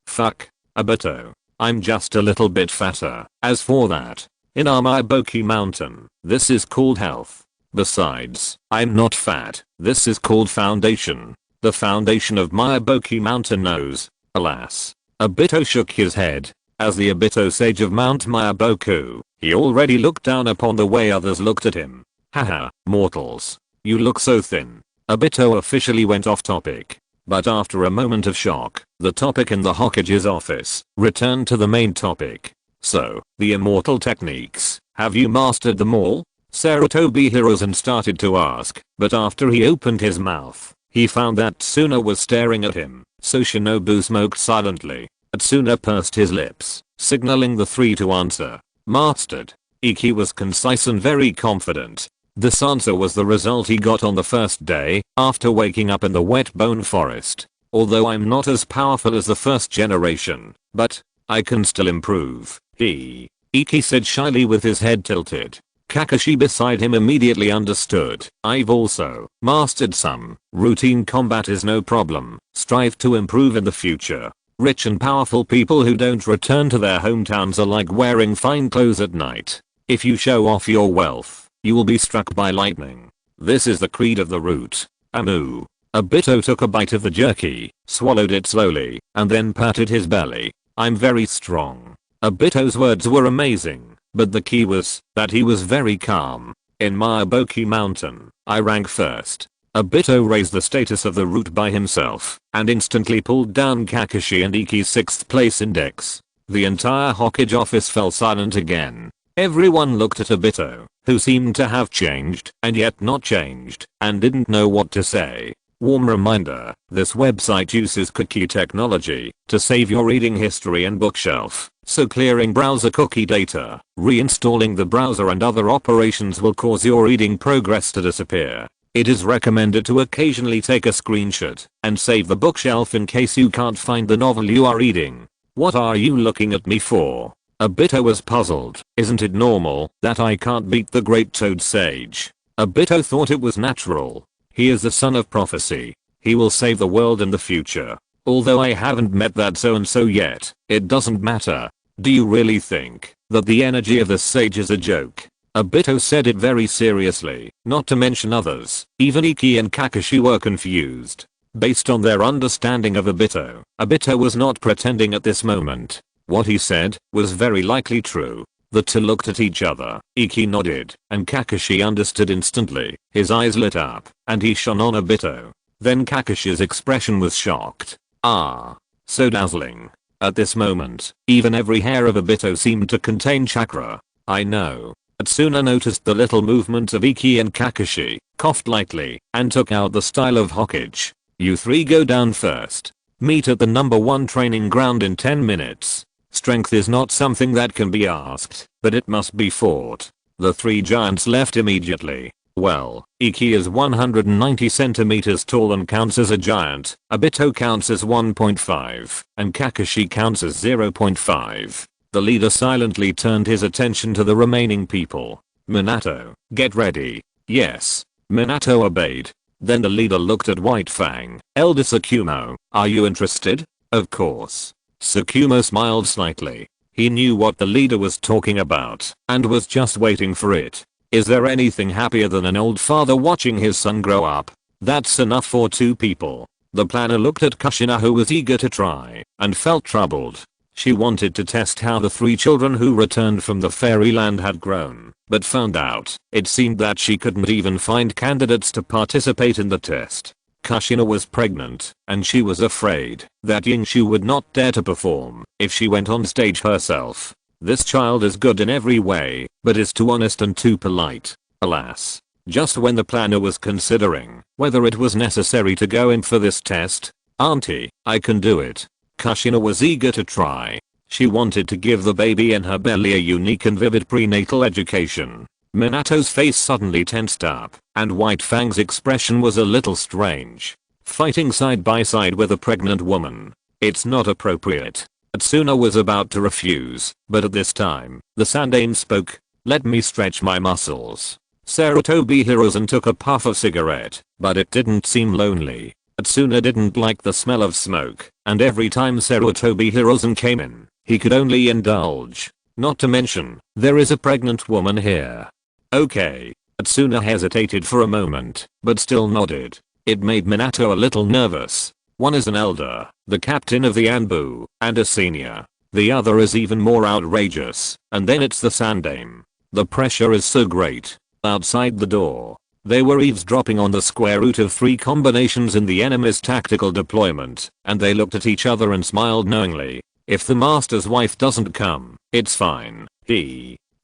Fuck. Obito. I'm just a little bit fatter. As for that, in our Maiboki mountain, this is called health. Besides, I'm not fat. This is called foundation. The foundation of Maiboki mountain knows. Alas. Obito shook his head. As the Obito sage of Mount Maiboku, he already looked down upon the way others looked at him. Haha, mortals. You look so thin. Obito officially went off topic. But after a moment of shock, the topic in the Hokage's office returned to the main topic. So, the immortal techniques, have you mastered them all? Sarutobi Hiruzen started to ask, but after he opened his mouth, he found that Tsuna was staring at him, so Shinobu smoked silently. Tsuna pursed his lips, signaling the 3 to answer. Mastered. Iki was concise and very confident. This answer was the result he got on the first day, after waking up in the wet bone forest. Although I'm not as powerful as the first generation, but I can still improve. Iki said shyly with his head tilted. Kakashi beside him immediately understood. I've also mastered some. Routine combat is no problem. Strive to improve in the future. Rich and powerful people who don't return to their hometowns are like wearing fine clothes at night. If you show off your wealth, you will be struck by lightning. This is the creed of the root. Amu. Obito took a bite of the jerky, swallowed it slowly, and then patted his belly. I'm very strong. Obito's words were amazing, but the key was that he was very calm. In Maiboki Mountain, I rank first. Obito raised the status of the root by himself, and instantly pulled down Kakashi and Iki's 6th place index. The entire Hokage office fell silent again. Everyone looked at Obito, who seemed to have changed, and yet not changed, and didn't know what to say. Warm reminder, this website uses cookie technology to save your reading history and bookshelf, so clearing browser cookie data, reinstalling the browser and other operations will cause your reading progress to disappear. It is recommended to occasionally take a screenshot and save the bookshelf in case you can't find the novel you are reading. What are you looking at me for? Obito was puzzled. Isn't it normal that I can't beat the Great Toad Sage? Obito thought it was natural. He is the son of prophecy. He will save the world in the future. Although I haven't met that so-and-so yet, it doesn't matter. Do you really think that the energy of the sage is a joke? Obito said it very seriously, not to mention others. Even Iki and Kakashi were confused. Based on their understanding of Obito, Obito was not pretending at this moment. What he said was very likely true. The 2 looked at each other. Iki nodded, and Kakashi understood instantly. His eyes lit up, and he shone on Obito. Then Kakashi's expression was shocked. Ah. So dazzling. At this moment, even every hair of Obito seemed to contain chakra. I know. Tsuna noticed the little movement of Iki and Kakashi, coughed lightly, and took out the style of Hokage. You 3 go down first. Meet at the number 1 training ground in 10 minutes. Strength is not something that can be asked, but it must be fought. The 3 giants left immediately. Well, Iki is 190 centimeters tall and counts as a giant, Obito counts as 1.5, and Kakashi counts as 0.5. The leader silently turned his attention to the remaining people. Minato, get ready. Yes. Minato obeyed. Then the leader looked at White Fang. Elder Tsukumo, are you interested? Of course. Tsukumo smiled slightly. He knew what the leader was talking about and was just waiting for it. Is there anything happier than an old father watching his son grow up? That's enough for two people. The planner looked at Kushina, who was eager to try, and felt troubled. She wanted to test how the three children who returned from the fairyland had grown, but found out it seemed that she couldn't even find candidates to participate in the test. Kushina was pregnant, and she was afraid that Yingshu would not dare to perform if she went on stage herself. This child is good in every way, but is too honest and too polite. Alas. Just when the planner was considering whether it was necessary to go in for this test, "Auntie, I can do it." Kushina was eager to try. She wanted to give the baby in her belly a unique and vivid prenatal education. Minato's face suddenly tensed up, and White Fang's expression was a little strange. Fighting side by side with a pregnant woman. It's not appropriate. Tsuna was about to refuse, but at this time, the Sandaime spoke. "Let me stretch my muscles." Sarutobi Hiruzen took a puff of cigarette, but it didn't seem lonely. Tsuna didn't like the smell of smoke, and every time Sarutobi Hiruzen came in, he could only indulge. Not to mention, there is a pregnant woman here. Okay. Tsuna hesitated for a moment, but still nodded. It made Minato a little nervous. One is an elder, the captain of the Anbu, and a senior. The other is even more outrageous, and then it's the Sandaime. The pressure is so great. Outside the door, they were eavesdropping on the square root of 3 combinations in the enemy's tactical deployment, and they looked at each other and smiled knowingly. If the master's wife doesn't come, it's fine.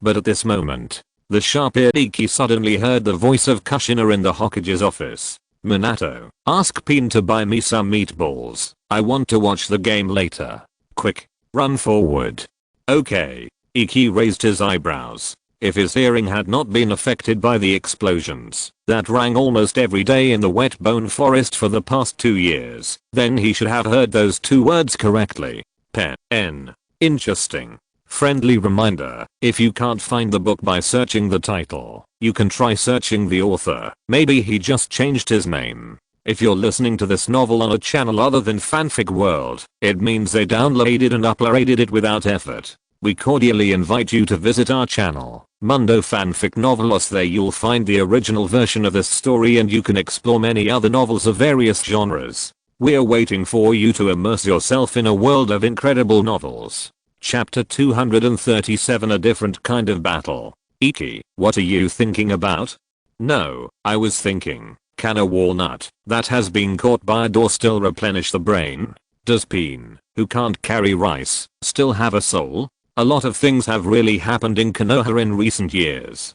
But at this moment, the sharp-eared Iki suddenly heard the voice of Kushina in the Hokage's office. "Minato, ask Pin to buy me some meatballs. I want to watch the game later. Quick, run forward." Okay. Iki raised his eyebrows. If his hearing had not been affected by the explosions that rang almost every day in the wet bone forest for the past 2 years, then he should have heard those 2 words correctly. Pen. Interesting. Friendly reminder, if you can't find the book by searching the title, you can try searching the author. Maybe he just changed his name. If you're listening to this novel on a channel other than Fanfic World, it means they downloaded and uploaded it without effort. We cordially invite you to visit our channel, Mundo Fanfic Novelos. There you'll find the original version of this story, and you can explore many other novels of various genres. We're waiting for you to immerse yourself in a world of incredible novels. Chapter 237, A Different Kind of Battle. Iki, what are you thinking about? No, I was thinking, can a walnut that has been caught by a door still replenish the brain? Does Pin, who can't carry rice, still have a soul? A lot of things have really happened in Konoha in recent years.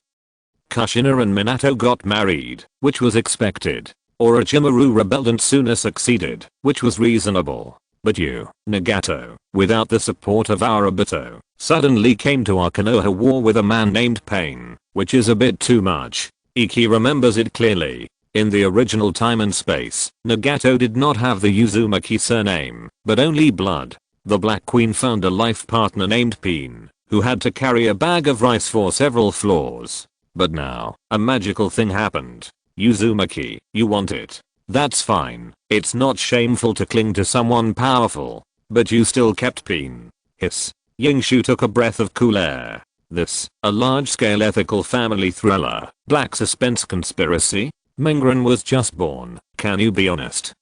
Kushina and Minato got married, which was expected. Orochimaru rebelled and Suna succeeded, which was reasonable. But you, Nagato, without the support of our Obito, suddenly came to our Konoha war with a man named Pain, which is a bit too much. Iki remembers it clearly. In the original time and space, Nagato did not have the Uzumaki surname, but only blood. The Black Queen found a life partner named Pin, who had to carry a bag of rice for several floors. But now, a magical thing happened. Uzumaki, you want it. That's fine. It's not shameful to cling to someone powerful. But you still kept Pin. Hiss. Yingshu took a breath of cool air. This, a large-scale ethical family thriller. Black suspense conspiracy? Mengren was just born. Can you be honest?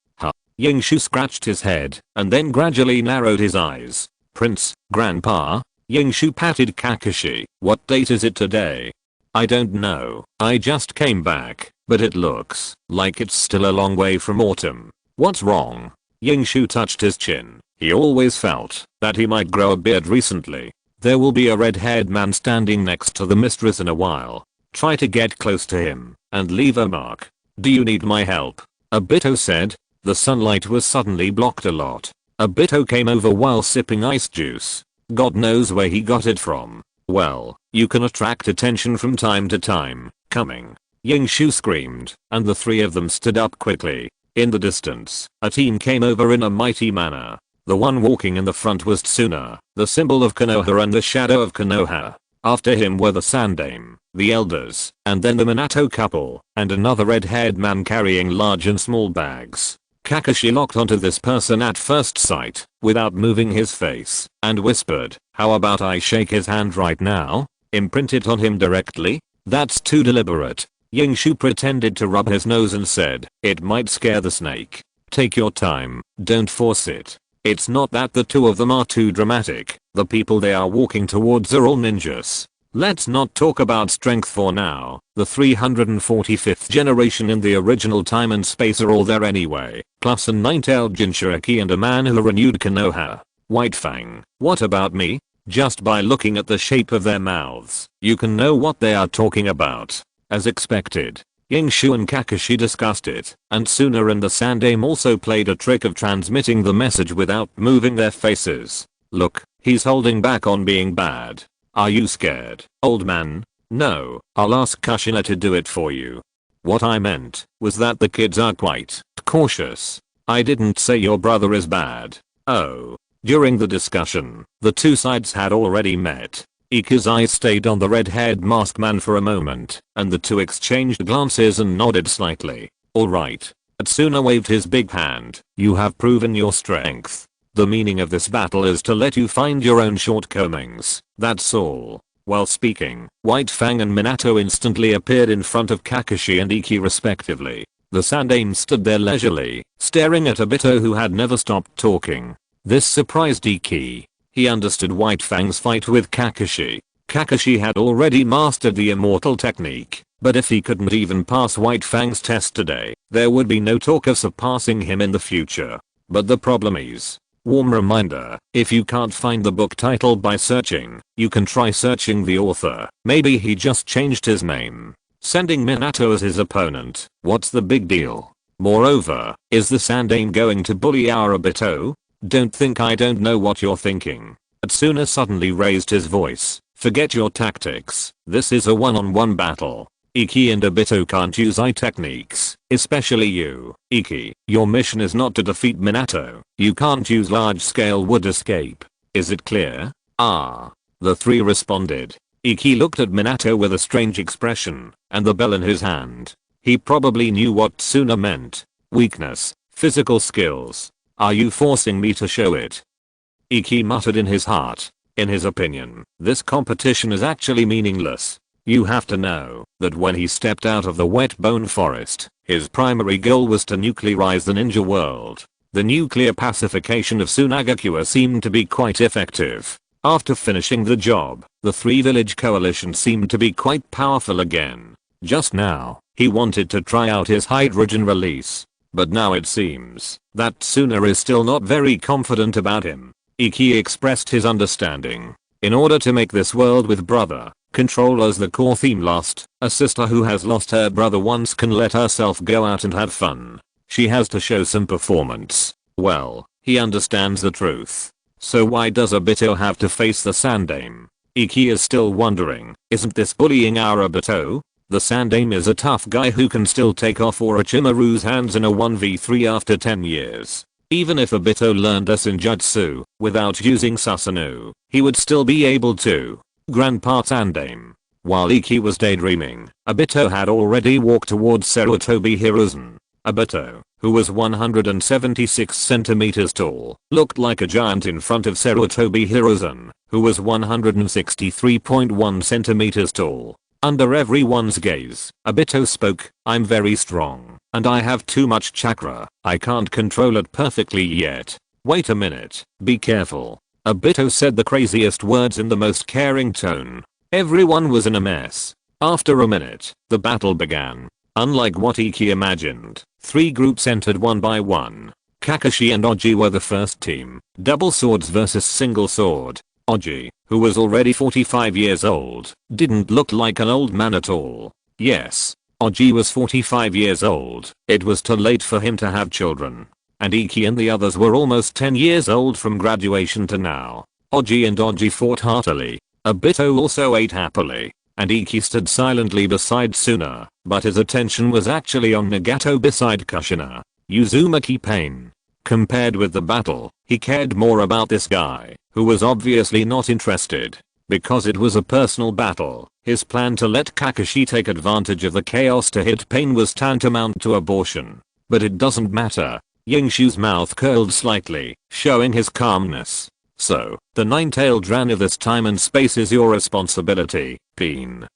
Yingshu scratched his head, and then gradually narrowed his eyes. Prince, Grandpa? Yingshu patted Kakashi. What date is it today? I don't know. I just came back, but it looks like it's still a long way from autumn. What's wrong? Yingshu touched his chin. He always felt that he might grow a beard recently. There will be a red-haired man standing next to the mistress in a while. Try to get close to him and leave a mark. Do you need my help? Obito said. The sunlight was suddenly blocked a lot. Obito came over while sipping ice juice. God knows where he got it from. Well, you can attract attention from time to time. Coming. Yingshu screamed, and the 3 of them stood up quickly. In the distance, a team came over in a mighty manner. The one walking in the front was Tsuna, the symbol of Konoha and the shadow of Konoha. After him were the Sandaime, the elders, and then the Minato couple, and another red-haired man carrying large and small bags. Kakashi locked onto this person at first sight, without moving his face, and whispered, "How about I shake his hand right now? Imprint it on him directly? That's too deliberate." Yingshu pretended to rub his nose and said, "It might scare the snake. Take your time, don't force it. It's not that the two of them are too dramatic, the people they are walking towards are all ninjas. Let's not talk about strength for now, the 345th generation in the original time and space are all there anyway, plus a 9-tailed Jinchuriki and a man who renewed Konoha. White Fang, what about me? Just by looking at the shape of their mouths, you can know what they are talking about." As expected, Yingshu and Kakashi discussed it, and Suna and the Sandaime also played a trick of transmitting the message without moving their faces. "Look, he's holding back on being bad. Are you scared, old man?" "No, I'll ask Kushina to do it for you." "What I meant was that the kids are quite cautious. I didn't say your brother is bad." "Oh." During the discussion, the two sides had already met. Ikki's eyes stayed on the red-haired masked man for a moment, and the two exchanged glances and nodded slightly. "Alright." Atsuna waved his big hand. "You have proven your strength. The meaning of this battle is to let you find your own shortcomings, that's all." While speaking, White Fang and Minato instantly appeared in front of Kakashi and Ikki respectively. The Sandaime stood there leisurely, staring at Obito who had never stopped talking. This surprised Ikki. He understood White Fang's fight with Kakashi. Kakashi had already mastered the immortal technique, but if he couldn't even pass White Fang's test today, there would be no talk of surpassing him in the future. But the problem is, warm reminder, if you can't find the book title by searching, you can try searching the author. Maybe he just changed his name. Sending Minato as his opponent, what's the big deal? Moreover, is the Sandaime going to bully our Obito? Don't think I don't know what you're thinking. Atsuna suddenly raised his voice. "Forget your tactics. This is a one-on-one battle. Ikki and Obito can't use eye techniques, especially you. Ikki, your mission is not to defeat Minato. You can't use large-scale wood escape. Is it clear?" "Ah." The three responded. Ikki looked at Minato with a strange expression, and the bell in his hand. He probably knew what Tsuna meant. Weakness, physical skills. "Are you forcing me to show it?" Ikki muttered in his heart. In his opinion, this competition is actually meaningless. You have to know that when he stepped out of the wet bone forest, his primary goal was to nuclearize the ninja world. The nuclear pacification of Sunagakure seemed to be quite effective. After finishing the job, the three-village coalition seemed to be quite powerful again. Just now, he wanted to try out his hydrogen release. But now it seems that Tsuna is still not very confident about him. Ikki expressed his understanding. In order to make this world with brother, control as the core theme lost, a sister who has lost her brother once can let herself go out and have fun. She has to show some performance. Well, he understands the truth. So why does Obito have to face the Sandaime? Ikki is still wondering, isn't this bullying our Obito? The Sandaime is a tough guy who can still take off Orochimaru's hands in a 1v3 after 10 years. Even if Obito learned a ninjutsu without using Susanoo, he would still be able to. Grandpa Sandaime. While Ikki was daydreaming, Obito had already walked towards Sarutobi Hiruzen. Obito, who was 176 centimeters tall, looked like a giant in front of Sarutobi Hiruzen, who was 163.1 centimeters tall. Under everyone's gaze, Obito spoke, "I'm very strong, and I have too much chakra. I can't control it perfectly yet. Wait a minute, be careful." Obito said the craziest words in the most caring tone. Everyone was in a mess. After a minute, the battle began. Unlike what Ikki imagined, three groups entered one by one. Kakashi and Oji were the first team, double swords versus single sword. Oji, who was already 45 years old, didn't look like an old man at all. Yes, Oji was 45 years old. It was too late for him to have children. And Ikki and the others were almost 10 years old from graduation to now. Oji fought heartily. Obito also ate happily. And Ikki stood silently beside Suna, but his attention was actually on Nagato beside Kushina. Uzumaki Pain. Compared with the battle, he cared more about this guy, who was obviously not interested. Because it was a personal battle, his plan to let Kakashi take advantage of the chaos to hit Pain was tantamount to abortion. But it doesn't matter. Yingshu's mouth curled slightly, showing his calmness. So, the nine-tailed Ran of this time and space is your responsibility, Pain.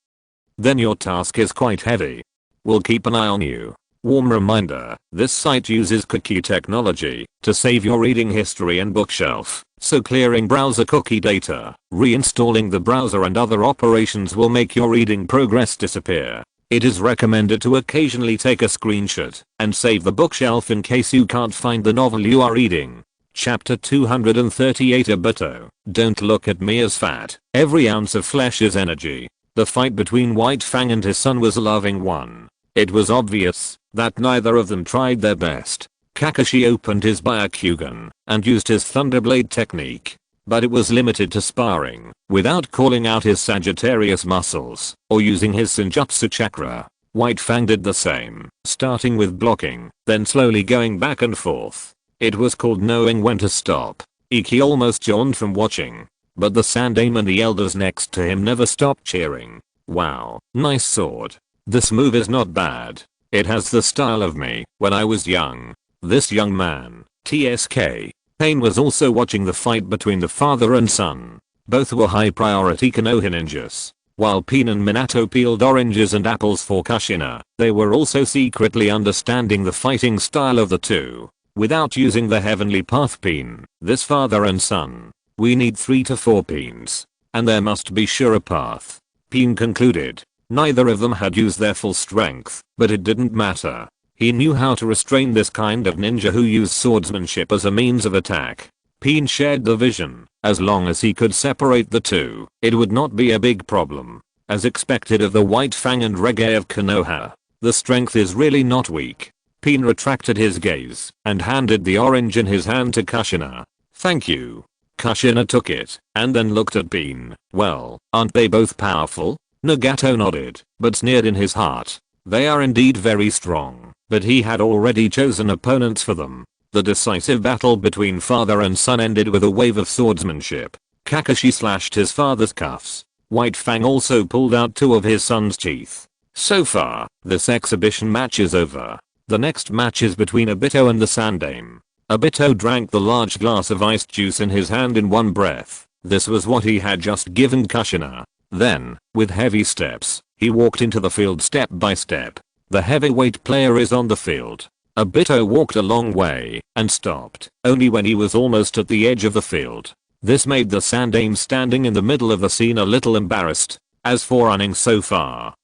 Then your task is quite heavy. We'll keep an eye on you. Warm reminder, this site uses cookie technology to save your reading history and bookshelf, so clearing browser cookie data, reinstalling the browser and other operations will make your reading progress disappear. It is recommended to occasionally take a screenshot and save the bookshelf in case you can't find the novel you are reading. Chapter 238 Obito. Don't look at me as fat. Every ounce of flesh is energy. The fight between White Fang and his son was a loving one. It was obvious that neither of them tried their best. Kakashi opened his Byakugan and used his Thunderblade technique, but it was limited to sparring, without calling out his Sagittarius muscles or using his ninjutsu chakra. White Fang did the same, starting with blocking, then slowly going back and forth. It was called knowing when to stop. Iki almost yawned from watching, but the Sandaime and the elders next to him never stopped cheering. Wow, nice sword. This move is not bad. It has the style of me when I was young. This young man, TSK. Pain was also watching the fight between the father and son. Both were high priority Konoha ninjas. While Pain and Minato peeled oranges and apples for Kushina, they were also secretly understanding the fighting style of the two. Without using the heavenly path Pain, this father and son. We need 3 to 4 Pains. And there must be sure a path. Pain concluded. Neither of them had used their full strength, but it didn't matter. He knew how to restrain this kind of ninja who used swordsmanship as a means of attack. Pain shared the vision. As long as he could separate the two, it would not be a big problem. As expected of the White Fang and Reggae of Konoha, the strength is really not weak. Pain retracted his gaze and handed the orange in his hand to Kushina. Thank you. Kushina took it and then looked at Pain. Well, aren't they both powerful? Nagato nodded, but sneered in his heart. They are indeed very strong, but he had already chosen opponents for them. The decisive battle between father and son ended with a wave of swordsmanship. Kakashi slashed his father's cuffs. White Fang also pulled out 2 of his son's teeth. So far, this exhibition match is over. The next match is between Obito and the Sandaime. Obito drank the large glass of iced juice in his hand in one breath. This was what he had just given Kushina. Then, with heavy steps, he walked into the field step by step. The heavyweight player is on the field. Obito walked a long way and stopped only when he was almost at the edge of the field. This made the Sandaime standing in the middle of the scene a little embarrassed. As for running so far,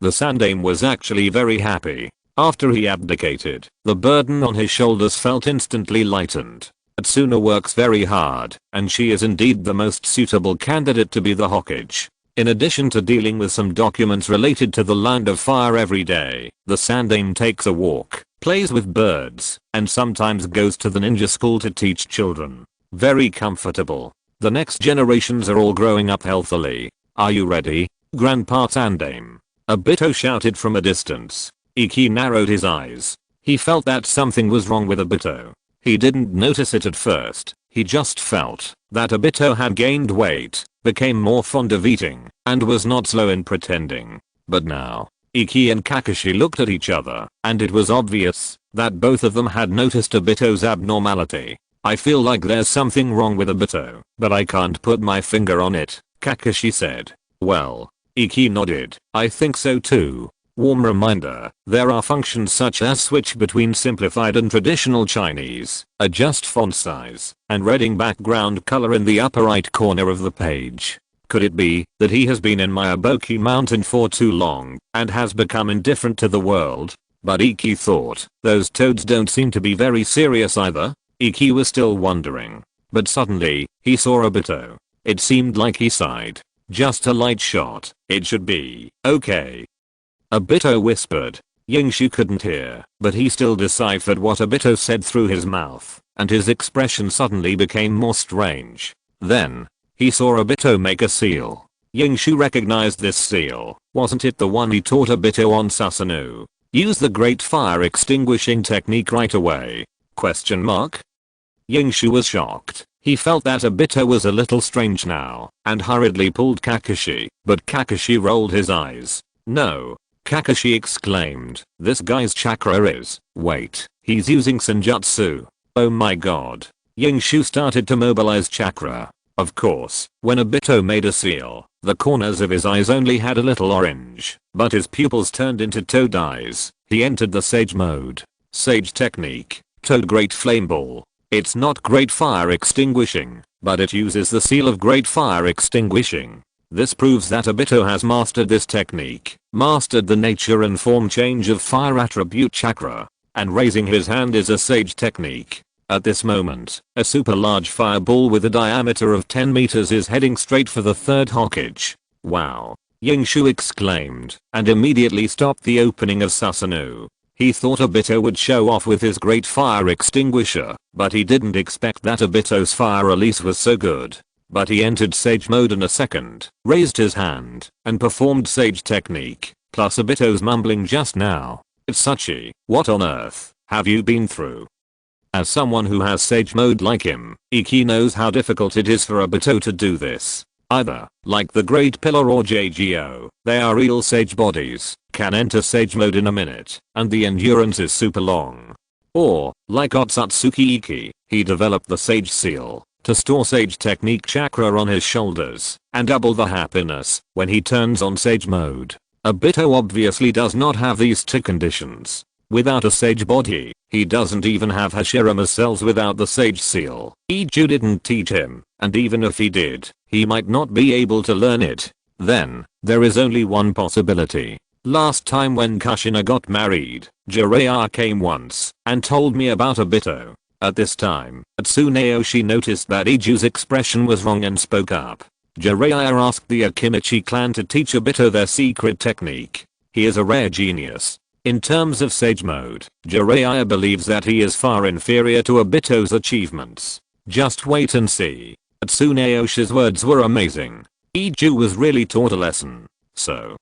the Sandaime was actually very happy. After he abdicated, the burden on his shoulders felt instantly lightened. Atsuna works very hard, and she is indeed the most suitable candidate to be the Hokage. In addition to dealing with some documents related to the Land of Fire every day, the Sandaime takes a walk, plays with birds, and sometimes goes to the ninja school to teach children. Very comfortable. The next generations are all growing up healthily. Are you ready, Grandpa Sandaime? Obito shouted from a distance. Iki narrowed his eyes. He felt that something was wrong with Obito. He didn't notice it at first. He just felt that Obito had gained weight, became more fond of eating, and was not slow in pretending. But now, Iki and Kakashi looked at each other, and it was obvious that both of them had noticed Obito's abnormality. I feel like there's something wrong with Obito, but I can't put my finger on it, Kakashi said. Well, Iki nodded. I think so too. Warm reminder, there are functions such as switch between simplified and traditional Chinese, adjust font size, and reading background color in the upper right corner of the page. Could it be that he has been in Myaboki Mountain for too long and has become indifferent to the world? But Iki thought, those toads don't seem to be very serious either. Iki was still wondering. But suddenly, he saw Obito. It seemed like he sighed. Just a light shot. It should be okay. Obito whispered. Yingshu couldn't hear, but he still deciphered what Obito said through his mouth, and his expression suddenly became more strange. Then, he saw Obito make a seal. Yingshu recognized this seal. Wasn't it the one he taught Obito on Susanoo? Use the great fire extinguishing technique right away? Question mark? Yingshu was shocked. He felt that Obito was a little strange now, and hurriedly pulled Kakashi, but Kakashi rolled his eyes. "No." Kakashi exclaimed, "This guy's chakra is, wait, he's using ninjutsu. Oh my god." Yingshu started to mobilize chakra. Of course, when Obito made a seal, the corners of his eyes only had a little orange, but his pupils turned into toad eyes. He entered the Sage mode. Sage technique, Toad Great Flame Ball. It's not great fire extinguishing, but it uses the seal of great fire extinguishing. This proves that Obito has mastered this technique, mastered the nature and form change of fire attribute chakra, and raising his hand is a Sage technique. At this moment, a super large fireball with a diameter of 10 meters is heading straight for the third Hokage. "Wow!" Yingshu exclaimed, and immediately stopped the opening of Susanoo. He thought Obito would show off with his great fire extinguisher, but he didn't expect that Obito's fire release was so good. But he entered Sage mode in a second, raised his hand, and performed Sage technique, plus Obito's mumbling just now. "Itsuchi, what on earth have you been through?" As someone who has Sage mode like him, Iki knows how difficult it is for Obito to do this. Either, like the Great Pillar or JGO, they are real Sage bodies, can enter Sage mode in a minute, and the endurance is super long. Or, like Otsutsuki Iki, he developed the Sage seal, to store Sage technique chakra on his shoulders, and double the happiness, when he turns on Sage mode. Obito obviously does not have these two conditions. Without a Sage body, he doesn't even have Hashirama cells without the Sage seal. Iju didn't teach him, and even if he did, he might not be able to learn it. Then, there is only one possibility. Last time when Kushina got married, Jiraiya came once, and told me about Obito. At this time, Tsuneyoshi noticed that Iju's expression was wrong and spoke up. Jiraiya asked the Akimichi clan to teach Obito their secret technique. He is a rare genius. In terms of Sage mode, Jiraiya believes that he is far inferior to Obito's achievements. Just wait and see. Tsuneyoshi's words were amazing. Iju was really taught a lesson. So,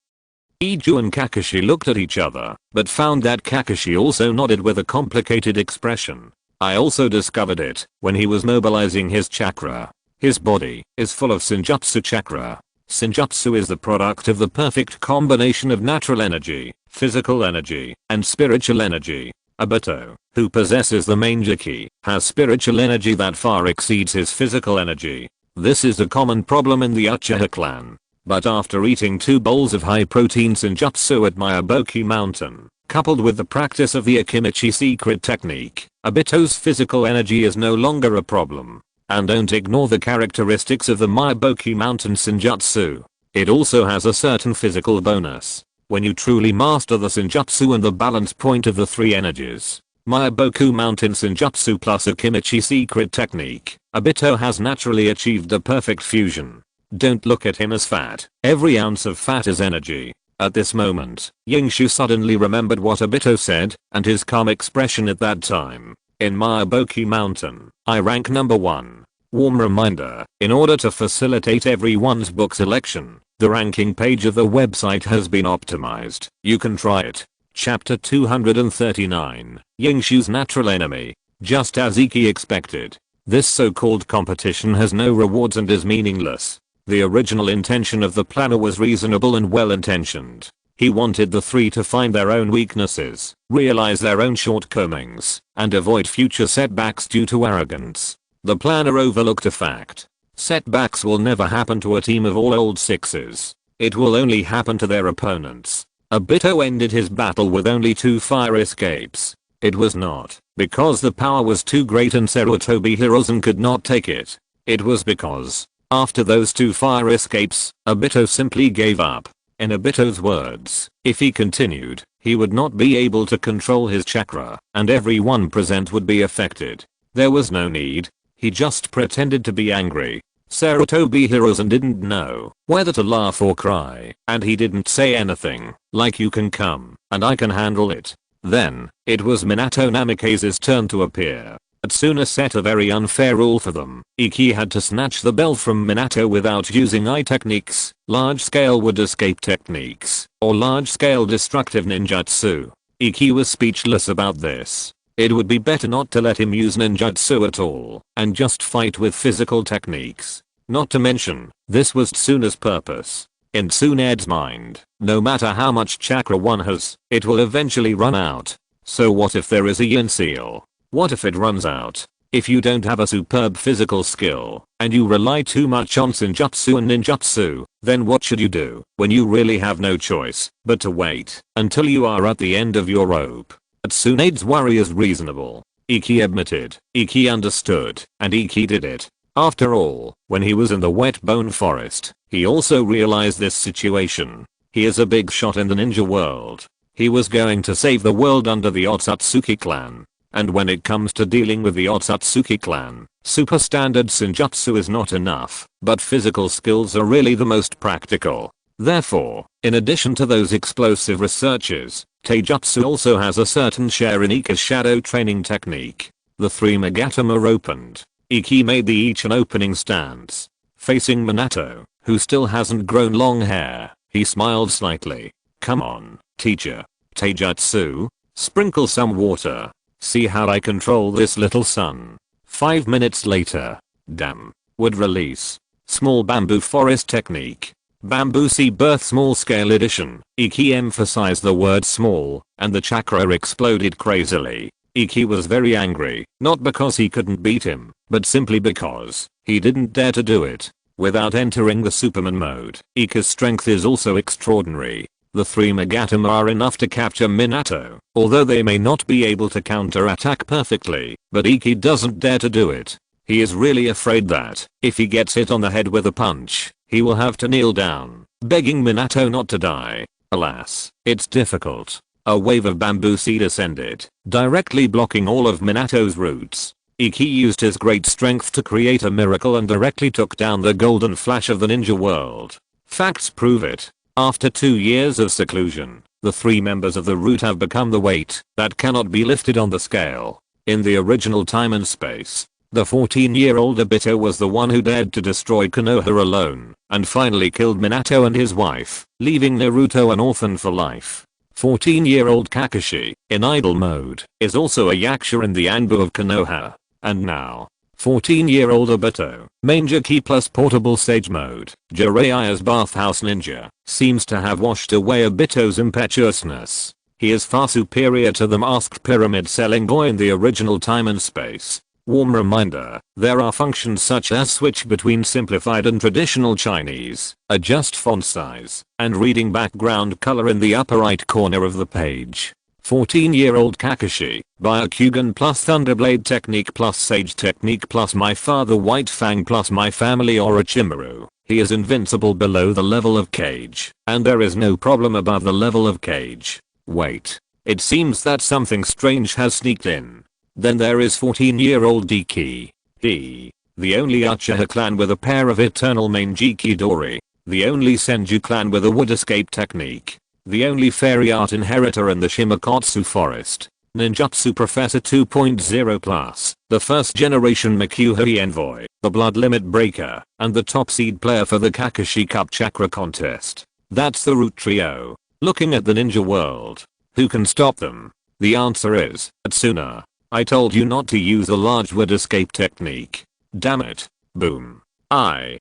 Iju and Kakashi looked at each other, but found that Kakashi also nodded with a complicated expression. I also discovered it when he was mobilizing his chakra. His body is full of Senjutsu chakra. Senjutsu is the product of the perfect combination of natural energy, physical energy, and spiritual energy. Obito, who possesses the Manjiki, has spiritual energy that far exceeds his physical energy. This is a common problem in the Uchiha clan. But after eating 2 bowls of high-protein Senjutsu at Myaboki Mountain, coupled with the practice of the Akimichi secret technique, Obito's physical energy is no longer a problem. And don't ignore the characteristics of the Myaboki Mountain Senjutsu. It also has a certain physical bonus. When you truly master the Senjutsu and the balance point of the 3 energies, Myaboku Mountain Senjutsu plus Akimichi secret technique, Obito has naturally achieved a perfect fusion. Don't look at him as fat. Every ounce of fat is energy. At this moment, Yingshu suddenly remembered what Obito said, and his calm expression at that time. In Myaboki Mountain, I rank number 1. Warm reminder, in order to facilitate everyone's book selection, the ranking page of the website has been optimized. You can try it. Chapter 239, Yingshu's natural enemy. Just as Iki expected, this so-called competition has no rewards and is meaningless. The original intention of the planner was reasonable and well-intentioned. He wanted the 3 to find their own weaknesses, realize their own shortcomings, and avoid future setbacks due to arrogance. The planner overlooked a fact. Setbacks will never happen to a team of all old 6s. It will only happen to their opponents. Obito ended his battle with only 2 fire escapes. It was not because the power was too great and Sarutobi Hiruzen could not take it. It was because, after those 2 fire escapes, Obito simply gave up. In Obito's words, if he continued, he would not be able to control his chakra, and everyone present would be affected. There was no need. He just pretended to be angry. Sarutobi Hiruzen didn't know whether to laugh or cry, and he didn't say anything, like you can come, and I can handle it. Then, it was Minato Namikaze's turn to appear. Tsuna set a very unfair rule for them. Iki had to snatch the bell from Minato without using eye techniques, large-scale wood escape techniques, or large-scale destructive ninjutsu. Iki was speechless about this. It would be better not to let him use ninjutsu at all and just fight with physical techniques. Not to mention, this was Tsuna's purpose. In Tsunade's mind, no matter how much chakra one has, it will eventually run out. So what if there is a yin seal? What if it runs out? If you don't have a superb physical skill, and you rely too much on senjutsu and ninjutsu, then what should you do when you really have no choice but to wait until you are at the end of your rope? Tsunade's worry is reasonable. Iki admitted, Iki understood, and Iki did it. After all, when he was in the wet bone forest, he also realized this situation. He is a big shot in the ninja world. He was going to save the world under the Otsutsuki clan. And when it comes to dealing with the Otsutsuki clan, super standard senjutsu is not enough, but physical skills are really the most practical. Therefore, in addition to those explosive researches, Taijutsu also has a certain share in Iki's shadow training technique. The three Magatama are opened. Iki made the each an opening stance. Facing Minato, who still hasn't grown long hair, he smiled slightly. Come on, teacher. Taijutsu? Sprinkle some water. See how I control this little sun. 5 minutes later. Damn. Would release. Small bamboo forest technique. Bamboo sea birth small scale edition. Iki emphasized the word small, and the chakra exploded crazily. Iki was very angry, not because he couldn't beat him, but simply because he didn't dare to do it. Without entering the Superman mode, Iki's strength is also extraordinary. The three Magatama are enough to capture Minato, although they may not be able to counterattack perfectly, but Iki doesn't dare to do it. He is really afraid that, if he gets hit on the head with a punch, he will have to kneel down, begging Minato not to die. Alas, it's difficult. A wave of bamboo seed descended, directly blocking all of Minato's roots. Iki used his great strength to create a miracle and directly took down the golden flash of the ninja world. Facts prove it. After 2 years of seclusion, the three members of the root have become the weight that cannot be lifted on the scale. In the original time and space, the 14-year-old Obito was the one who dared to destroy Konoha alone, and finally killed Minato and his wife, leaving Naruto an orphan for life. 14-year-old Kakashi, in idle mode, is also a yakusha in the Anbu of Konoha. And now, 14-year-old Obito, Manjaki plus portable sage mode, Jiraiya's bathhouse ninja, seems to have washed away Obito's impetuousness. He is far superior to the masked pyramid selling boy in the original time and space. Warm reminder, there are functions such as switch between simplified and traditional Chinese, adjust font size, and reading background color in the upper right corner of the page. 14-year-old Kakashi, Byakugan plus Thunderblade technique plus Sage technique plus my father White Fang plus my family Orochimaru. He is invincible below the level of Cage, and there is no problem above the level of Cage. Wait. It seems that something strange has sneaked in. Then there is 14-year-old Diki. He, the only Uchiha clan with a pair of eternal Manjiki Dori. The only Senju clan with a wood escape technique. The only fairy art inheritor in the Shimakotsu forest. Ninjutsu Professor 2.0 plus, the first generation Makuhari envoy, the blood limit breaker, and the top seed player for the Kakashi Cup Chakra contest. That's the root trio. Looking at the ninja world, who can stop them? The answer is, Tsuna. I told you not to use a large wood escape technique. Damn it. Boom. But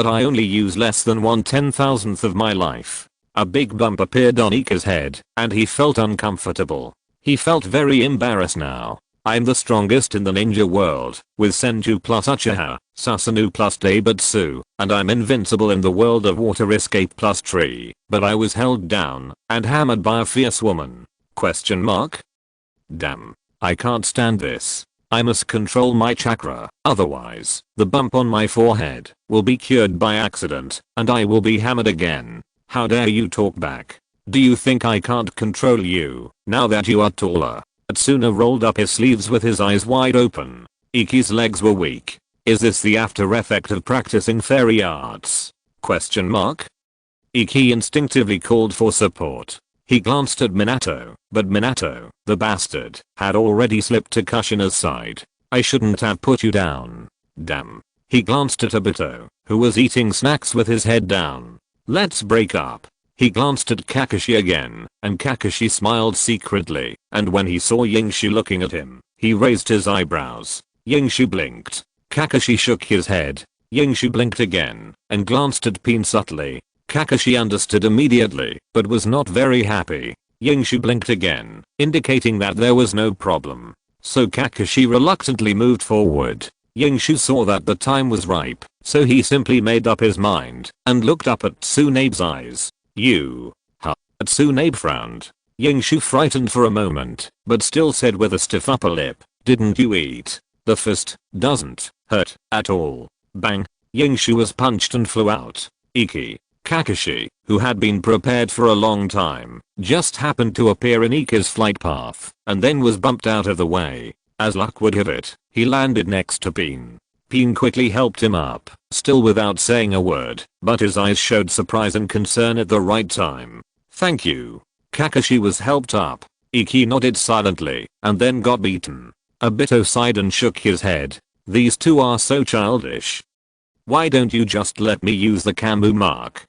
I only use less than 1/10,000th of my life. A big bump appeared on Ika's head, and he felt uncomfortable. He felt very embarrassed now. I'm the strongest in the ninja world, with Senju plus Uchiha, Susanoo plus Daibutsu, and I'm invincible in the world of water escape plus tree, but I was held down, and hammered by a fierce woman. Question mark? Damn. I can't stand this. I must control my chakra, otherwise, the bump on my forehead will be cured by accident, and I will be hammered again. How dare you talk back? Do you think I can't control you, now that you are taller? Tsuna rolled up his sleeves with his eyes wide open. Iki's legs were weak. Is this the after effect of practicing fairy arts? Question mark? Iki instinctively called for support. He glanced at Minato, but Minato, the bastard, had already slipped to Kushina's side. I shouldn't have put you down. Damn. He glanced at Obito, who was eating snacks with his head down. Let's break up. He glanced at Kakashi again, and Kakashi smiled secretly, and when he saw Yingshu looking at him, he raised his eyebrows. Yingshu blinked. Kakashi shook his head. Yingshu blinked again, and glanced at Pain subtly. Kakashi understood immediately, but was not very happy. Yingshu blinked again, indicating that there was no problem. So Kakashi reluctantly moved forward. Yingshu saw that the time was ripe, so he simply made up his mind, and looked up at Tsunabe's eyes. You. Huh. Tsunabe frowned. Yingshu frightened for a moment, but still said with a stiff upper lip, "Didn't you eat? The fist doesn't hurt at all." Bang. Yingshu was punched and flew out. Iki. Kakashi, who had been prepared for a long time, just happened to appear in Iki's flight path, and then was bumped out of the way. As luck would have it, he landed next to Pain. Pain quickly helped him up, still without saying a word, but his eyes showed surprise and concern at the right time. "Thank you." Kakashi was helped up. Iki nodded silently, and then got beaten. Obito sighed and shook his head. "These two are so childish. Why don't you just let me use the Kambu mark?"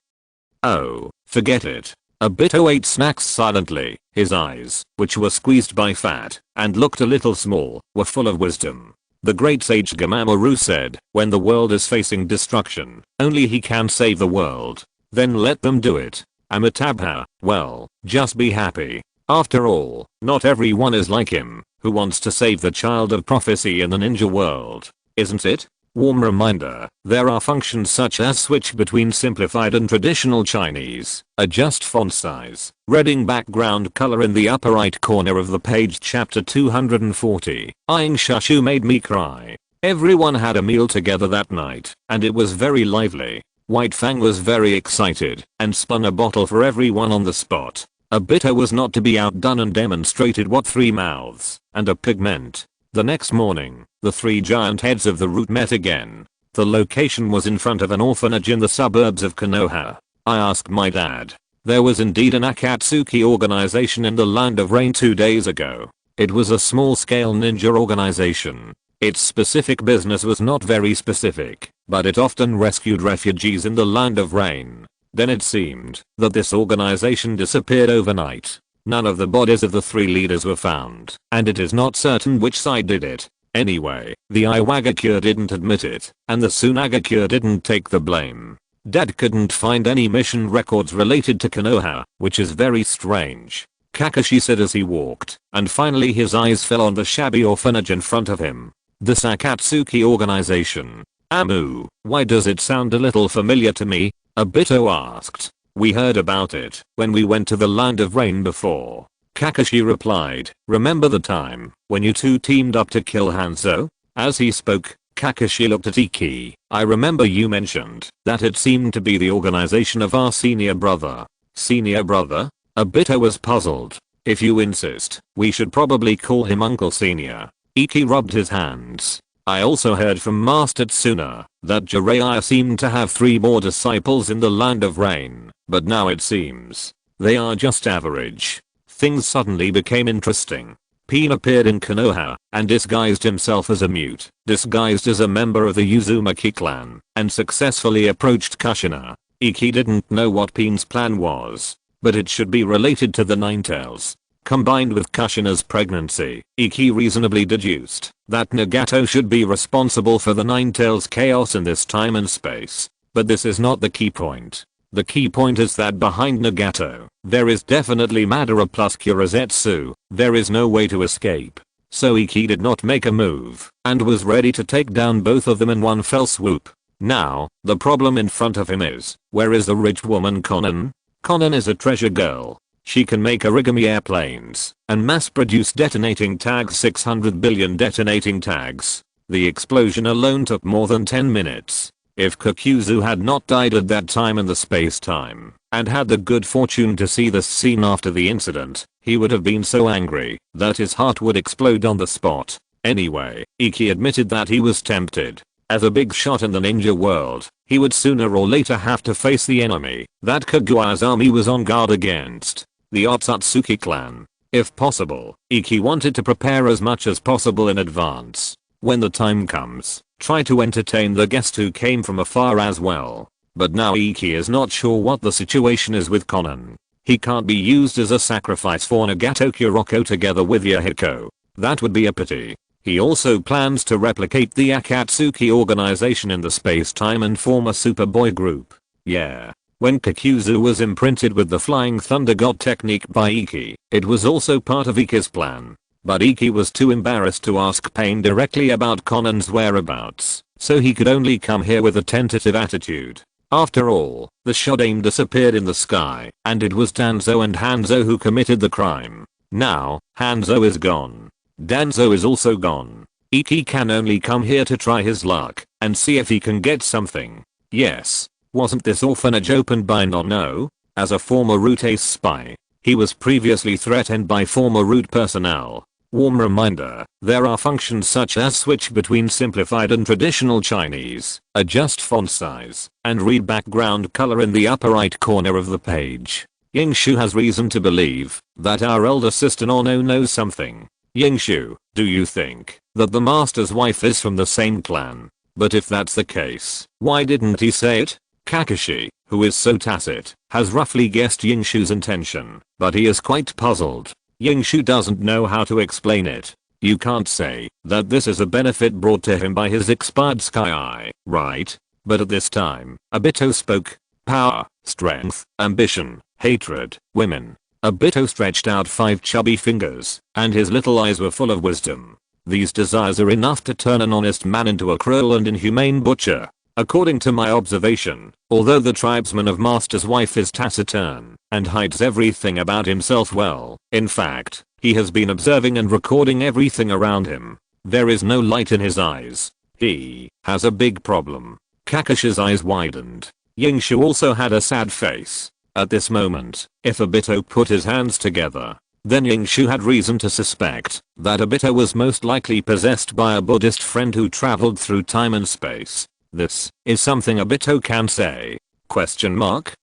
"Oh, forget it." Obito ate snacks silently. His eyes, which were squeezed by fat and looked a little small, were full of wisdom. The great sage Gamamaru said, when the world is facing destruction, only he can save the world. Then let them do it. Amitabha, well, just be happy. After all, not everyone is like him, who wants to save the child of prophecy in the ninja world, isn't it? Warm reminder, there are functions such as switch between simplified and traditional Chinese, adjust font size, reading background color in the upper right corner of the page. Chapter 240. Eyeing Shushu made me cry. Everyone had a meal together that night, and it was very lively. White Fang was very excited, and spun a bottle for everyone on the spot. Obito was not to be outdone and demonstrated what 3 mouths and a pig meant. The next morning, the 3 giant heads of the root met again. The location was in front of an orphanage in the suburbs of Konoha. I asked my dad. There was indeed an Akatsuki organization in the Land of Rain 2 days ago. It was a small-scale ninja organization. Its specific business was not very specific, but it often rescued refugees in the Land of Rain. Then it seemed that this organization disappeared overnight. None of the bodies of the 3 leaders were found, and it is not certain which side did it. Anyway, the Iwagakure didn't admit it, and the Tsunagakure didn't take the blame. Dad couldn't find any mission records related to Konoha, which is very strange. Kakashi said as he walked, and finally his eyes fell on the shabby orphanage in front of him. The Sakatsuki organization. Amu, why does it sound a little familiar to me? Obito asked. We heard about it when we went to the Land of Rain before. Kakashi replied, remember the time when you two teamed up to kill Hanzo? As he spoke, Kakashi looked at Iki. I remember you mentioned that it seemed to be the organization of our senior brother. Senior brother? Obito was puzzled. If you insist, we should probably call him Uncle Senior. Iki rubbed his hands. I also heard from Master Tsuna that Jiraiya seemed to have 3 more disciples in the Land of Rain, but now it seems they are just average. Things suddenly became interesting. Pain appeared in Konoha and disguised himself as a mute, disguised as a member of the Uzumaki clan, and successfully approached Kushina. Iki didn't know what Pain's plan was, but it should be related to the Ninetales. Combined with Kushina's pregnancy, Iki reasonably deduced that Nagato should be responsible for the Ninetales' chaos in this time and space. But this is not the key point. The key point is that behind Nagato, there is definitely Madara plus Kurizetsu. There is no way to escape. So Iki did not make a move, and was ready to take down both of them in one fell swoop. Now, the problem in front of him is, where is the rich woman Konan? Konan is a treasure girl. She can make origami airplanes and mass-produce detonating tags, 600 billion detonating tags. The explosion alone took more than 10 minutes. If Kakuzu had not died at that time in the space-time, and had the good fortune to see this scene after the incident, he would have been so angry that his heart would explode on the spot. Anyway, Iki admitted that he was tempted. As a big shot in the ninja world, he would sooner or later have to face the enemy that Kaguya's army was on guard against. The Otsutsuki clan. If possible, Iki wanted to prepare as much as possible in advance. When the time comes, try to entertain the guest who came from afar as well. But now Iki is not sure what the situation is with Konan. He can't be used as a sacrifice for Nagato Kuroko together with Yahiko. That would be a pity. He also plans to replicate the Akatsuki organization in the space-time and form a Superboy group. Yeah. When Kakuzu was imprinted with the Flying Thunder God technique by Iki, it was also part of Iki's plan. But Iki was too embarrassed to ask Pain directly about Conan's whereabouts, so he could only come here with a tentative attitude. After all, the Shodaime disappeared in the sky, and it was Danzo and Hanzo who committed the crime. Now, Hanzo is gone. Danzo is also gone. Iki can only come here to try his luck, and see if he can get something. Yes. Wasn't this orphanage opened by Nono? As a former Root Ace spy, he was previously threatened by former Root personnel. Warm reminder, there are functions such as switch between simplified and traditional Chinese, adjust font size, and read background color in the upper right corner of the page. Yingshu has reason to believe that our elder sister Nono knows something. Yingshu, do you think that the master's wife is from the same clan? But if that's the case, why didn't he say it? Kakashi, who is so tacit, has roughly guessed Yingshu's intention, but he is quite puzzled. Yingshu doesn't know how to explain it. You can't say that this is a benefit brought to him by his expired Sky Eye, right? But at this time, Obito spoke. Power, strength, ambition, hatred, women. Obito stretched out 5 chubby fingers, and his little eyes were full of wisdom. These desires are enough to turn an honest man into a cruel and inhumane butcher. According to my observation, although the tribesman of Master's wife is taciturn and hides everything about himself well, in fact, he has been observing and recording everything around him. There is no light in his eyes. He has a big problem. Kakashi's eyes widened. Yingshu also had a sad face. At this moment, if Obito put his hands together, then Yingshu had reason to suspect that Obito was most likely possessed by a Buddhist friend who traveled through time and space. This is something Obito can say? Question mark?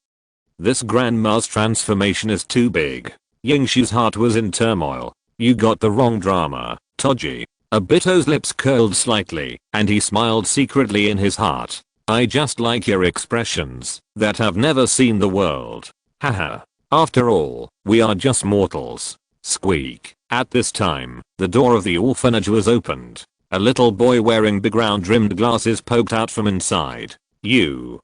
This grandma's transformation is too big. Yingshu's heart was in turmoil. You got the wrong drama, Toji. Obito's lips curled slightly, and he smiled secretly in his heart. I just like your expressions that have never seen the world. Haha. After all, we are just mortals. Squeak. At this time, the door of the orphanage was opened. A little boy wearing background rimmed glasses poked out from inside. You,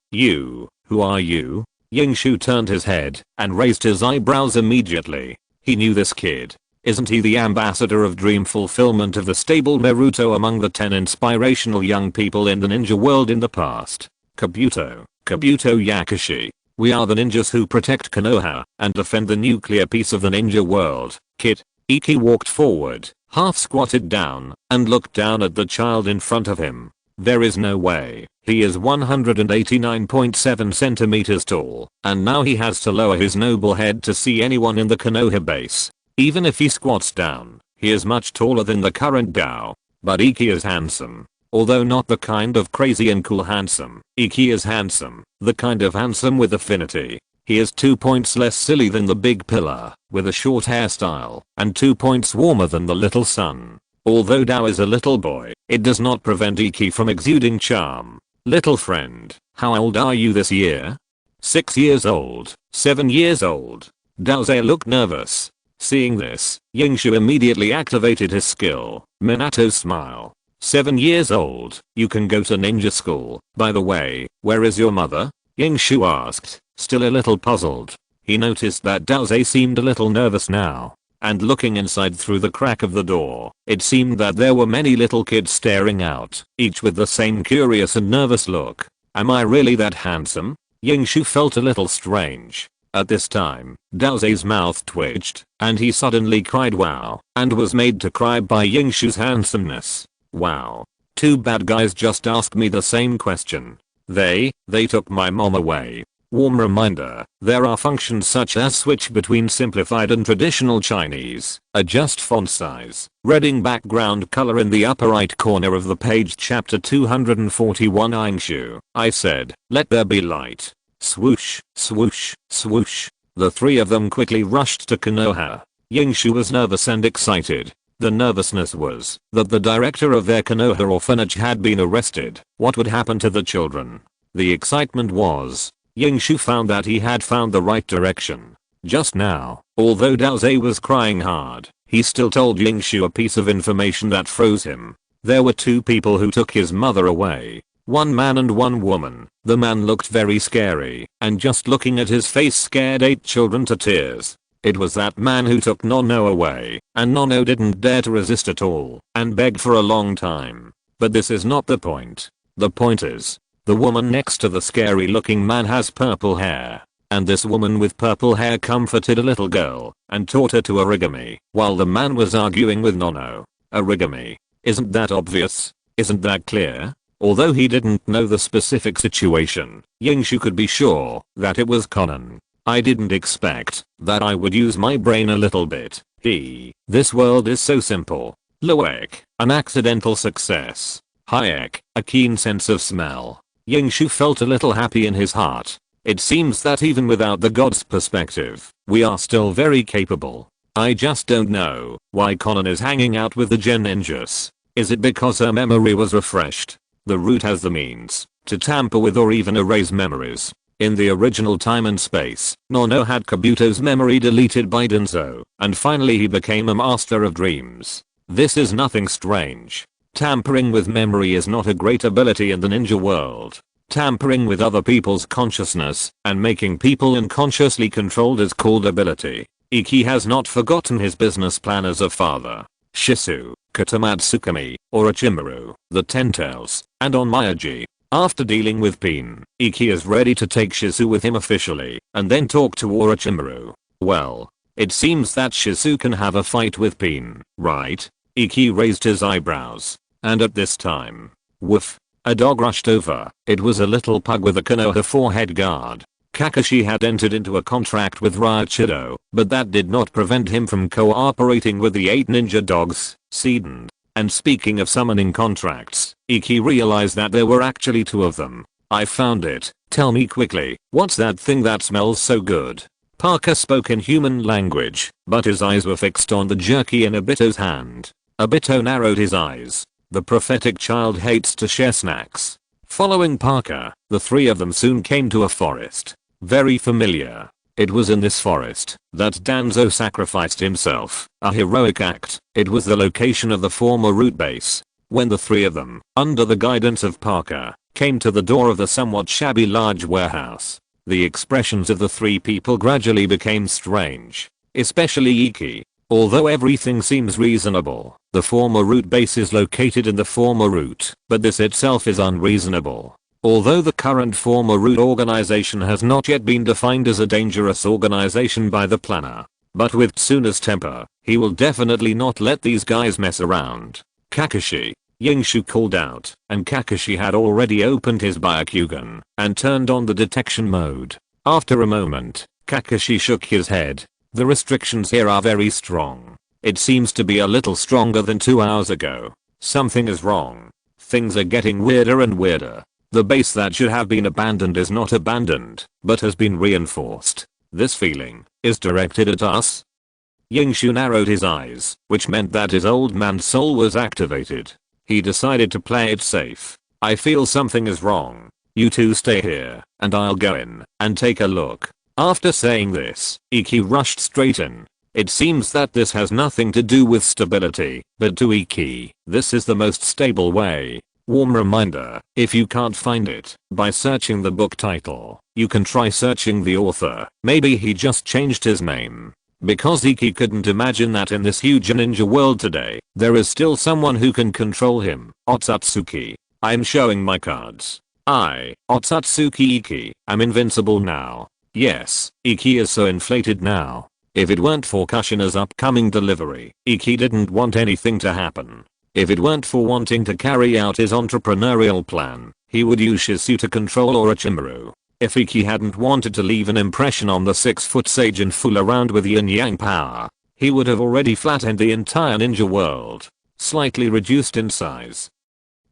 who are you? Yingshu turned his head and raised his eyebrows immediately. He knew this kid. Isn't he the ambassador of dream fulfillment of the stable Naruto among the 10 inspirational young people in the ninja world in the past? Kabuto Yakashi. We are the ninjas who protect Konoha and defend the nuclear peace of the ninja world. Kid. Iki walked forward, half squatted down, and looked down at the child in front of him. There is no way. He is 189.7 centimeters tall, and now he has to lower his noble head to see anyone in the Konoha base. Even if he squats down, he is much taller than the current Gao. But Iki is handsome. Although not the kind of crazy and cool handsome, Iki is handsome, the kind of handsome with affinity. He is 2 points less silly than the big pillar, with a short hairstyle, and 2 points warmer than the little sun. Although Dao is a little boy, it does not prevent Iki from exuding charm. Little friend, how old are you this year? 6 years old, 7 years old. Daoze looked nervous. Seeing this, Yingshu immediately activated his skill, Minato's smile. 7 years old, you can go to ninja school. By the way, where is your mother? Yingshu asked, still a little puzzled. He noticed that Daoze seemed a little nervous now. And looking inside through the crack of the door, it seemed that there were many little kids staring out, each with the same curious and nervous look. Am I really that handsome? Yingshu felt a little strange. At this time, Daoze's mouth twitched, and he suddenly cried wow, and was made to cry by Yingshu's handsomeness. Wow. 2 bad guys just asked me the same question. They took my mom away. Warm reminder, there are functions such as switch between simplified and traditional Chinese, adjust font size, reading background color in the upper right corner of the page. Chapter 241. Yingshu, I said, let there be light. Swoosh, swoosh, swoosh. The 3 of them quickly rushed to Konoha. Yingshu was nervous and excited. The nervousness was that the director of their Konoha orphanage had been arrested. What would happen to the children? The excitement was Yingshu found that he had found the right direction. Just now, although Daoze was crying hard, he still told Yingshu a piece of information that froze him. There were two people who took his mother away. One man and one woman. The man looked very scary, and just looking at his face scared 8 children to tears. It was that man who took Nono away, and Nono didn't dare to resist at all, and begged for a long time. But this is not the point. The point is, the woman next to the scary looking man has purple hair. And this woman with purple hair comforted a little girl, and taught her to origami, while the man was arguing with Nono. Origami. Isn't that obvious? Isn't that clear? Although he didn't know the specific situation, Yingshu could be sure that it was Conan. I didn't expect that I would use my brain a little bit. This world is so simple. Loek, an accidental success. Hayek, a keen sense of smell. Yingshu felt a little happy in his heart. It seems that even without the god's perspective, we are still very capable. I just don't know why Conan is hanging out with the Gen ninjas. Is it because her memory was refreshed? The root has the means to tamper with or even erase memories. In the original time and space, Nono had Kabuto's memory deleted by Denzo, and finally he became a master of dreams. This is nothing strange. Tampering with memory is not a great ability in the ninja world. Tampering with other people's consciousness and making people unconsciously controlled is called ability. Iki has not forgotten his business plan as a father. Shisu, Katamatsukami, Orochimaru, the Ten Tails, and Onmyaji. After dealing with Pain, Iki is ready to take Shisu with him officially and then talk to Orochimaru. Well, it seems that Shisu can have a fight with Pain, right? Iki raised his eyebrows. And at this time, woof. A dog rushed over. It was a little pug with a Konoha forehead guard. Kakashi had entered into a contract with Raichido, but that did not prevent him from cooperating with the 8 ninja dogs, Seiden. And speaking of summoning contracts, Iki realized that there were actually 2 of them. I found it. Tell me quickly, what's that thing that smells so good? Parker spoke in human language, but his eyes were fixed on the jerky in Obito's hand. Obito narrowed his eyes. The prophetic child hates to share snacks. Following Parker, the 3 of them soon came to a forest. Very familiar. It was in this forest that Danzo sacrificed himself, a heroic act. It was the location of the former root base. When the 3 of them, under the guidance of Parker, came to the door of the somewhat shabby large warehouse, the expressions of the 3 people gradually became strange. Especially Iki. Although everything seems reasonable, the former root base is located in the former root, but this itself is unreasonable. Although the current former root organization has not yet been defined as a dangerous organization by the planner, but with Tsuna's temper, he will definitely not let these guys mess around. Kakashi, Yingshu called out, and Kakashi had already opened his Byakugan and turned on the detection mode. After a moment, Kakashi shook his head. The restrictions here are very strong. It seems to be a little stronger than 2 hours ago. Something is wrong. Things are getting weirder and weirder. The base that should have been abandoned is not abandoned, but has been reinforced. This feeling is directed at us. Yingshu narrowed his eyes, which meant that his old man's soul was activated. He decided to play it safe. I feel something is wrong. You 2 stay here, and I'll go in and take a look. After saying this, Iki rushed straight in. It seems that this has nothing to do with stability, but to Iki, this is the most stable way. Warm reminder, if you can't find it by searching the book title, you can try searching the author. Maybe he just changed his name. Because Iki couldn't imagine that in this huge ninja world today, there is still someone who can control him. Otsutsuki. I'm showing my cards. I, Otsutsuki Iki, am invincible now. Yes, Iki is so inflated now. If it weren't for Kushina's upcoming delivery, Iki didn't want anything to happen. If it weren't for wanting to carry out his entrepreneurial plan, he would use Shisu to control Orochimaru. If Iki hadn't wanted to leave an impression on the 6-foot sage and fool around with yin yang power, he would have already flattened the entire ninja world, slightly reduced in size.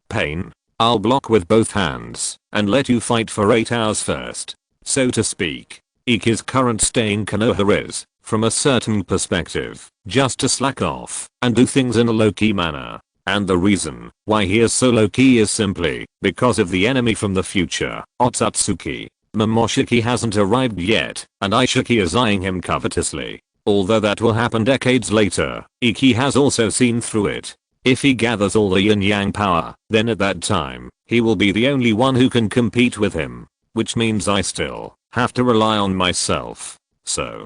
Pain. I'll block with both hands and let you fight for 8 hours first. So to speak, Iki's current stay in Konoha is, from a certain perspective, just to slack off and do things in a low-key manner. And the reason why he is so low-key is simply because of the enemy from the future, Otsutsuki. Momoshiki hasn't arrived yet, and Aishiki is eyeing him covetously. Although that will happen decades later, Iki has also seen through it. If he gathers all the yin-yang power, then at that time, he will be the only one who can compete with him. Which means I still have to rely on myself. So,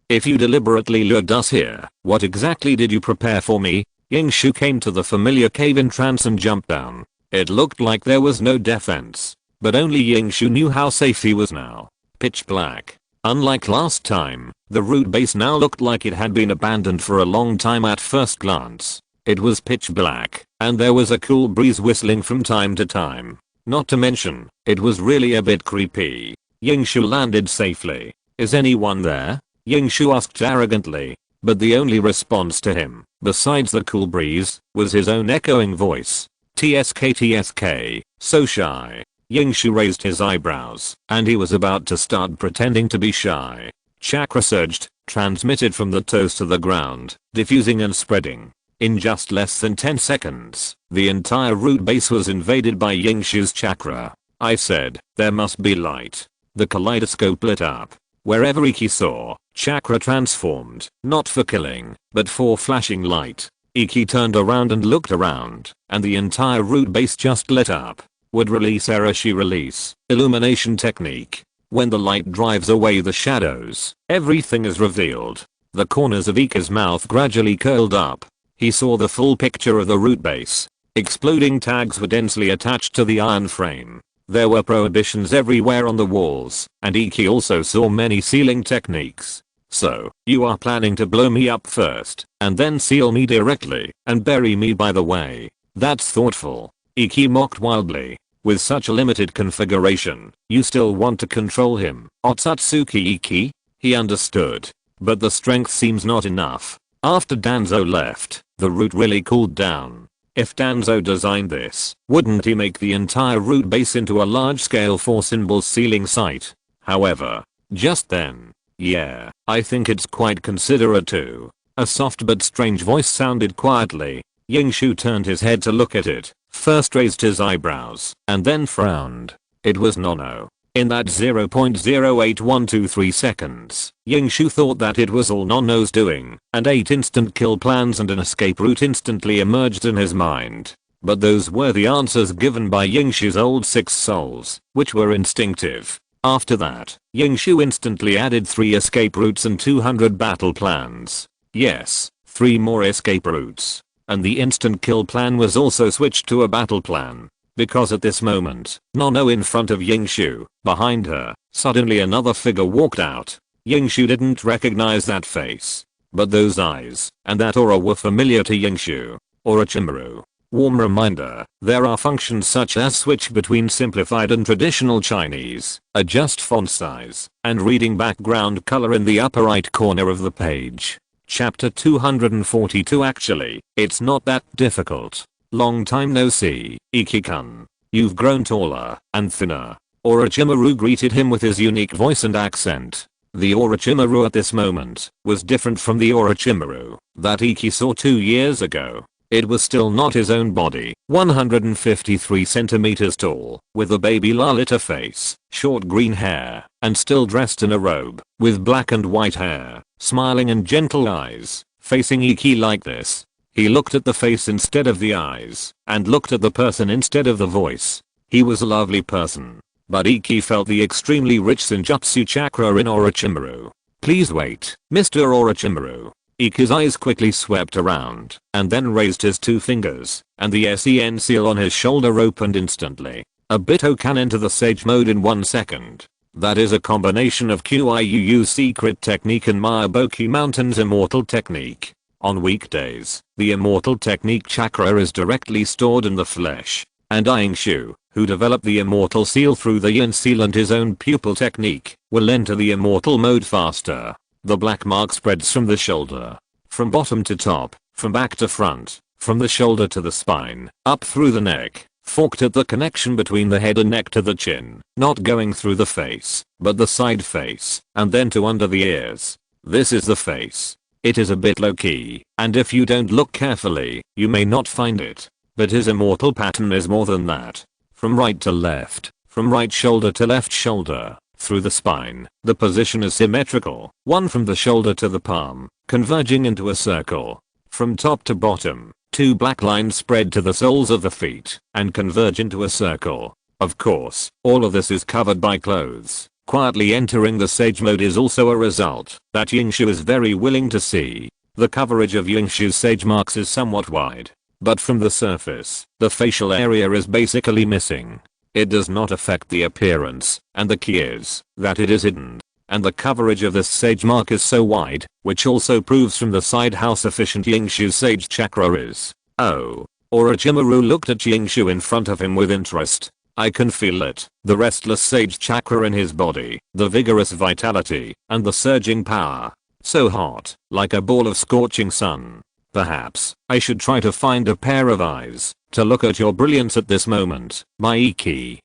if you deliberately lured us here, what exactly did you prepare for me? Yingshu came to the familiar cave in trance and jumped down. It looked like there was no defense. But only Yingshu knew how safe he was now. Pitch black. Unlike last time, the root base now looked like it had been abandoned for a long time at first glance. It was pitch black, and there was a cool breeze whistling from time to time. Not to mention, it was really a bit creepy. Yingshu landed safely. Is anyone there? Yingshu asked arrogantly, but the only response to him, besides the cool breeze, was his own echoing voice. TSK, so shy. Yingshu raised his eyebrows, and he was about to start pretending to be shy. Chakra surged, transmitted from the toes to the ground, diffusing and spreading. In just less than 10 seconds, the entire root base was invaded by Yingshu's chakra. I said, there must be light. The kaleidoscope lit up. Wherever Iki saw, chakra transformed, not for killing, but for flashing light. Iki turned around and looked around, and the entire root base just lit up. Would release error she release. Illumination technique. When the light drives away the shadows, everything is revealed. The corners of Iki's mouth gradually curled up. He saw the full picture of the root base. Exploding tags were densely attached to the iron frame. There were prohibitions everywhere on the walls, and Iki also saw many sealing techniques. So, you are planning to blow me up first, and then seal me directly, and bury me by the way. That's thoughtful. Iki mocked wildly. With such a limited configuration, you still want to control him. Otsutsuki Iki? He understood. But the strength seems not enough. After Danzo left, the root really cooled down. If Danzo designed this, wouldn't he make the entire root base into a large-scale 4-symbol sealing site? However, just then, yeah, I think it's quite considerate too. A soft but strange voice sounded quietly. Yingshu turned his head to look at it, first raised his eyebrows, and then frowned. It was Nono. In that 0.08123 seconds, Yingshu thought that it was all Nono's doing, and 8 instant kill plans and an escape route instantly emerged in his mind. But those were the answers given by Yingshu's old 6 souls, which were instinctive. After that, Yingshu instantly added 3 escape routes and 200 battle plans. Yes, 3 more escape routes. And the instant kill plan was also switched to a battle plan. Because at this moment, Nono in front of Yingshu, behind her, suddenly another figure walked out. Yingshu didn't recognize that face. But those eyes, and that aura were familiar to Yingshu. Orochimaru. Warm reminder, there are functions such as switch between simplified and traditional Chinese, adjust font size, and reading background color in the upper right corner of the page. Chapter 242 Actually, it's not that difficult. Long time no see, Iki-kun. You've grown taller and thinner. Orochimaru greeted him with his unique voice and accent. The Orochimaru at this moment was different from the Orochimaru that Iki saw 2 years ago. It was still not his own body, 153 centimeters tall, with a baby Lalita face, short green hair, and still dressed in a robe, with black and white hair, smiling and gentle eyes, facing Iki like this. He looked at the face instead of the eyes, and looked at the person instead of the voice. He was a lovely person. But Iki felt the extremely rich ninjutsu chakra in Orochimaru. Please wait, Mr. Orochimaru. Iki's eyes quickly swept around, and then raised his 2 fingers, and the SEN seal on his shoulder opened instantly. Obito can enter the sage mode in 1 second. That is a combination of Kyuu's secret technique and Mayaboku Mountain's immortal technique. On weekdays, the immortal technique chakra is directly stored in the flesh, and Yingshu, who developed the immortal seal through the yin seal and his own pupil technique, will enter the immortal mode faster. The black mark spreads from the shoulder, from bottom to top, from back to front, from the shoulder to the spine, up through the neck, forked at the connection between the head and neck to the chin, not going through the face, but the side face, and then to under the ears. This is the face. It is a bit low-key, and if you don't look carefully, you may not find it. But his immortal pattern is more than that. From right to left, From right shoulder to left shoulder, through the spine, the position is symmetrical, one from the shoulder to the palm, converging into a circle. From top to bottom, 2 black lines spread to the soles of the feet, and converge into a circle. Of course, all of this is covered by clothes. Quietly entering the sage mode is also a result that Yingshu is very willing to see. The coverage of Yingshu's sage marks is somewhat wide, but from the surface, the facial area is basically missing. It does not affect the appearance, and the key is that it is hidden. And the coverage of this sage mark is so wide, which also proves from the side how sufficient Yingshu's sage chakra is. Oh. Orochimaru looked at Yingshu in front of him with interest. I can feel it, the restless sage chakra in his body, the vigorous vitality, and the surging power. So hot, like a ball of scorching sun. Perhaps I should try to find a pair of eyes to look at your brilliance at this moment, my Iki.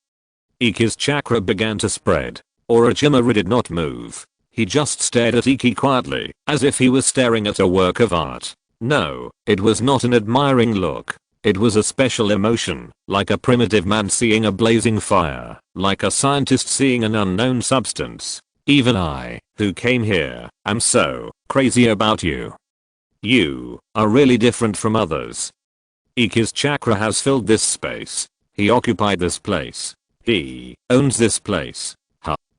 Iki's chakra began to spread. Orochimaru did not move. He just stared at Iki quietly, as if he was staring at a work of art. No, it was not an admiring look. It was a special emotion, like a primitive man seeing a blazing fire, like a scientist seeing an unknown substance. Even I, who came here, am so crazy about you. You are really different from others. Iki's chakra has filled this space. He occupied this place. He owns this place.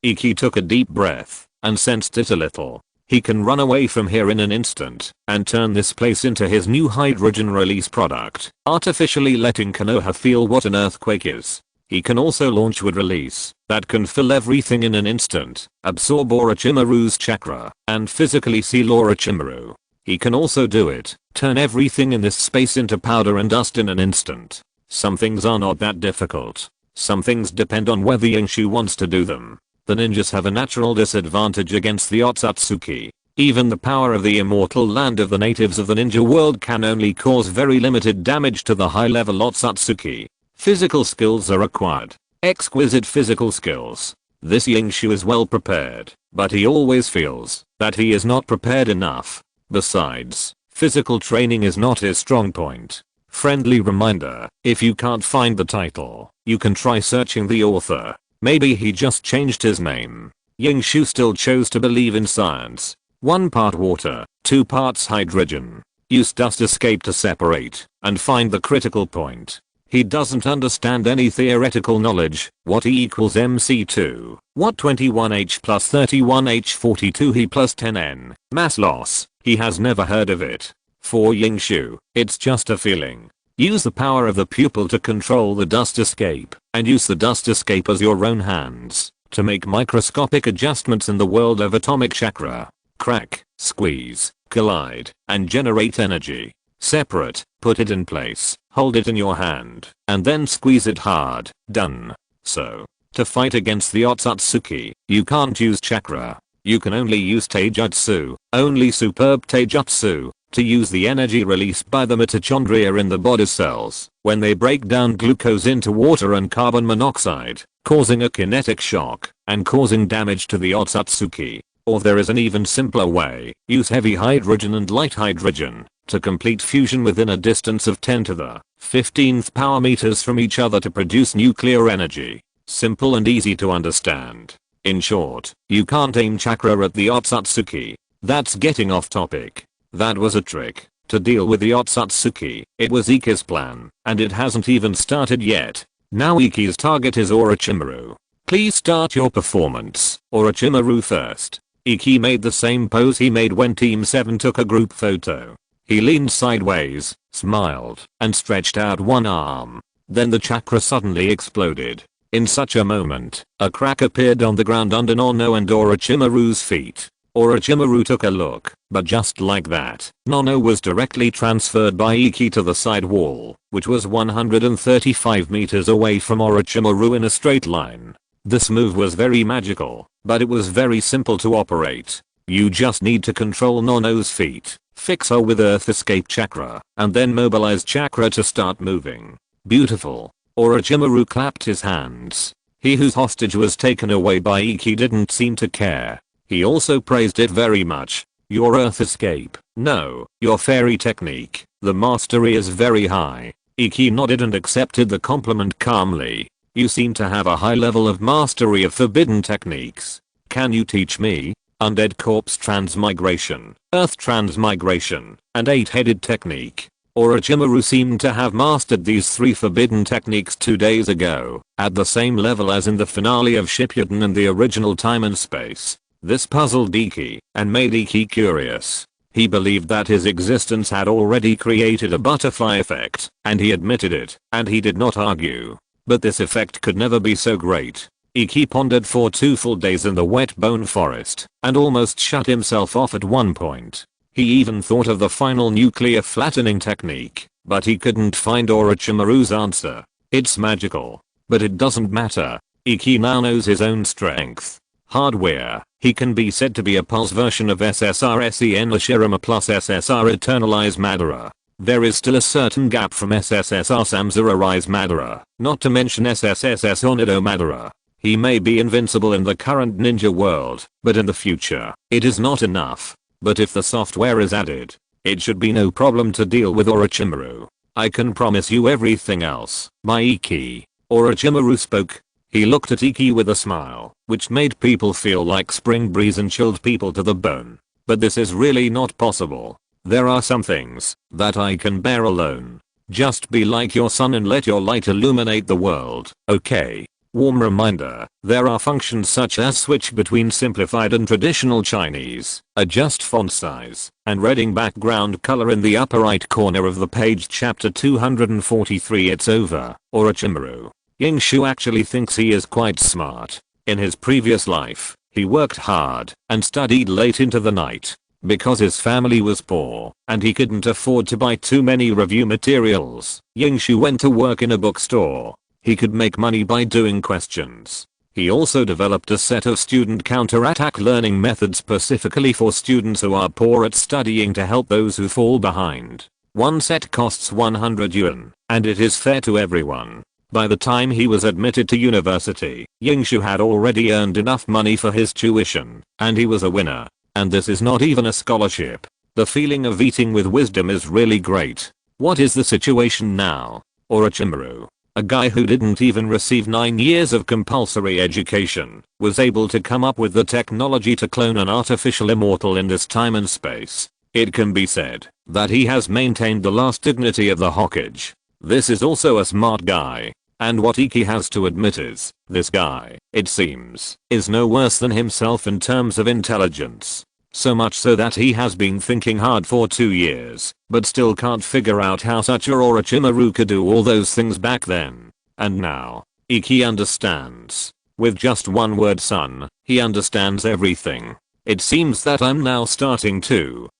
Iki took a deep breath and sensed it a little. He can run away from here in an instant and turn this place into his new hydrogen release product, artificially letting Konoha feel what an earthquake is. He can also launch wood release that can fill everything in an instant, absorb Orochimaru's chakra, and physically seal Orochimaru. He can also do it, turn everything in this space into powder and dust in an instant. Some things are not that difficult. Some things depend on whether Yingshu wants to do them. The ninjas have a natural disadvantage against the Otsutsuki. Even the power of the immortal land of the natives of the ninja world can only cause very limited damage to the high-level Otsutsuki. Physical skills are required. Exquisite physical skills. This Yingshu is well prepared, but he always feels that he is not prepared enough. Besides, physical training is not his strong point. Friendly reminder, if you can't find the title, you can try searching the author. Maybe he just changed his name. Yingshu still chose to believe in science. 1 part water, 2 parts hydrogen. Use dust escape to separate and find the critical point. He doesn't understand any theoretical knowledge. What E equals MC2? What 21H plus 31H 42He plus 10N? Mass loss. He has never heard of it. For Yingshu, it's just a feeling. Use the power of the pupil to control the dust escape, and use the dust escape as your own hands to make microscopic adjustments in the world of atomic chakra. Crack, squeeze, collide, and generate energy. Separate, put it in place, hold it in your hand, and then squeeze it hard. Done. So, to fight against the Otsutsuki, you can't use chakra. You can only use taijutsu, only superb taijutsu, to use the energy released by the mitochondria in the body cells when they break down glucose into water and carbon monoxide, causing a kinetic shock and causing damage to the Otsutsuki. Or there is an even simpler way. Use heavy hydrogen and light hydrogen to complete fusion within a distance of 10 to the 15th power meters from each other to produce nuclear energy. Simple and easy to understand. In short, you can't aim chakra at the Otsutsuki. That's getting off topic. That was a trick to deal with the Otsutsuki. It was Iki's plan, and it hasn't even started yet. Now Iki's target is Orochimaru. Please start your performance. Orochimaru first. Iki made the same pose he made when Team 7 took a group photo. He leaned sideways, smiled, and stretched out one arm. Then the chakra suddenly exploded. In such a moment, a crack appeared on the ground under Nono and Orochimaru's feet. Orochimaru took a look, but just like that, Nono was directly transferred by Iki to the side wall, which was 135 meters away from Orochimaru in a straight line. This move was very magical, but it was very simple to operate. You just need to control Nono's feet, fix her with Earth Escape Chakra, and then mobilize Chakra to start moving. Beautiful. Orochimaru clapped his hands. He whose hostage was taken away by Iki didn't seem to care. He also praised it very much. Your Earth Escape, no, your fairy technique, the mastery is very high. Iki nodded and accepted the compliment calmly. You seem to have a high level of mastery of forbidden techniques. Can you teach me? Undead corpse transmigration, earth transmigration, and 8-headed technique. Orochimaru seemed to have mastered these 3 forbidden techniques 2 days ago, at the same level as in the finale of Shippuden and the original Time and Space. This puzzled Iki, and made Iki curious. He believed that his existence had already created a butterfly effect, and he admitted it, and he did not argue. But this effect could never be so great. Iki pondered for 2 full days in the wet bone forest, and almost shut himself off at one point. He even thought of the final nuclear flattening technique, but he couldn't find Orochimaru's answer. It's magical. But it doesn't matter. Iki now knows his own strength. Hardware. He can be said to be a pulse version of SSR Sen Ashirama plus SSR Eternalize Madara. There is still a certain gap from SSSR Samzara Rise Madara, not to mention SSSS Onido Madara. He may be invincible in the current ninja world, but in the future, it is not enough. But if the software is added, it should be no problem to deal with Orochimaru. I can promise you everything else, my Iki. Orochimaru spoke. He looked at Iki with a smile, which made people feel like spring breeze and chilled people to the bone. But this is really not possible. There are some things that I can bear alone. Just be like your sun and let your light illuminate the world, okay? Warm reminder, there are functions such as switch between simplified and traditional Chinese, adjust font size, and reading background color in the upper right corner of the page. Chapter 243. It's over. Orochimaru. Yingshu actually thinks he is quite smart. In his previous life, he worked hard and studied late into the night. Because his family was poor and he couldn't afford to buy too many review materials, Yingshu went to work in a bookstore. He could make money by doing questions. He also developed a set of student counterattack learning methods specifically for students who are poor at studying to help those who fall behind. One set costs 100 yuan, and it is fair to everyone. By the time he was admitted to university, Yingshu had already earned enough money for his tuition, and he was a winner. And this is not even a scholarship. The feeling of eating with wisdom is really great. What is the situation now? Orochimaru, a guy who didn't even receive 9 years of compulsory education, was able to come up with the technology to clone an artificial immortal in this time and space. It can be said that he has maintained the last dignity of the Hokage. This is also a smart guy. And what Iki has to admit is, this guy, it seems, is no worse than himself in terms of intelligence. So much so that he has been thinking hard for 2 years, but still can't figure out how such a Orochimaru could do all those things back then. And now, Iki understands. With just one word, son, he understands everything. It seems that I'm now starting to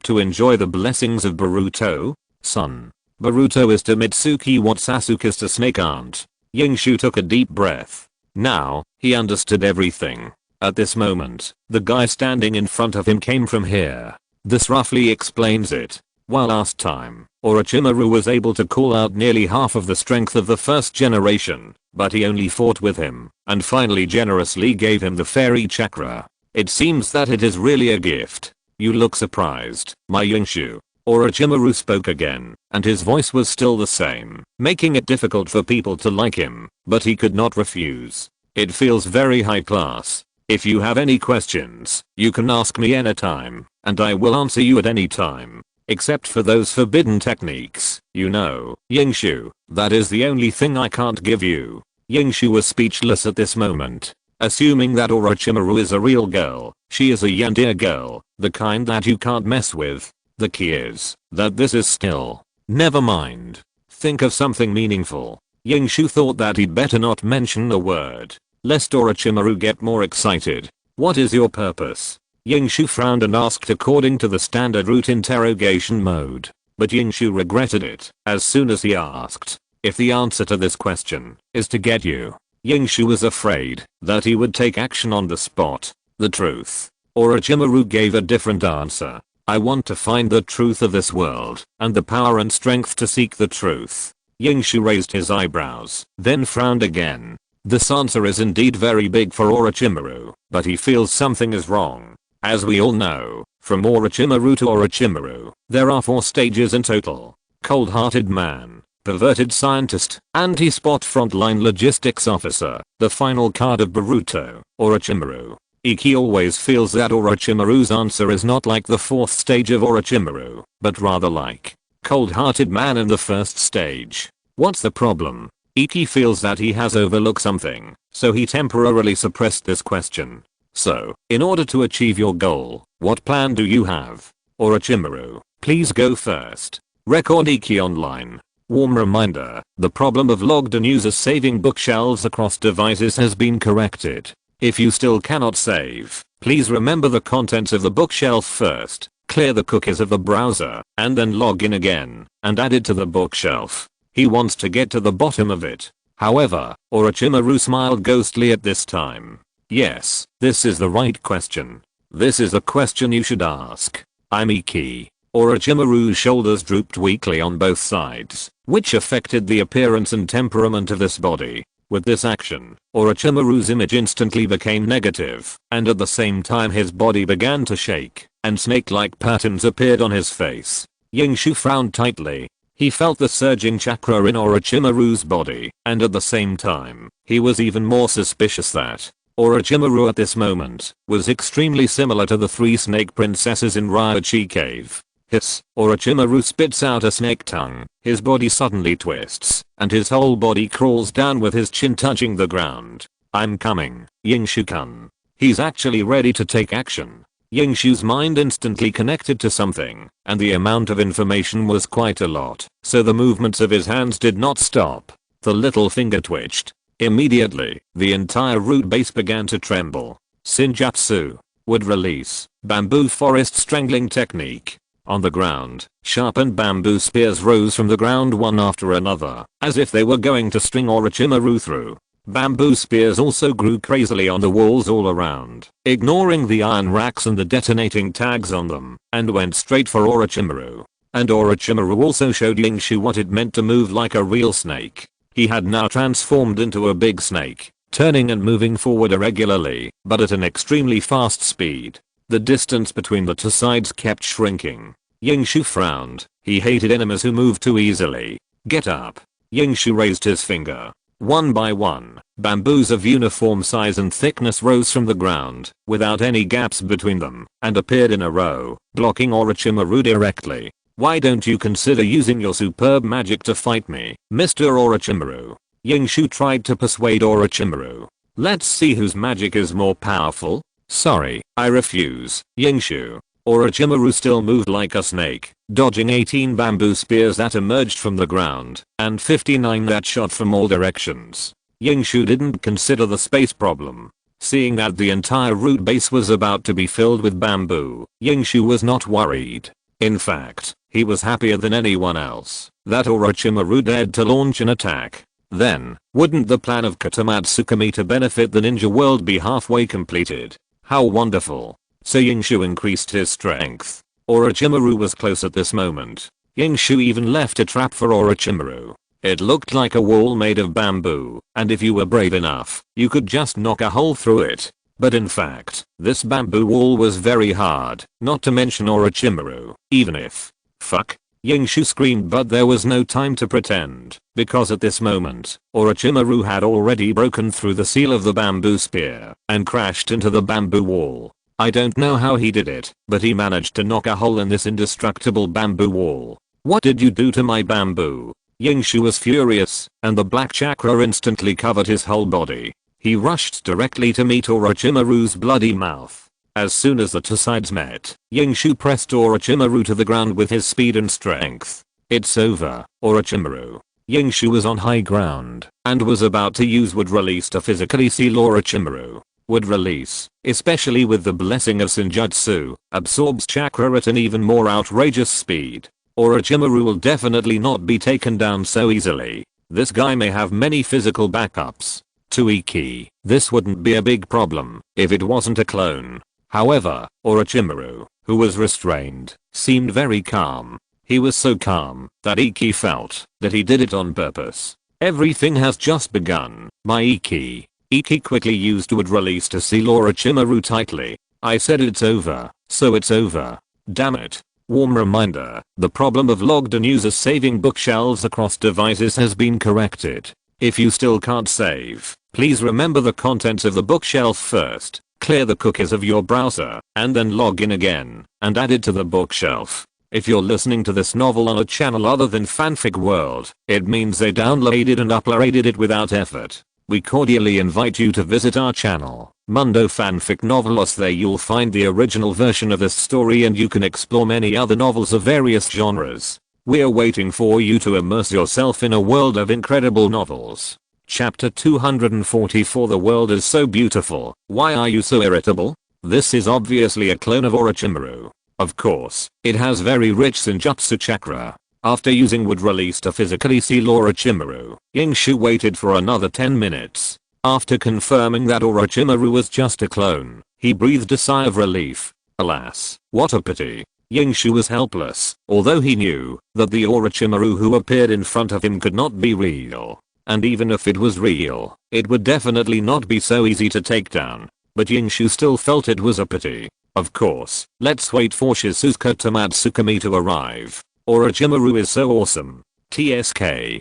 enjoy the blessings of Boruto, son. Boruto is to Mitsuki what Sasuke's to Snake Aunt. Yingshu took a deep breath. Now, he understood everything. At this moment, the guy standing in front of him came from here. This roughly explains it. While last time, Orochimaru was able to call out nearly half of the strength of the first generation, but he only fought with him, and finally generously gave him the fairy chakra. It seems that it is really a gift. You look surprised, my Yingshu. Orochimaru spoke again, and his voice was still the same, making it difficult for people to like him, but he could not refuse. It feels very high class. If you have any questions, you can ask me anytime, and I will answer you at any time. Except for those forbidden techniques, you know, Yingshu, that is the only thing I can't give you. Yingshu was speechless at this moment. Assuming that Orochimaru is a real girl, she is a yandere girl, the kind that you can't mess with. The key is that this is still. Never mind. Think of something meaningful. Yingshu thought that he'd better not mention the word, lest Orochimaru get more excited. What is your purpose? Yingshu frowned and asked according to the standard route interrogation mode. But Yingshu regretted it as soon as he asked if the answer to this question is to get you. Yingshu was afraid that he would take action on the spot. The truth. Orochimaru gave a different answer. I want to find the truth of this world, and the power and strength to seek the truth. Yingshu raised his eyebrows, then frowned again. This answer is indeed very big for Orochimaru, but he feels something is wrong. As we all know, from Orochimaru to Orochimaru, there are 4 stages in total. Cold-hearted man, perverted scientist, anti-spot frontline logistics officer, the final card of Boruto, Orochimaru. Iki always feels that Orochimaru's answer is not like the fourth stage of Orochimaru, but rather like cold-hearted man in the first stage. What's the problem? Iki feels that he has overlooked something, so he temporarily suppressed this question. So, in order to achieve your goal, what plan do you have? Orochimaru, please go first. Record Iki online. Warm reminder, the problem of logged-in users saving bookshelves across devices has been corrected. If you still cannot save, please remember the contents of the bookshelf first, clear the cookies of the browser, and then log in again, and add it to the bookshelf. He wants to get to the bottom of it. However, Orochimaru smiled ghostly at this time. Yes, this is the right question. This is the question you should ask. I'm Iki. Orochimaru's shoulders drooped weakly on both sides, which affected the appearance and temperament of this body. With this action, Orochimaru's image instantly became negative, and at the same time his body began to shake, and snake-like patterns appeared on his face. Yingshu frowned tightly. He felt the surging chakra in Orochimaru's body, and at the same time, he was even more suspicious that Orochimaru at this moment was extremely similar to the three snake princesses in Ryochi Cave. Hiss, Orochimaru spits out a snake tongue, his body suddenly twists, and his whole body crawls down with his chin touching the ground. I'm coming, Yingshu-kun. He's actually ready to take action. Yingshu's mind instantly connected to something, and the amount of information was quite a lot, so the movements of his hands did not stop. The little finger twitched. Immediately, the entire root base began to tremble. Ninjutsu. Would release. Bamboo forest strangling technique. On the ground, sharpened bamboo spears rose from the ground one after another, as if they were going to string Orochimaru through. Bamboo spears also grew crazily on the walls all around, ignoring the iron racks and the detonating tags on them, and went straight for Orochimaru. And Orochimaru also showed Yingshu what it meant to move like a real snake. He had now transformed into a big snake, turning and moving forward irregularly, but at an extremely fast speed. The distance between the two sides kept shrinking. Yingshu frowned. He hated enemies who moved too easily. Get up. Yingshu raised his finger. One by one, bamboos of uniform size and thickness rose from the ground, without any gaps between them, and appeared in a row, blocking Orochimaru directly. Why don't you consider using your superb magic to fight me, Mr. Orochimaru? Yingshu tried to persuade Orochimaru. Let's see whose magic is more powerful. Sorry, I refuse, Yingshu. Orochimaru still moved like a snake, dodging 18 bamboo spears that emerged from the ground, and 59 that shot from all directions. Yingshu didn't consider the space problem. Seeing that the entire root base was about to be filled with bamboo, Yingshu was not worried. In fact, he was happier than anyone else that Orochimaru dared to launch an attack. Then, wouldn't the plan of Katamatsuki to benefit the ninja world be halfway completed? How wonderful. So Yingshu increased his strength. Orochimaru was close at this moment. Yingshu even left a trap for Orochimaru. It looked like a wall made of bamboo, and if you were brave enough, you could just knock a hole through it. But in fact, this bamboo wall was very hard, not to mention Orochimaru, even if. Fuck. Yingshu screamed, but there was no time to pretend, because at this moment, Orochimaru had already broken through the seal of the bamboo spear, and crashed into the bamboo wall. I don't know how he did it, but he managed to knock a hole in this indestructible bamboo wall. What did you do to my bamboo? Yingshu was furious, and the black chakra instantly covered his whole body. He rushed directly to meet Orochimaru's bloody mouth. As soon as the two sides met, Yingshu pressed Orochimaru to the ground with his speed and strength. It's over, Orochimaru. Yingshu was on high ground, and was about to use Wood Release to physically seal Orochimaru. Wood Release, especially with the blessing of Senjutsu, absorbs chakra at an even more outrageous speed. Orochimaru will definitely not be taken down so easily. This guy may have many physical backups. To Iki, this wouldn't be a big problem if it wasn't a clone. However, Orochimaru, who was restrained, seemed very calm. He was so calm that Iki felt that he did it on purpose. Everything has just begun, my Iki. Iki quickly used Wood Release to seal Orochimaru tightly. I said it's over, so it's over. Damn it. Warm reminder, the problem of logged-in users saving bookshelves across devices has been corrected. If you still can't save, please remember the contents of the bookshelf first, clear the cookies of your browser, and then log in again, and add it to the bookshelf. If you're listening to this novel on a channel other than Fanfic World, it means they downloaded and uploaded it without effort. We cordially invite you to visit our channel, Mundo Fanfic Novelos. There you'll find the original version of this story and you can explore many other novels of various genres. We're waiting for you to immerse yourself in a world of incredible novels. Chapter 244. The world is so beautiful, why are you so irritable? This is obviously a clone of Orochimaru. Of course, it has very rich ninjutsu chakra. After using wood release to physically seal Orochimaru, Yingshu waited for another 10 minutes. After confirming that Orochimaru was just a clone, he breathed a sigh of relief. Alas, what a pity. Yingshu was helpless, although he knew that the Orochimaru who appeared in front of him could not be real. And even if it was real, it would definitely not be so easy to take down. But Yingshu still felt it was a pity. Of course, let's wait for Shizuka to Matsukami to arrive. Orochimaru is so awesome. TSK,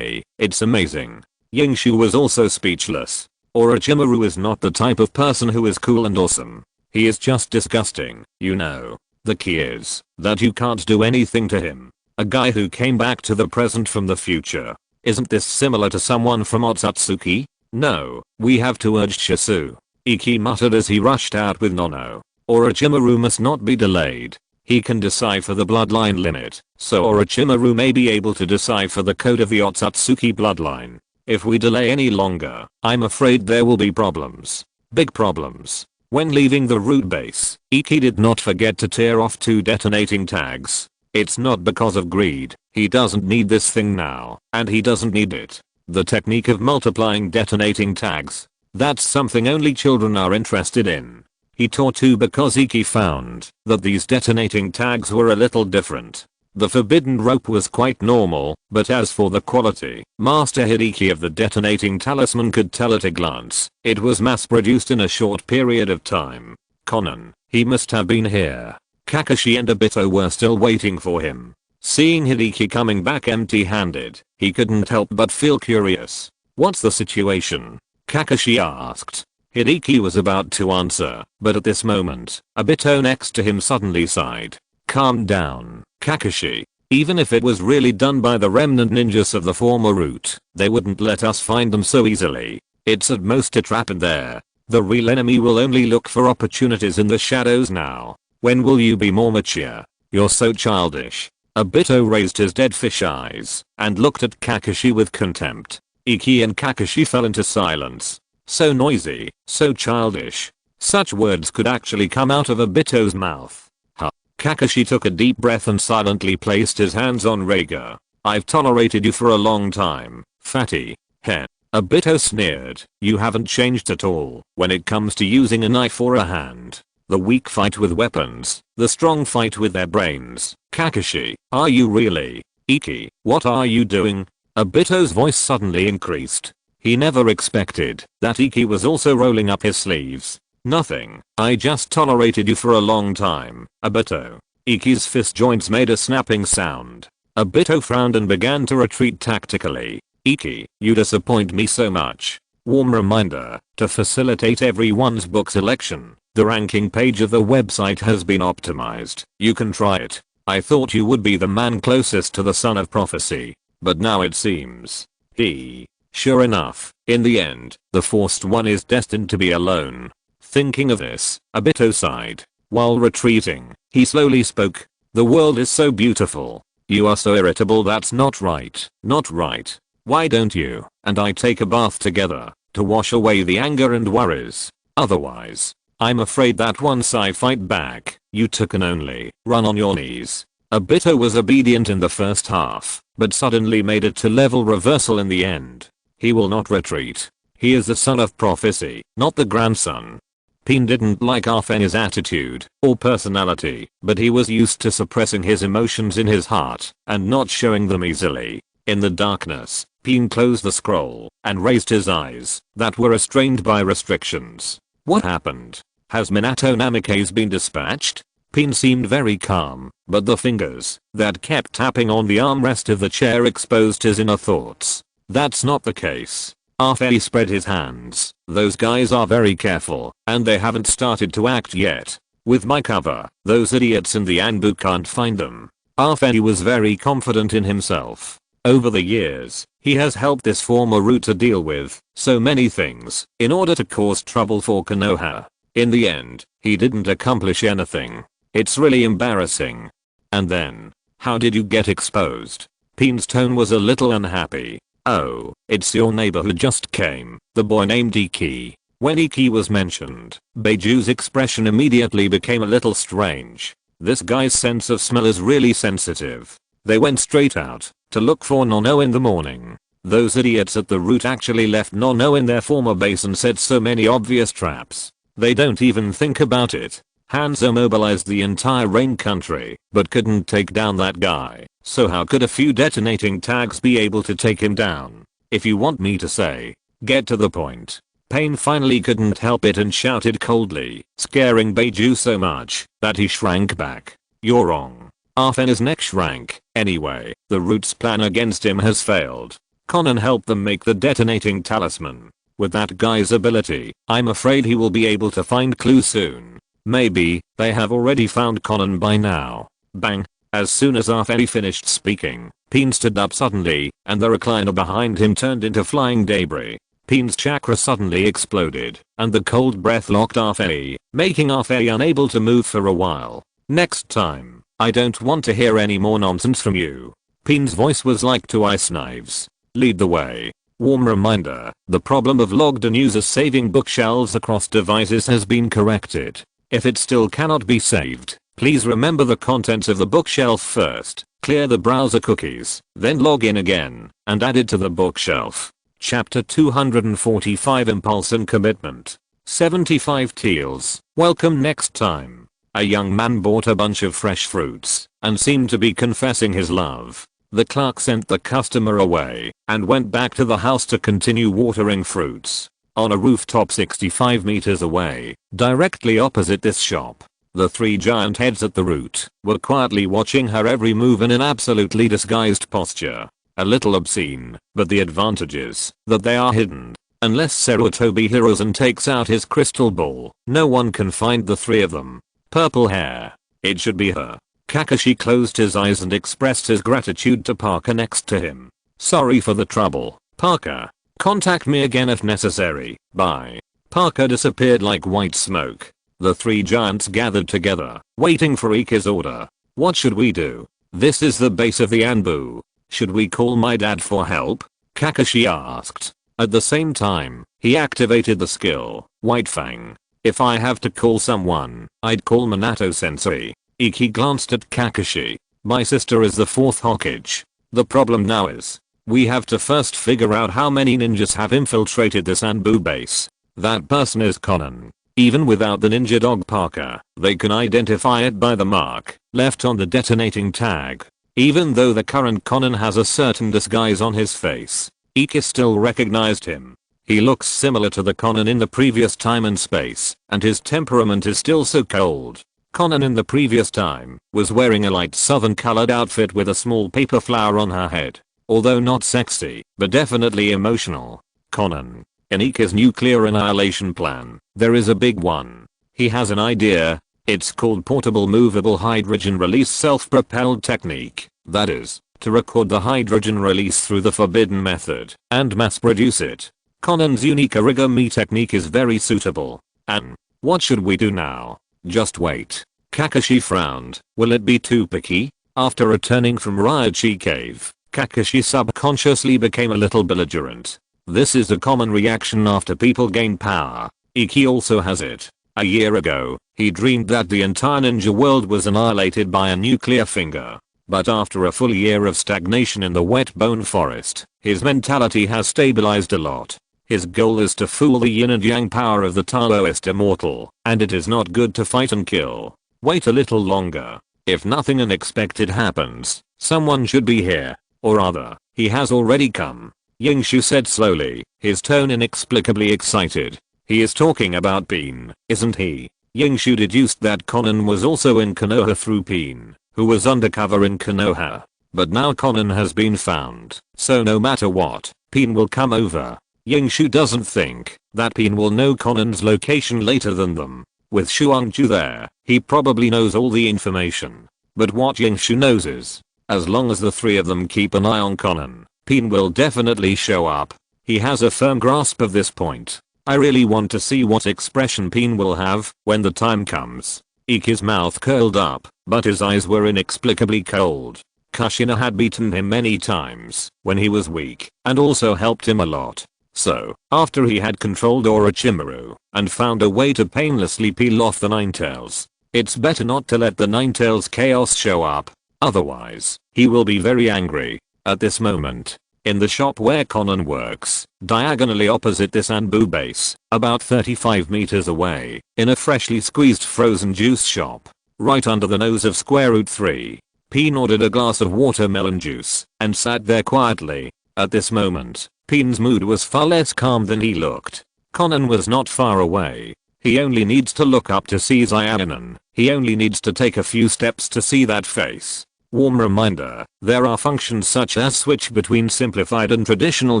it's amazing. Yingshu was also speechless. Orochimaru is not the type of person who is cool and awesome. He is just disgusting, you know. The key is that you can't do anything to him. A guy who came back to the present from the future. Isn't this similar to someone from Otsutsuki? No, we have to urge Shizu. Iki muttered as he rushed out with Nono. Orochimaru must not be delayed. He can decipher the bloodline limit, so Orochimaru may be able to decipher the code of the Otsutsuki bloodline. If we delay any longer, I'm afraid there will be problems. Big problems. When leaving the root base, Iki did not forget to tear off 2 detonating tags. It's not because of greed, he doesn't need this thing now, and he doesn't need it. The technique of multiplying detonating tags. That's something only children are interested in. He tore 2 because Iki found that these detonating tags were a little different. The forbidden rope was quite normal, but as for the quality, Master Hideki of the detonating talisman could tell at a glance. It was mass-produced in a short period of time. Conan, he must have been here. Kakashi and Obito were still waiting for him. Seeing Hideki coming back empty-handed, he couldn't help but feel curious. What's the situation? Kakashi asked. Hideki was about to answer, but at this moment, Obito next to him suddenly sighed. Calm down, Kakashi. Even if it was really done by the remnant ninjas of the former route, they wouldn't let us find them so easily. It's at most a trap in there. The real enemy will only look for opportunities in the shadows now. When will you be more mature? You're so childish. Obito raised his dead fish eyes and looked at Kakashi with contempt. Iki and Kakashi fell into silence. So noisy, so childish. Such words could actually come out of Obito's mouth. Huh. Kakashi took a deep breath and silently placed his hands on Raiga. I've tolerated you for a long time, fatty. Heh. Obito sneered. You haven't changed at all when it comes to using a knife or a hand. The weak fight with weapons, the strong fight with their brains. Kakashi, are you really? Iki, what are you doing? Obito's voice suddenly increased. He never expected that Iki was also rolling up his sleeves. Nothing, I just tolerated you for a long time, Obito. Iki's fist joints made a snapping sound. Obito frowned and began to retreat tactically. Iki, you disappoint me so much. Warm reminder, to facilitate everyone's book selection, the ranking page of the website has been optimized. You can try it. I thought you would be the man closest to the son of prophecy, but now it seems he. Sure enough, in the end, the forced one is destined to be alone. Thinking of this, Obito sighed. While retreating, he slowly spoke. The world is so beautiful. You are so irritable. That's not right. Not right. Why don't you and I take a bath together to wash away the anger and worries? Otherwise, I'm afraid that once I fight back, you two can only run on your knees. Obito was obedient in the first half, but suddenly made it to level reversal in the end. He will not retreat. He is the son of prophecy, not the grandson. Pin didn't like Arfen's attitude or personality, but he was used to suppressing his emotions in his heart and not showing them easily. In the darkness, Pin closed the scroll and raised his eyes that were restrained by restrictions. What happened? Has Minato Namikaze been dispatched? Peen seemed very calm, but the fingers that kept tapping on the armrest of the chair exposed his inner thoughts. That's not the case. Arfei spread his hands. Those guys are very careful, and they haven't started to act yet. With my cover, those idiots in the Anbu can't find them. Arfei was very confident in himself. Over the years, he has helped this former Naruto deal with so many things in order to cause trouble for Konoha. In the end, he didn't accomplish anything. It's really embarrassing. And then, how did you get exposed? Peen's tone was a little unhappy. Oh, it's your neighbor who just came, the boy named Iki. When Iki was mentioned, Beiju's expression immediately became a little strange. This guy's sense of smell is really sensitive. They went straight out to look for Nono in the morning. Those idiots at the route actually left Nono in their former base and set so many obvious traps. They don't even think about it. Hanzo mobilized the entire rain country, but couldn't take down that guy. So how could a few detonating tags be able to take him down? If you want me to say, get to the point. Pain finally couldn't help it and shouted coldly, scaring Beiju so much that he shrank back. You're wrong. Arfen's neck shrank. Anyway, the Root's plan against him has failed. Conan helped them make the detonating talisman. With that guy's ability, I'm afraid he will be able to find clues soon. Maybe they have already found Conan by now. Bang. As soon as Arfei finished speaking, Peen stood up suddenly, and the recliner behind him turned into flying debris. Peen's chakra suddenly exploded, and the cold breath locked Arfei, making Arfei unable to move for a while. Next time, I don't want to hear any more nonsense from you. Peen's voice was like two ice knives. Lead the way. Warm reminder, the problem of logged-in users saving bookshelves across devices has been corrected. If it still cannot be saved, please remember the contents of the bookshelf first, clear the browser cookies, then log in again, and add it to the bookshelf. Chapter 245 Impulse and Commitment. 75 Teals. Welcome next time. A young man bought a bunch of fresh fruits, and seemed to be confessing his love. The clerk sent the customer away, and went back to the house to continue watering fruits. On a rooftop 65 meters away, directly opposite this shop, the three giant heads at the root were quietly watching her every move in an absolutely disguised posture. A little obscene, but the advantage is that they are hidden. Unless Sarutobi hears and takes out his crystal ball, no one can find the three of them. Purple hair. It should be her. Kakashi closed his eyes and expressed his gratitude to Parker next to him. Sorry for the trouble, Parker. Contact me again if necessary. Bye. Parker disappeared like white smoke. The three giants gathered together, waiting for Ike's order. What should we do? This is the base of the Anbu. Should we call my dad for help? Kakashi asked. At the same time, he activated the skill, White Fang. If I have to call someone, I'd call Minato sensei. Iki glanced at Kakashi. My sister is the fourth Hokage. The problem now is, we have to first figure out how many ninjas have infiltrated this Anbu base. That person is Conan. Even without the ninja dog Parker, they can identify it by the mark left on the detonating tag. Even though the current Conan has a certain disguise on his face, Ike still recognized him. He looks similar to the Conan in the previous time and space, and his temperament is still so cold. Conan in the previous time was wearing a light southern colored outfit with a small paper flower on her head. Although not sexy, but definitely emotional. Conan. In Ike's nuclear annihilation plan, there is a big one. He has an idea. It's called Portable Movable Hydrogen Release Self-Propelled Technique. That is, to record the hydrogen release through the forbidden method and mass produce it. Conan's unique origami technique is very suitable. And what should we do now? Just wait. Kakashi frowned. Will it be too picky? After returning from Ryochi Cave, Kakashi subconsciously became a little belligerent. This is a common reaction after people gain power. Iki also has it. A year ago, he dreamed that the entire ninja world was annihilated by a nuclear finger. But after a full year of stagnation in the wet bone forest, his mentality has stabilized a lot. His goal is to fool the yin and yang power of the Taoist immortal, and it is not good to fight and kill. Wait a little longer. If nothing unexpected happens, someone should be here. Or rather, he has already come. Yingshu said slowly, his tone inexplicably excited. He is talking about Bean, isn't he? Yingshu deduced that Conan was also in Konoha through Pin, who was undercover in Konoha. But now Conan has been found, so no matter what, Pin will come over. Yingshu doesn't think that Pin will know Conan's location later than them. With Shuangju there, he probably knows all the information. But what Yingshu knows is, as long as the three of them keep an eye on Conan, Pin will definitely show up. He has a firm grasp of this point. I really want to see what expression Pin will have when the time comes. His mouth curled up, but his eyes were inexplicably cold. Kushina had beaten him many times when he was weak and also helped him a lot. So, after he had controlled Orochimaru and found a way to painlessly peel off the Ninetails, it's better not to let the Ninetails chaos show up. Otherwise, he will be very angry. At this moment, in the shop where Conan works, diagonally opposite this Anbu base, about 35 meters away, in a freshly squeezed frozen juice shop, right under the nose of Square Root 3, Pin ordered a glass of watermelon juice and sat there quietly. At this moment, Pin's mood was far less calm than he looked. Conan was not far away. He only needs to look up to see Xiaonan. He only needs to take a few steps to see that face. Warm reminder, there are functions such as switch between simplified and traditional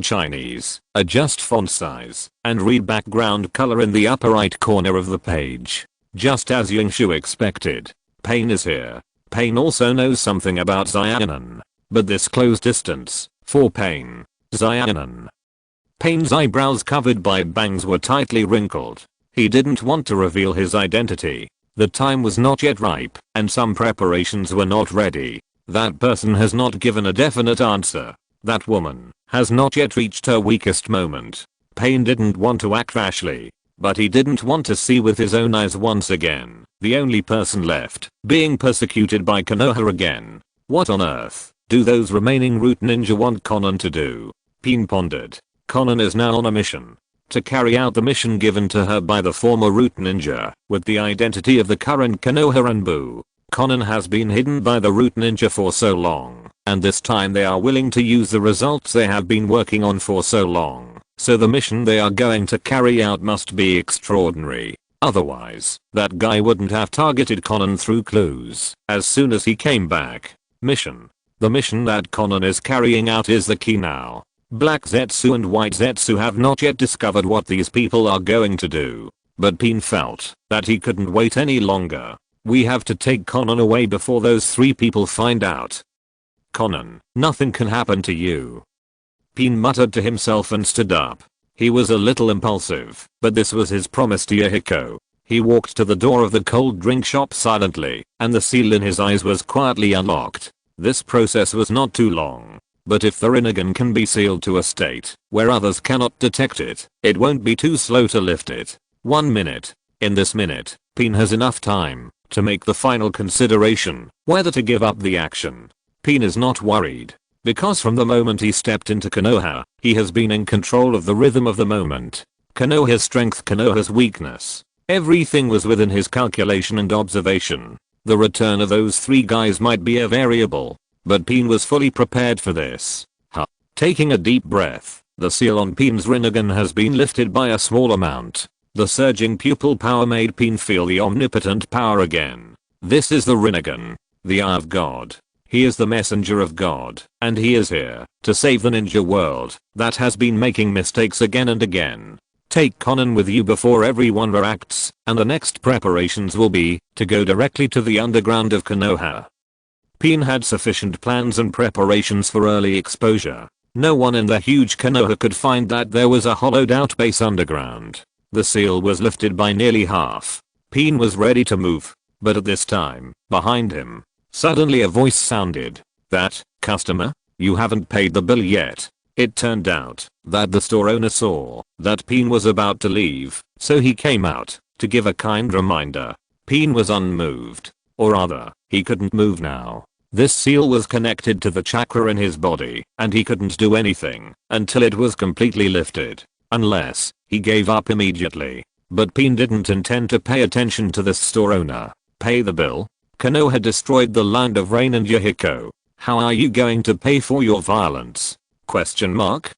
Chinese, adjust font size, and read background color in the upper right corner of the page. Just as Yingshu expected, Pain is here. Pain also knows something about Xiaonan, but this close distance, for Pain, Xiaonan. Pain's eyebrows covered by bangs were tightly wrinkled. He didn't want to reveal his identity. The time was not yet ripe, and some preparations were not ready. That person has not given a definite answer. That woman has not yet reached her weakest moment. Pain didn't want to act rashly, but he didn't want to see with his own eyes once again, the only person left, being persecuted by Konoha again. What on earth do those remaining root ninja want Conan to do? Pain pondered. Conan is now on a mission. To carry out the mission given to her by the former root ninja, with the identity of the current Konoha Anbu. Conan has been hidden by the root ninja for so long, and this time they are willing to use the results they have been working on for so long, so the mission they are going to carry out must be extraordinary. Otherwise, that guy wouldn't have targeted Conan through clues as soon as he came back. Mission. The mission that Conan is carrying out is the key now. Black Zetsu and White Zetsu have not yet discovered what these people are going to do, but Pain felt that he couldn't wait any longer. We have to take Conan away before those three people find out. Conan, nothing can happen to you. Pain muttered to himself and stood up. He was a little impulsive, but this was his promise to Yahiko. He walked to the door of the cold drink shop silently, and the seal in his eyes was quietly unlocked. This process was not too long. But if the Rinnegan can be sealed to a state where others cannot detect it, it won't be too slow to lift it. 1 minute. In this minute, Pain has enough time to make the final consideration whether to give up the action. Pain is not worried, because from the moment he stepped into Konoha, he has been in control of the rhythm of the moment. Konoha's strength, Konoha's weakness. Everything was within his calculation and observation. The return of those three guys might be a variable, but Pain was fully prepared for this. Taking a deep breath, the seal on Pain's Rinnegan has been lifted by a small amount. The surging pupil power made Pain feel the omnipotent power again. This is the Rinnegan, the eye of God. He is the messenger of God, and he is here to save the ninja world that has been making mistakes again and again. Take Conan with you before everyone reacts, and the next preparations will be to go directly to the underground of Konoha. Pain had sufficient plans and preparations for early exposure. No one in the huge Konoha could find that there was a hollowed out base underground. The seal was lifted by nearly half. Pain was ready to move, but at this time, behind him, suddenly a voice sounded. That, customer, you haven't paid the bill yet. It turned out that the store owner saw that Pain was about to leave, so he came out to give a kind reminder. Pain was unmoved. Or rather, he couldn't move now. This seal was connected to the chakra in his body, and he couldn't do anything until it was completely lifted. Unless he gave up immediately. But Pain didn't intend to pay attention to this store owner. Pay the bill? Konoha destroyed the land of Rain and Yahiko. How are you going to pay for your violence? Question mark?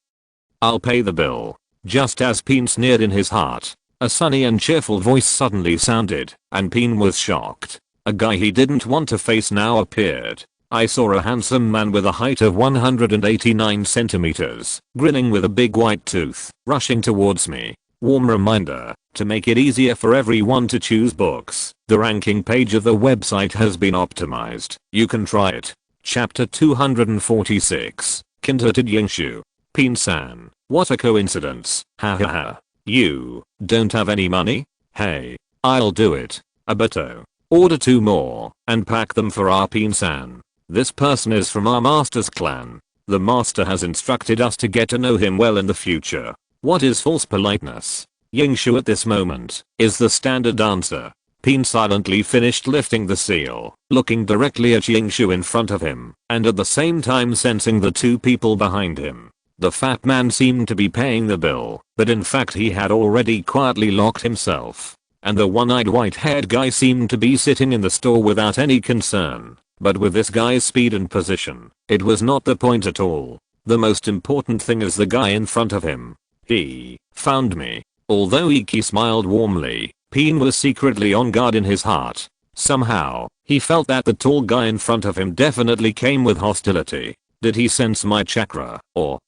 I'll pay the bill. Just as Pain sneered in his heart, A sunny and cheerful voice suddenly sounded, and Pin was shocked. A guy he didn't want to face now appeared. I saw a handsome man with a height of 189 centimeters, grinning with a big white tooth, rushing towards me. Warm reminder, to make it easier for everyone to choose books, the ranking page of the website has been optimized. You can try it. Chapter 246, Kinderted Yingshu. Pin-san, what a coincidence, ha ha ha. You don't have any money? Hey, I'll do it. Obito. Order 2 more, and pack them for our Pin-san. This person is from our master's clan. The master has instructed us to get to know him well in the future. What is false politeness? Yingshu at this moment, is the standard answer. Pin silently finished lifting the seal, looking directly at Yingshu in front of him, and at the same time sensing the 2 people behind him. The fat man seemed to be paying the bill, but in fact he had already quietly locked himself. And the one-eyed white-haired guy seemed to be sitting in the store without any concern. But with this guy's speed and position, it was not the point at all. The most important thing is the guy in front of him. He found me. Although Iki smiled warmly, Pin was secretly on guard in his heart. Somehow, he felt that the tall guy in front of him definitely came with hostility. Did he sense my chakra, or?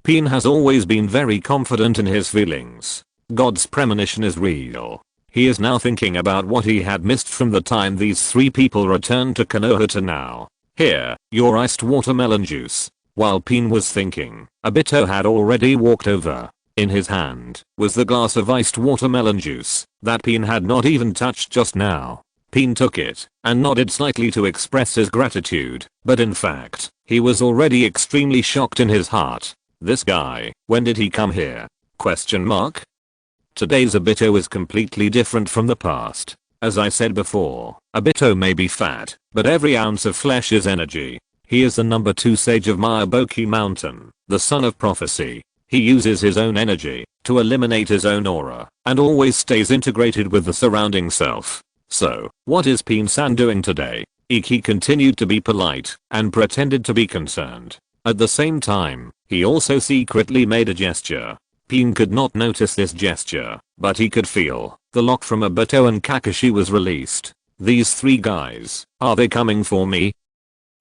Pin has always been very confident in his feelings. God's premonition is real. He is now thinking about what he had missed from the time these 3 people returned to Konoha to now. Here, your iced watermelon juice. While Pin was thinking, Obito had already walked over. In his hand was the glass of iced watermelon juice that Pin had not even touched just now. Pin took it and nodded slightly to express his gratitude, but in fact, he was already extremely shocked in his heart. This guy, when did he come here? Question mark? Today's Obito is completely different from the past. As I said before, Obito may be fat, but every ounce of flesh is energy. He is the number 2 sage of Myaboki Mountain, the son of prophecy. He uses his own energy to eliminate his own aura, and always stays integrated with the surrounding self. So, what is Pin-san doing today? Iki continued to be polite and pretended to be concerned. At the same time, he also secretly made a gesture. Pin could not notice this gesture, but he could feel the lock from Obito and Kakashi was released. These 3 guys, are they coming for me?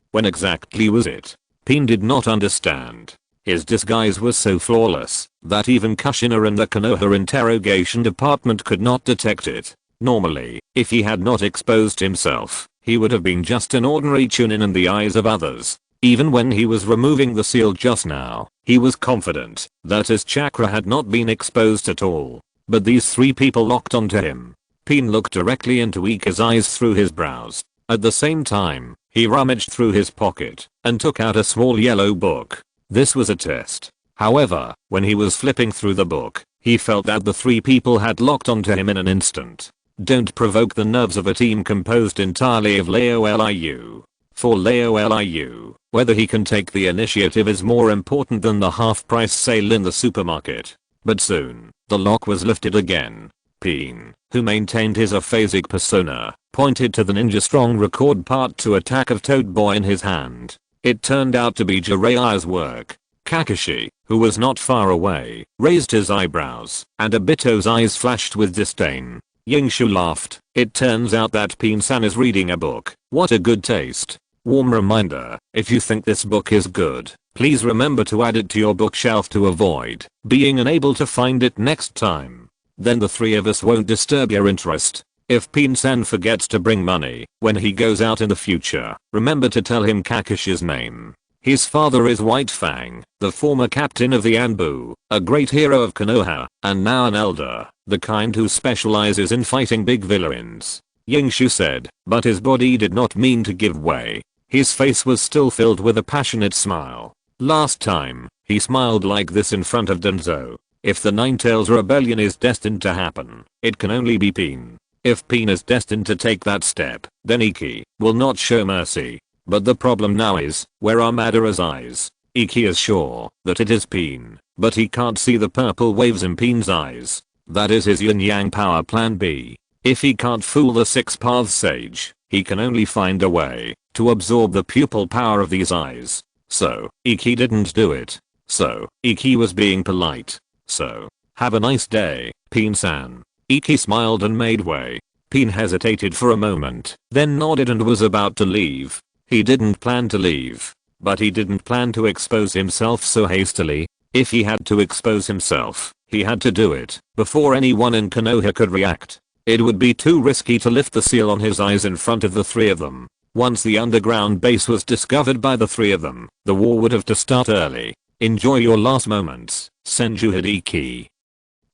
When exactly was it? Pin did not understand. His disguise was so flawless that even Kushina in the Konoha interrogation department could not detect it. Normally, if he had not exposed himself, he would have been just an ordinary chunin in the eyes of others. Even when he was removing the seal just now, he was confident that his chakra had not been exposed at all. But these 3 people locked onto him. Pin looked directly into Ika's eyes through his brows. At the same time, he rummaged through his pocket and took out a small yellow book. This was a test. However, when he was flipping through the book, he felt that the 3 people had locked onto him in an instant. Don't provoke the nerves of a team composed entirely of Liu. For Liu, whether he can take the initiative is more important than the half-price sale in the supermarket. But soon, the lock was lifted again. Pin, who maintained his aphasic persona, pointed to the ninja strong record part 2 attack of Toad Boy in his hand. It turned out to be Jiraiya's work. Kakashi, who was not far away, raised his eyebrows, and Obito's eyes flashed with disdain. Yingshu laughed. It turns out that Pin-san is reading a book. What a good taste. Warm reminder, if you think this book is good, please remember to add it to your bookshelf to avoid being unable to find it next time. Then the 3 of us won't disturb your interest. If Pin-san forgets to bring money when he goes out in the future, remember to tell him Kakashi's name. His father is White Fang, the former captain of the Anbu, a great hero of Konoha, and now an elder, the kind who specializes in fighting big villains. Yingshu said, but his body did not mean to give way. His face was still filled with a passionate smile. Last time, he smiled like this in front of Danzo. If the Ninetales rebellion is destined to happen, it can only be Pin. If Pin is destined to take that step, then Iki will not show mercy. But the problem now is, where are Madara's eyes? Iki is sure that it is Pin, but he can't see the purple waves in Pin's eyes. That is his yin-yang power plan B. If he can't fool the 6 Paths Sage, he can only find a way to absorb the pupil power of these eyes. So, Iki didn't do it. So, Iki was being polite. So, Have a nice day, Pin-san. Iki smiled and made way. Pin hesitated for a moment, then nodded and was about to leave. He didn't plan to leave, but he didn't plan to expose himself so hastily. If he had to expose himself, he had to do it before anyone in Konoha could react. It would be too risky to lift the seal on his eyes in front of the three of them. Once the underground base was discovered by the three of them, the war would have to start early. Enjoy your last moments, Senju Hideki.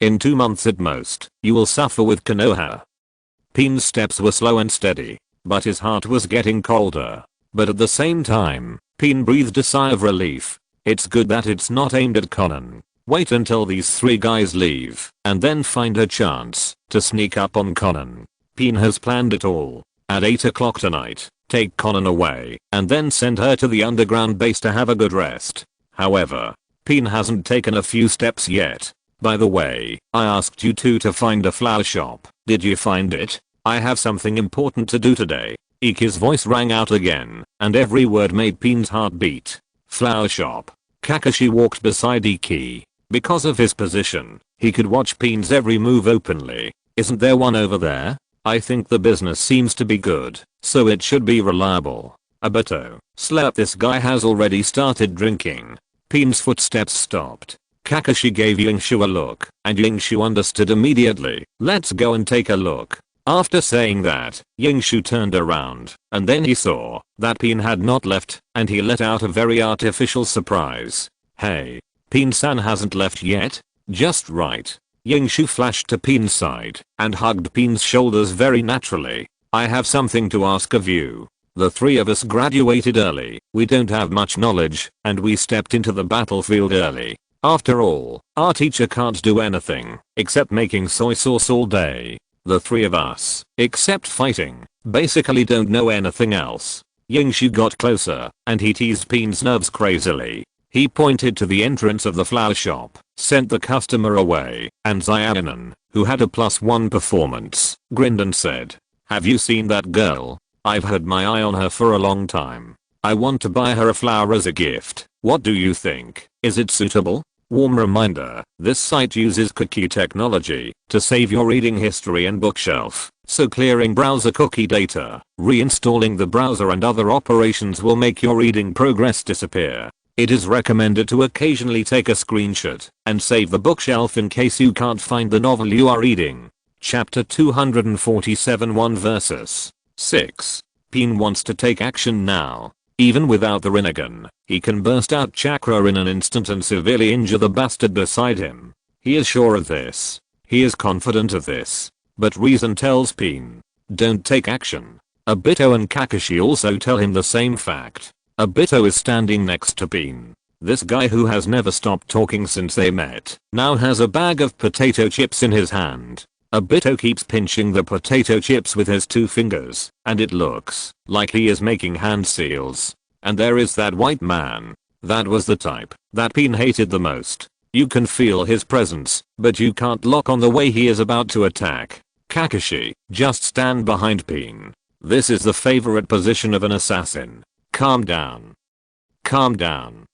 In 2 months at most, you will suffer with Konoha. Pin's steps were slow and steady, but his heart was getting colder. But at the same time, Pin breathed a sigh of relief. It's good that it's not aimed at Conan. Wait until these 3 guys leave, and then find a chance to sneak up on Conan. Pin has planned it all. At 8 o'clock tonight, take Conan away, and then send her to the underground base to have a good rest. However, Pin hasn't taken a few steps yet. By the way, I asked you two to find a flower shop. Did you find it? I have something important to do today. Iki's voice rang out again, and every word made Pin's heart beat. Flower shop. Kakashi walked beside Iki. Because of his position, he could watch Pin's every move openly. Isn't there one over there? I think the business seems to be good, so it should be reliable. Obito, slap, this guy has already started drinking. Pin's footsteps stopped. Kakashi gave Yingshu a look, and Yingshu understood immediately. Let's go and take a look. After saying that, Yingshu turned around, and then he saw that Pin had not left, and he let out a very artificial surprise. Hey, Pin-san hasn't left yet? Just right. Yingshu flashed to Pin's side, and hugged Pin's shoulders very naturally. I have something to ask of you. The 3 of us graduated early, we don't have much knowledge, and we stepped into the battlefield early. After all, our teacher can't do anything, except making soy sauce all day. The 3 of us, except fighting, basically don't know anything else. Yingshu got closer, and he teased Pin's nerves crazily. He pointed to the entrance of the flower shop, sent the customer away, and Xiaonan, who had a +1 performance, grinned and said, have you seen that girl? I've had my eye on her for a long time. I want to buy her a flower as a gift. What do you think? Is it suitable? Warm reminder, this site uses cookie technology to save your reading history and bookshelf, so clearing browser cookie data, reinstalling the browser and other operations will make your reading progress disappear. It is recommended to occasionally take a screenshot and save the bookshelf in case you can't find the novel you are reading. Chapter 247 1 versus 6. Pin wants to take action now. Even without the Rinnegan, he can burst out chakra in an instant and severely injure the bastard beside him. He is sure of this. He is confident of this. But reason tells Pin, don't take action. Obito and Kakashi also tell him the same fact. Obito is standing next to Pin. This guy who has never stopped talking since they met, now has a bag of potato chips in his hand. Obito keeps pinching the potato chips with his 2 fingers, and it looks like he is making hand seals. And there is that white man. That was the type that Pin hated the most. You can feel his presence, but you can't lock on the way he is about to attack. Kakashi, just stand behind Pin. This is the favorite position of an assassin. Calm down. Calm down.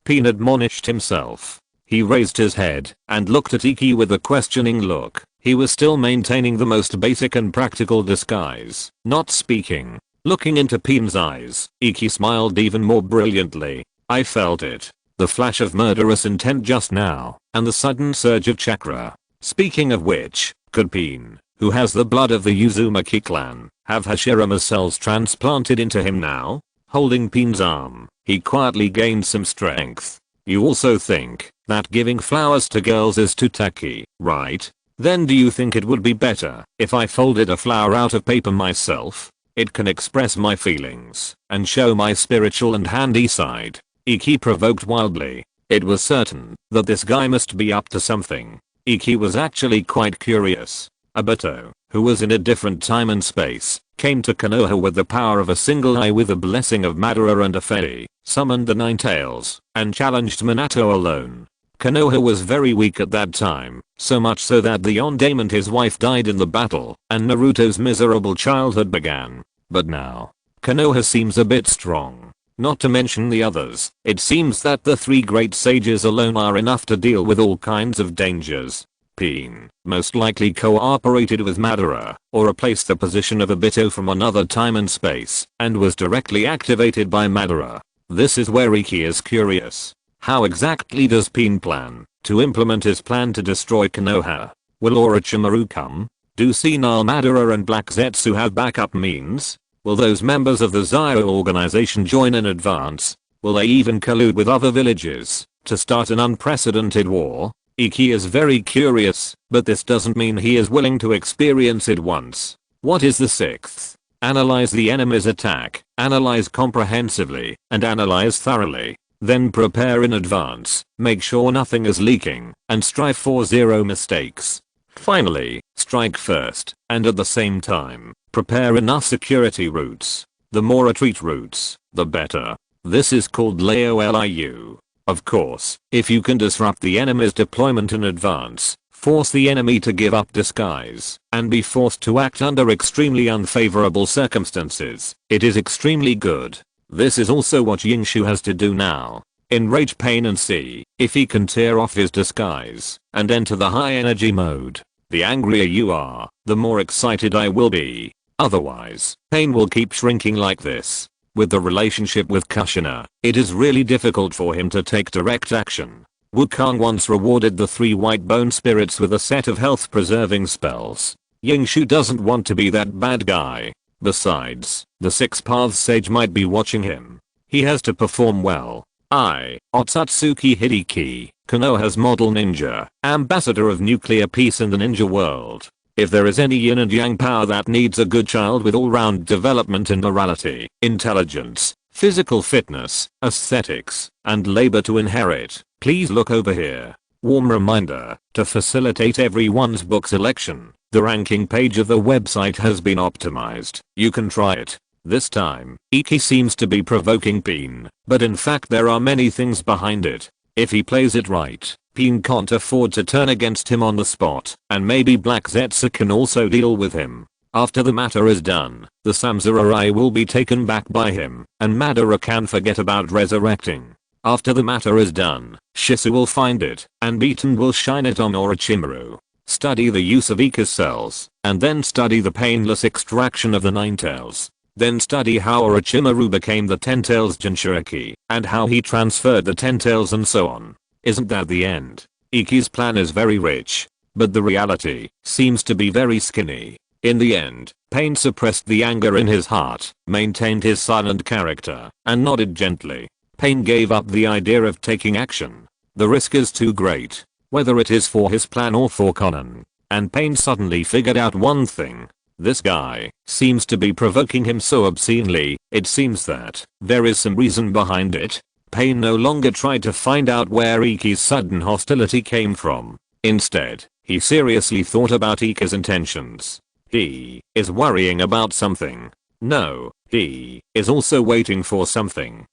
Pin admonished himself. He raised his head and looked at Iki with a questioning look. He was still maintaining the most basic and practical disguise, not speaking. Looking into Pin's eyes, Iki smiled even more brilliantly. I felt it. The flash of murderous intent just now, and the sudden surge of chakra. Speaking of which, could Pin, who has the blood of the Uzumaki clan, have Hashirama's cells transplanted into him now? Holding Pin's arm, he quietly gained some strength. You also think that giving flowers to girls is too tacky, right? Then do you think it would be better if I folded a flower out of paper myself? It can express my feelings and show my spiritual and handy side. Iki provoked wildly. It was certain that this guy must be up to something. Iki was actually quite curious. Obito, who was in a different time and space, came to Konoha with the power of a single eye with the blessing of Madara and a fairy, summoned the 9 tails, and challenged Minato alone. Konoha was very weak at that time, so much so that the Yondaime and his wife died in the battle, and Naruto's miserable childhood began. But now, Konoha seems a bit strong. not to mention the others. It seems that the three great sages alone are enough to deal with all kinds of dangers. Pain most likely cooperated with Madara, or replaced the position of Obito from another time and space, and was directly activated by Madara. This is where Iki is curious. How exactly does Pain plan to implement his plan to destroy Konoha? Will Orochimaru come? Do senile Madara and Black Zetsu have backup means? Will those members of the Zio organization join in advance? Will they even collude with other villages to start an unprecedented war? Iki is very curious, but this doesn't mean he is willing to experience it once. What is the sixth? Analyze the enemy's attack, analyze comprehensively, and analyze thoroughly. Then prepare in advance, make sure nothing is leaking, and strive for zero mistakes. Finally, strike first, and at the same time, prepare enough security routes. The more retreat routes, the better. This is called LAOLIU. Of course, if you can disrupt the enemy's deployment in advance, force the enemy to give up disguise, and be forced to act under extremely unfavorable circumstances, it is extremely good. This is also what Yingshu has to do now. Enrage Pain and see if he can tear off his disguise and enter the high energy mode. The angrier you are, the more excited I will be. Otherwise, Pain will keep shrinking like this. With the relationship with Kushina, it is really difficult for him to take direct action. Wukong once rewarded the three white bone spirits with a set of health preserving spells. Yingshu doesn't want to be that bad guy. Besides, the Six Paths Sage might be watching him. He has to perform well. Otsutsuki Hideki, Konoha's model ninja, ambassador of nuclear peace in the ninja world. If there is any yin and yang power that needs a good child with all-round development in morality, intelligence, physical fitness, aesthetics, and labor to inherit, please look over here. Warm reminder, to facilitate everyone's book selection, the ranking page of the website has been optimized. You can try it. This time, Iki seems to be provoking Pain, but in fact there are many things behind it. If he plays it right, Pain can't afford to turn against him on the spot, and maybe Black Zetsu can also deal with him. After the matter is done, the Samurai will be taken back by him, and Madara can forget about resurrecting. After the matter is done, Shisu will find it, and Beaten will shine it on Orochimaru. Study the use of Ika's cells, and then study the painless extraction of the Nine Tails. Then study how Orochimaru became the Ten Tails Jinchuriki, and how he transferred the Ten Tails and so on. Isn't that the end? Iki's plan is very rich, but the reality seems to be very skinny. In the end, Pain suppressed the anger in his heart, maintained his silent character, and nodded gently. Pain gave up the idea of taking action. The risk is too great, whether it is for his plan or for Conan. And Pain suddenly figured out one thing. This guy seems to be provoking him so obscenely, it seems that there is some reason behind it. Pain no longer tried to find out where Iki's sudden hostility came from. Instead, he seriously thought about Iki's intentions. He is worrying about something. No, he is also waiting for something.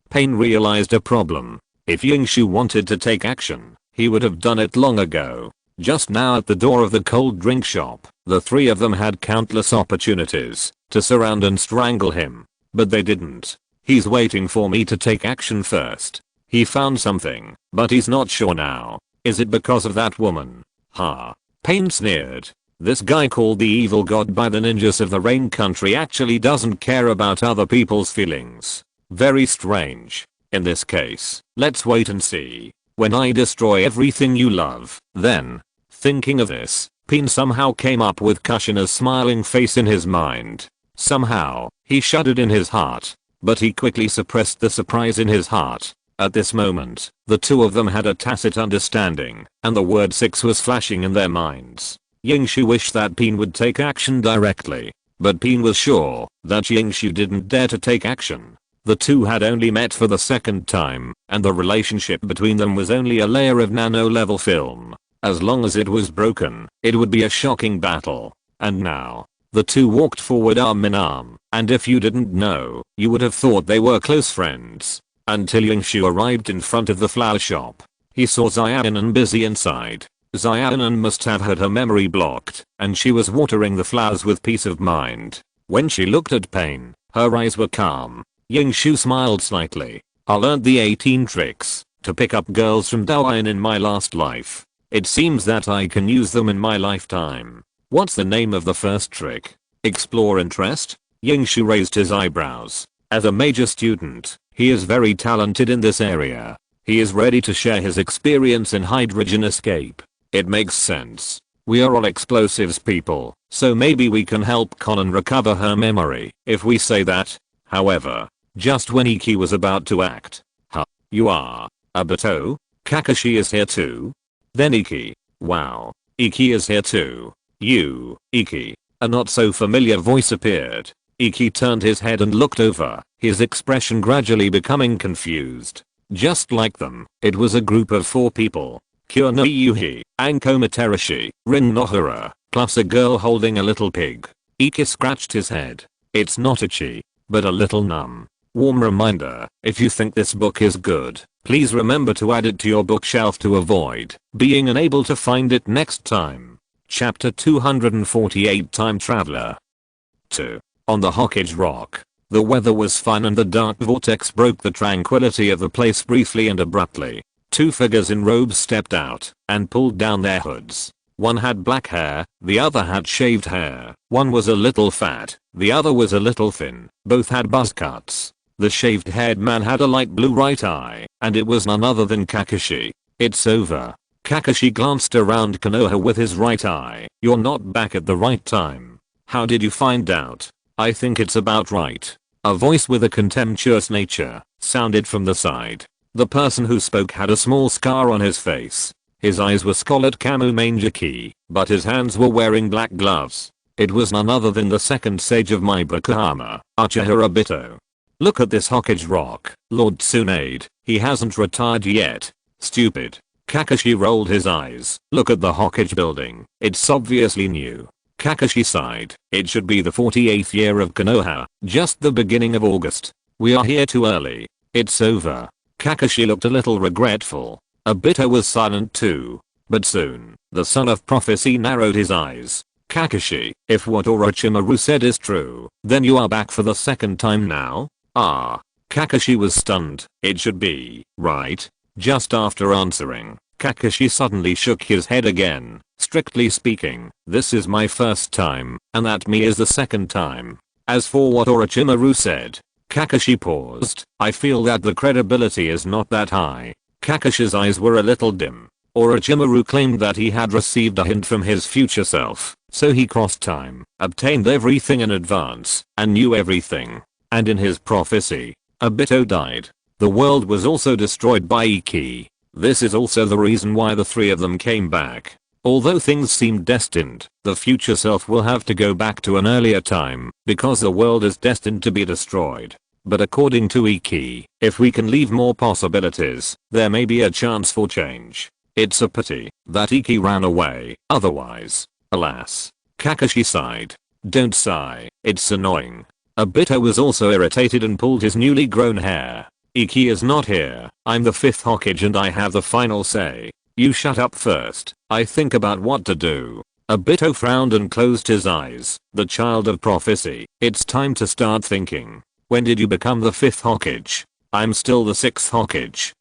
Pain realized a problem. If Yingshu wanted to take action, he would have done it long ago. Just now at the door of the cold drink shop, the three of them had countless opportunities to surround and strangle him, but they didn't. He's waiting for me to take action first. He found something, but he's not sure now. Is it because of that woman? Pain sneered. This guy called the evil god by the ninjas of the rain country actually doesn't care about other people's feelings. Very strange. In this case, let's wait and see. When I destroy everything you love, then. Thinking of this, Pain somehow came up with Kushina's smiling face in his mind. Somehow, he shuddered in his heart, but he quickly suppressed the surprise in his heart. At this moment, the two of them had a tacit understanding, and the word 6 was flashing in their minds. Yingshu wished that Pain would take action directly, but Pain was sure that Yingshu didn't dare to take action. The two had only met for the second time, and the relationship between them was only a layer of nano-level film. As long as it was broken, it would be a shocking battle. And now, the two walked forward arm in arm, and if you didn't know, you would have thought they were close friends. Until Yingshu arrived in front of the flower shop. He saw Xiaonan busy inside. Xiaonan must have had her memory blocked, and she was watering the flowers with peace of mind. When she looked at Pain, her eyes were calm. Yingshu smiled slightly. I learned the 18 tricks to pick up girls from Douyin in my last life. It seems that I can use them in my lifetime. What's the name of the first trick? Explore interest? Yingshu raised his eyebrows. As a major student, he is very talented in this area. He is ready to share his experience in hydrogen escape. It makes sense. We are all explosives people, so maybe we can help Conan recover her memory if we say that. However, just when Iki was about to act. You are? Obito? Kakashi is here too? Then Iki. Wow. Iki is here too. You, Iki. A not so familiar voice appeared. Iki turned his head and looked over, his expression gradually becoming confused. Just like them, it was a group of 4 people. Kyo no Yuhi, Anko Materashi, Rin Nohara, plus a girl holding a little pig. Iki scratched his head. It's not itchy, but a little numb. Warm reminder, if you think this book is good, please remember to add it to your bookshelf to avoid being unable to find it next time. Chapter 248 Time Traveler 2. On the Hokage Rock. The weather was fine and the dark vortex broke the tranquility of the place briefly and abruptly. 2 figures in robes stepped out and pulled down their hoods. One had black hair, the other had shaved hair. One was a little fat, the other was a little thin. Both had buzz cuts. The shaved-haired man had a light blue right eye, and it was none other than Kakashi. It's over. Kakashi glanced around Konoha with his right eye. You're not back at the right time. How did you find out? I think it's about right. A voice with a contemptuous nature sounded from the side. The person who spoke had a small scar on his face. His eyes were scarlet camo mangeki, but his hands were wearing black gloves. It was none other than the second sage of my Bakuhama, Uchiha Obito. Look at this Hokage rock, Lord Tsunade. He hasn't retired yet. Stupid. Kakashi rolled his eyes. Look at the Hokage building. It's obviously new. Kakashi sighed. It should be the 48th year of Konoha, just the beginning of August. We are here too early. It's over. Kakashi looked a little regretful. Obito was silent too. But soon, the son of prophecy narrowed his eyes. Kakashi, if what Orochimaru said is true, then you are back for the second time now? Ah. Kakashi was stunned. It should be, right? Just after answering, Kakashi suddenly shook his head again. Strictly speaking, this is my first time, and that me is the second time. As for what Orochimaru said, Kakashi paused. I feel that the credibility is not that high. Kakashi's eyes were a little dim. Orochimaru claimed that he had received a hint from his future self, so he crossed time, obtained everything in advance, and knew everything. And in his prophecy, Obito died. The world was also destroyed by Iki. This is also the reason why the 3 of them came back. Although things seem destined, the future self will have to go back to an earlier time, because the world is destined to be destroyed. But according to Iki, if we can leave more possibilities, there may be a chance for change. It's a pity that Iki ran away, otherwise, alas. Kakashi sighed. Don't sigh, it's annoying. Obito was also irritated and pulled his newly grown hair. Iki is not here. I'm the 5th Hokage and I have the final say. You shut up first. I think about what to do. Obito frowned and closed his eyes. The child of prophecy. It's time to start thinking. When did you become the 5th Hokage? I'm still the 6th Hokage.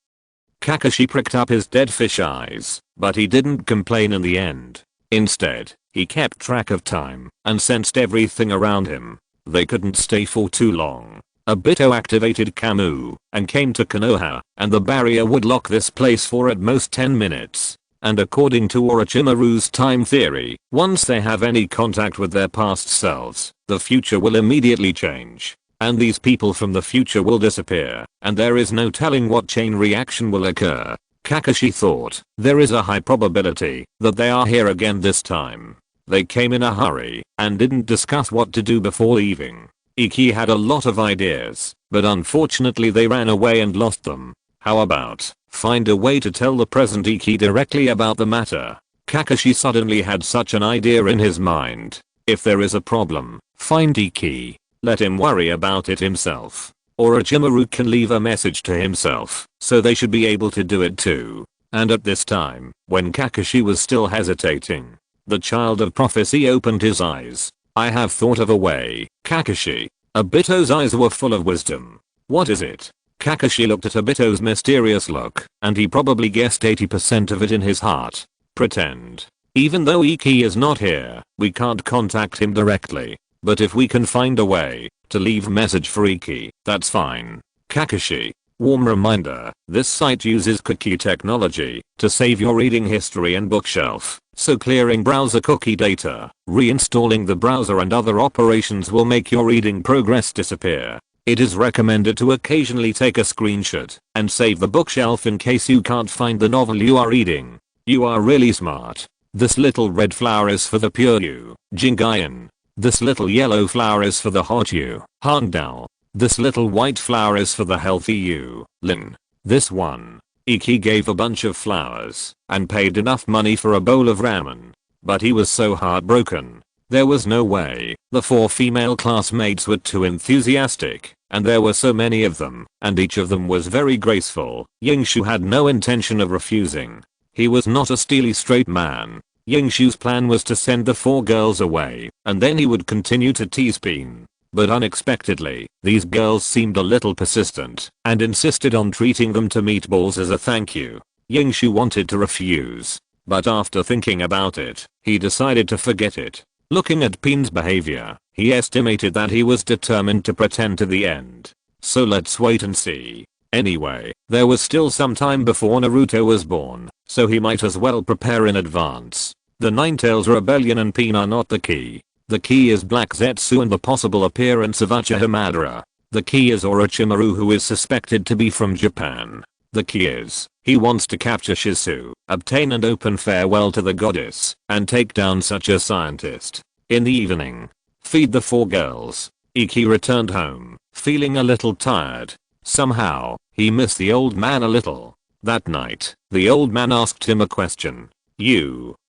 Kakashi pricked up his dead fish eyes, but he didn't complain in the end. Instead, he kept track of time and sensed everything around him. They couldn't stay for too long. Obito activated Kamu and came to Konoha, and the barrier would lock this place for at most 10 minutes. And according to Orochimaru's time theory, once they have any contact with their past selves, the future will immediately change. And these people from the future will disappear, and there is no telling what chain reaction will occur. Kakashi thought, there is a high probability that they are here again this time. They came in a hurry and didn't discuss what to do before leaving. Iki had a lot of ideas, but unfortunately they ran away and lost them. How about find a way to tell the present Iki directly about the matter? Kakashi suddenly had such an idea in his mind. If there is a problem, find Iki. Let him worry about it himself. Orochimaru can leave a message to himself, so they should be able to do it too. And at this time, when Kakashi was still hesitating, the child of prophecy opened his eyes. I have thought of a way, Kakashi. Obito's eyes were full of wisdom. What is it? Kakashi looked at Obito's mysterious look, and he probably guessed 80% of it in his heart. Pretend. Even though Iki is not here, we can't contact him directly. But if we can find a way to leave a message for Iki, that's fine. Kakashi. Warm reminder, this site uses cookie technology to save your reading history and bookshelf, so clearing browser cookie data, reinstalling the browser and other operations will make your reading progress disappear. It is recommended to occasionally take a screenshot and save the bookshelf in case you can't find the novel you are reading. You are really smart. This little red flower is for the pure you, Jingayan. This little yellow flower is for the hot you, Hangdao. This little white flower is for the healthy you, Lin. This one. Iki gave a bunch of flowers and paid enough money for a bowl of ramen. But he was so heartbroken. There was no way. The 4 female classmates were too enthusiastic, and there were so many of them, and each of them was very graceful. Yingshu had no intention of refusing. He was not a steely straight man. Yingshu's plan was to send the 4 girls away, and then he would continue to tease Bean. But unexpectedly, these girls seemed a little persistent and insisted on treating them to meatballs as a thank you. Yingshu wanted to refuse, but after thinking about it, he decided to forget it. Looking at Bean's behavior, he estimated that he was determined to pretend to the end. So let's wait and see. Anyway, there was still some time before Naruto was born, so he might as well prepare in advance. The Ninetales Rebellion and Bean are not the key. The key is Black Zetsu and the possible appearance of Uchiha Madara. The key is Orochimaru, who is suspected to be from Japan. The key is, he wants to capture Shizu, obtain an open farewell to the goddess, and take down such a scientist. In the evening, feed the 4 girls. Iki returned home, feeling a little tired. Somehow, he missed the old man a little. That night, the old man asked him a question.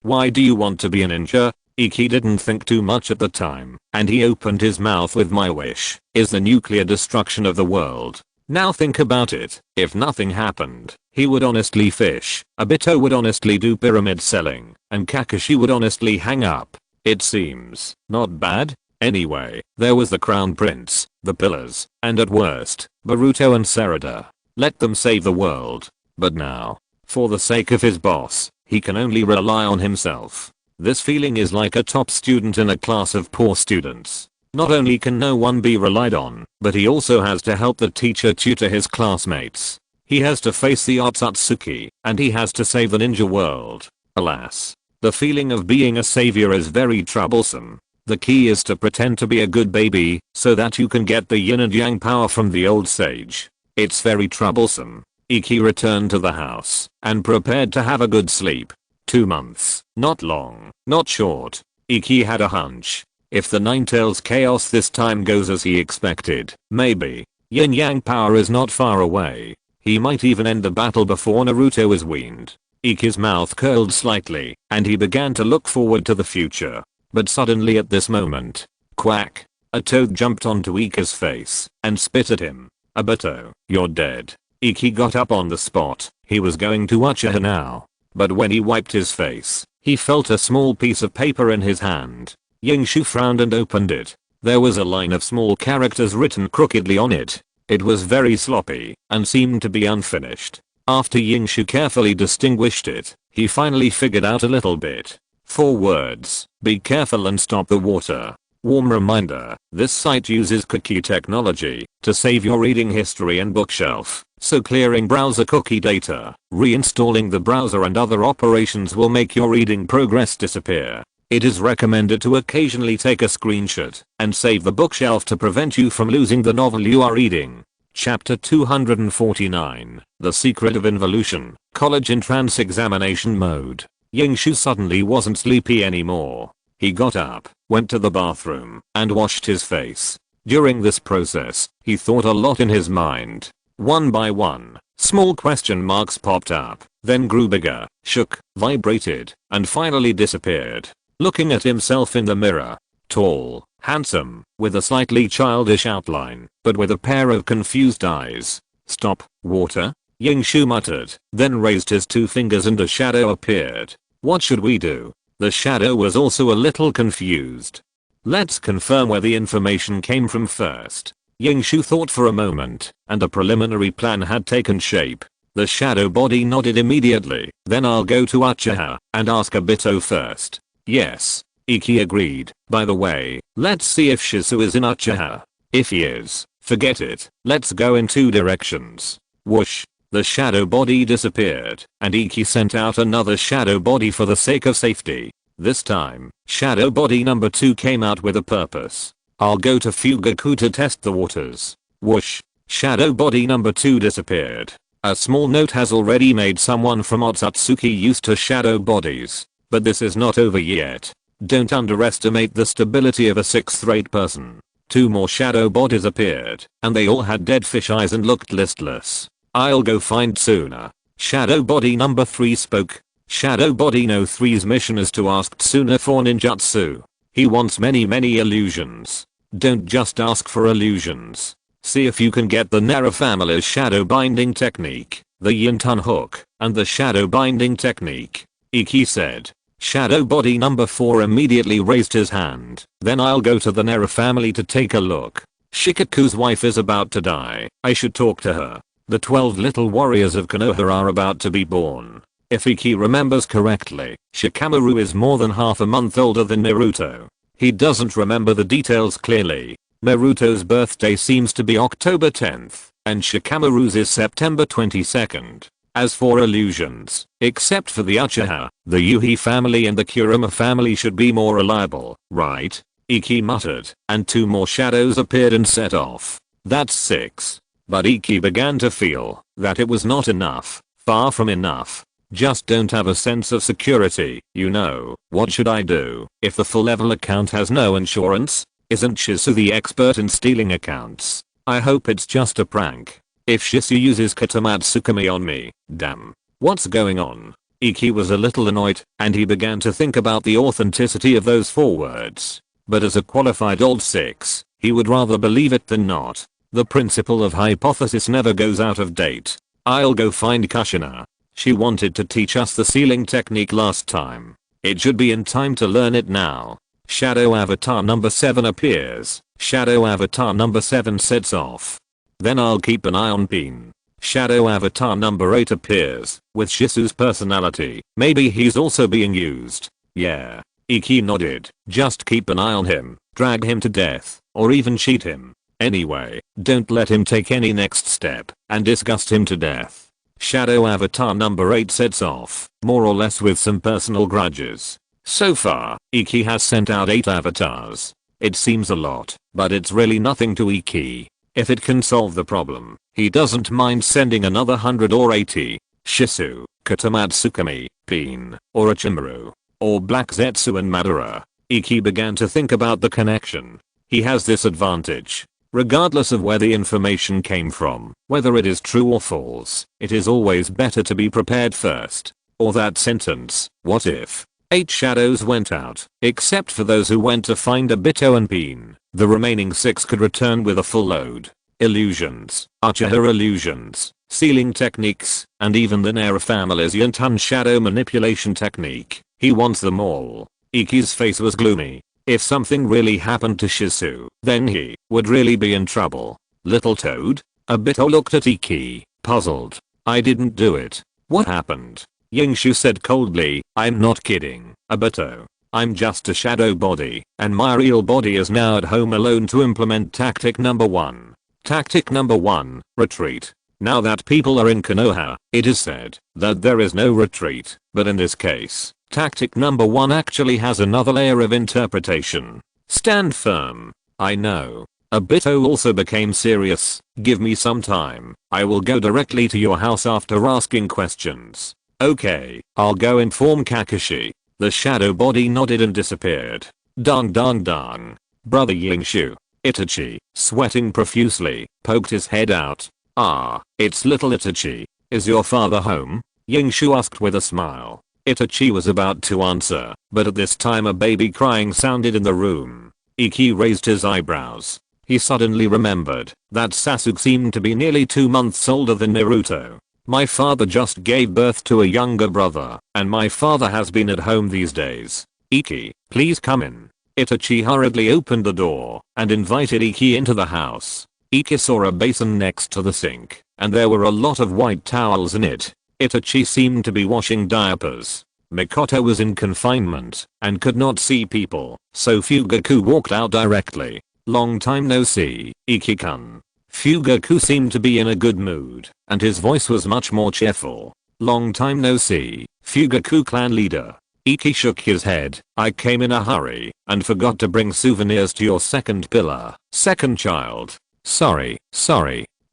Why do you want to be a ninja? Iki didn't think too much at the time, and he opened his mouth with my wish is the nuclear destruction of the world. Now think about it, if nothing happened, he would honestly fish, Obito would honestly do pyramid selling, and Kakashi would honestly hang up. It seems not bad. Anyway, there was the Crown Prince, the Pillars, and at worst, Boruto and Sarada. Let them save the world. But now, for the sake of his boss, he can only rely on himself. This feeling is like a top student in a class of poor students. Not only can no one be relied on, but he also has to help the teacher tutor his classmates. He has to face the Otsutsuki, and he has to save the ninja world. Alas, the feeling of being a savior is very troublesome. The key is to pretend to be a good baby, so that you can get the yin and yang power from the old sage. It's very troublesome. Iki returned to the house, and prepared to have a good sleep. 2 months, not long, not short. Iki had a hunch. If the Ninetales chaos this time goes as he expected, maybe, yin yang power is not far away. He might even end the battle before Naruto is weaned. Iki's mouth curled slightly, and he began to look forward to the future. But suddenly at this moment, quack, a toad jumped onto Iki's face, and spit at him. Obito, you're dead. Iki got up on the spot. He was going to Uchiha now. But when he wiped his face, he felt a small piece of paper in his hand. Yingshu frowned and opened it. There was a line of small characters written crookedly on it. It was very sloppy, and seemed to be unfinished. After Yingshu carefully distinguished it, he finally figured out a little bit. 4 words, be careful and stop the water. Warm reminder, this site uses cookie technology to save your reading history and bookshelf, so clearing browser cookie data, reinstalling the browser and other operations will make your reading progress disappear. It is recommended to occasionally take a screenshot and save the bookshelf to prevent you from losing the novel you are reading. Chapter 249, The Secret of Involution, College Entrance Examination Mode. Yingshu suddenly wasn't sleepy anymore. He got up, went to the bathroom, and washed his face. During this process, he thought a lot in his mind. One by one, small question marks popped up, then grew bigger, shook, vibrated, and finally disappeared. Looking at himself in the mirror, tall, handsome, with a slightly childish outline, but with a pair of confused eyes. Stop, water? Yingshu muttered, then raised his 2 fingers and a shadow appeared. What should we do? The shadow was also a little confused. Let's confirm where the information came from first. Yingshu thought for a moment, and a preliminary plan had taken shape. The shadow body nodded immediately. Then I'll go to Uchiha and ask Obito first. Yes. Iki agreed. By the way, let's see if Shizu is in Uchiha. If he is, forget it. Let's go in two directions. Whoosh. The shadow body disappeared, and Iki sent out another shadow body for the sake of safety. This time, shadow body number 2 came out with a purpose. I'll go to Fugaku to test the waters. Whoosh. Shadow body number 2 disappeared. A small note has already made someone from Otsutsuki used to shadow bodies. But this is not over yet. Don't underestimate the stability of a 6th-rate person. 2 more shadow bodies appeared, and they all had dead fish eyes and looked listless. I'll go find Tsuna. Shadow body number 3 spoke. Shadow body no 3's mission is to ask Tsuna for ninjutsu. He wants many illusions. Don't just ask for illusions. See if you can get the Nara family's shadow binding technique, the Yintun hook, and the shadow binding technique. Iki said. Shadow body number 4 immediately raised his hand. Then I'll go to the Nara family to take a look. Shikaku's wife is about to die. I should talk to her. The 12 little warriors of Konoha are about to be born. If Iki remembers correctly, Shikamaru is more than half a month older than Naruto. He doesn't remember the details clearly. Naruto's birthday seems to be October 10th, and Shikamaru's is September 22nd. As for illusions, except for the Uchiha, the Yuhi family and the Kurama family should be more reliable, right? Iki muttered, and 2 more shadows appeared and set off. That's 6. But Iki began to feel that it was not enough, far from enough. Just don't have a sense of security, you know. What should I do if the full level account has no insurance? Isn't Shizu the expert in stealing accounts? I hope it's just a prank. If Shizu uses Katamatsukami on me, damn. What's going on? Iki was a little annoyed, and he began to think about the authenticity of those 4 words. But as a qualified old 6, he would rather believe it than not. The principle of hypothesis never goes out of date. I'll go find Kushina. She wanted to teach us the sealing technique last time. It should be in time to learn it now. Shadow avatar number 7 appears. Shadow avatar number 7 sets off. Then I'll keep an eye on Bean. Shadow avatar number 8 appears, with Shizu's personality. Maybe he's also being used. Yeah. Iki nodded. Just keep an eye on him, drag him to death, or even cheat him. Anyway, don't let him take any next step, and disgust him to death. Shadow avatar number 8 sets off, more or less with some personal grudges. So far, Iki has sent out 8 avatars. It seems a lot, but it's really nothing to Iki. If it can solve the problem, he doesn't mind sending another 100 or 80. Shizu, Katamatsukami, Bean, Orochimaru, or Black Zetsu and Madara. Iki began to think about the connection. He has this advantage. Regardless of where the information came from, whether it is true or false, it is always better to be prepared first. Or that sentence, what if? 8 shadows went out, except for those who went to find Obito and Bean. The remaining 6 could return with a full load. Illusions, Uchiha illusions, sealing techniques, and even the Nara family's Yintun shadow manipulation technique. He wants them all. Iki's face was gloomy. If something really happened to Shizu, then he would really be in trouble. Little Toad? Obito looked at Iki, puzzled. I didn't do it. What happened? Yingshu said coldly, I'm not kidding, Obito. I'm just a shadow body, and my real body is now at home alone to implement tactic number 1. Tactic number 1, retreat. Now that people are in Konoha, it is said that there is no retreat, but in this case, tactic number 1 actually has another layer of interpretation. Stand firm. I know. Obito also became serious. Give me some time. I will go directly to your house after asking questions. Okay, I'll go inform Kakashi. The shadow body nodded and disappeared. Dong dong dong. Brother Yingshu. Itachi, sweating profusely, poked his head out. Ah, it's little Itachi. Is your father home? Yingshu asked with a smile. Itachi was about to answer, but at this time a baby crying sounded in the room. Iki raised his eyebrows. He suddenly remembered that Sasuke seemed to be nearly 2 months older than Naruto. My father just gave birth to a younger brother, and my father has been at home these days. Iki, please come in. Itachi hurriedly opened the door and invited Iki into the house. Iki saw a basin next to the sink, and there were a lot of white towels in it. Itachi seemed to be washing diapers. Mikoto was in confinement and could not see people, so Fugaku walked out directly. Long time no see, Iki-kun. Fugaku seemed to be in a good mood, and his voice was much more cheerful. Long time no see, Fugaku clan leader. Iki shook his head. I came in a hurry and forgot to bring souvenirs to your second pillar, second child. Sorry.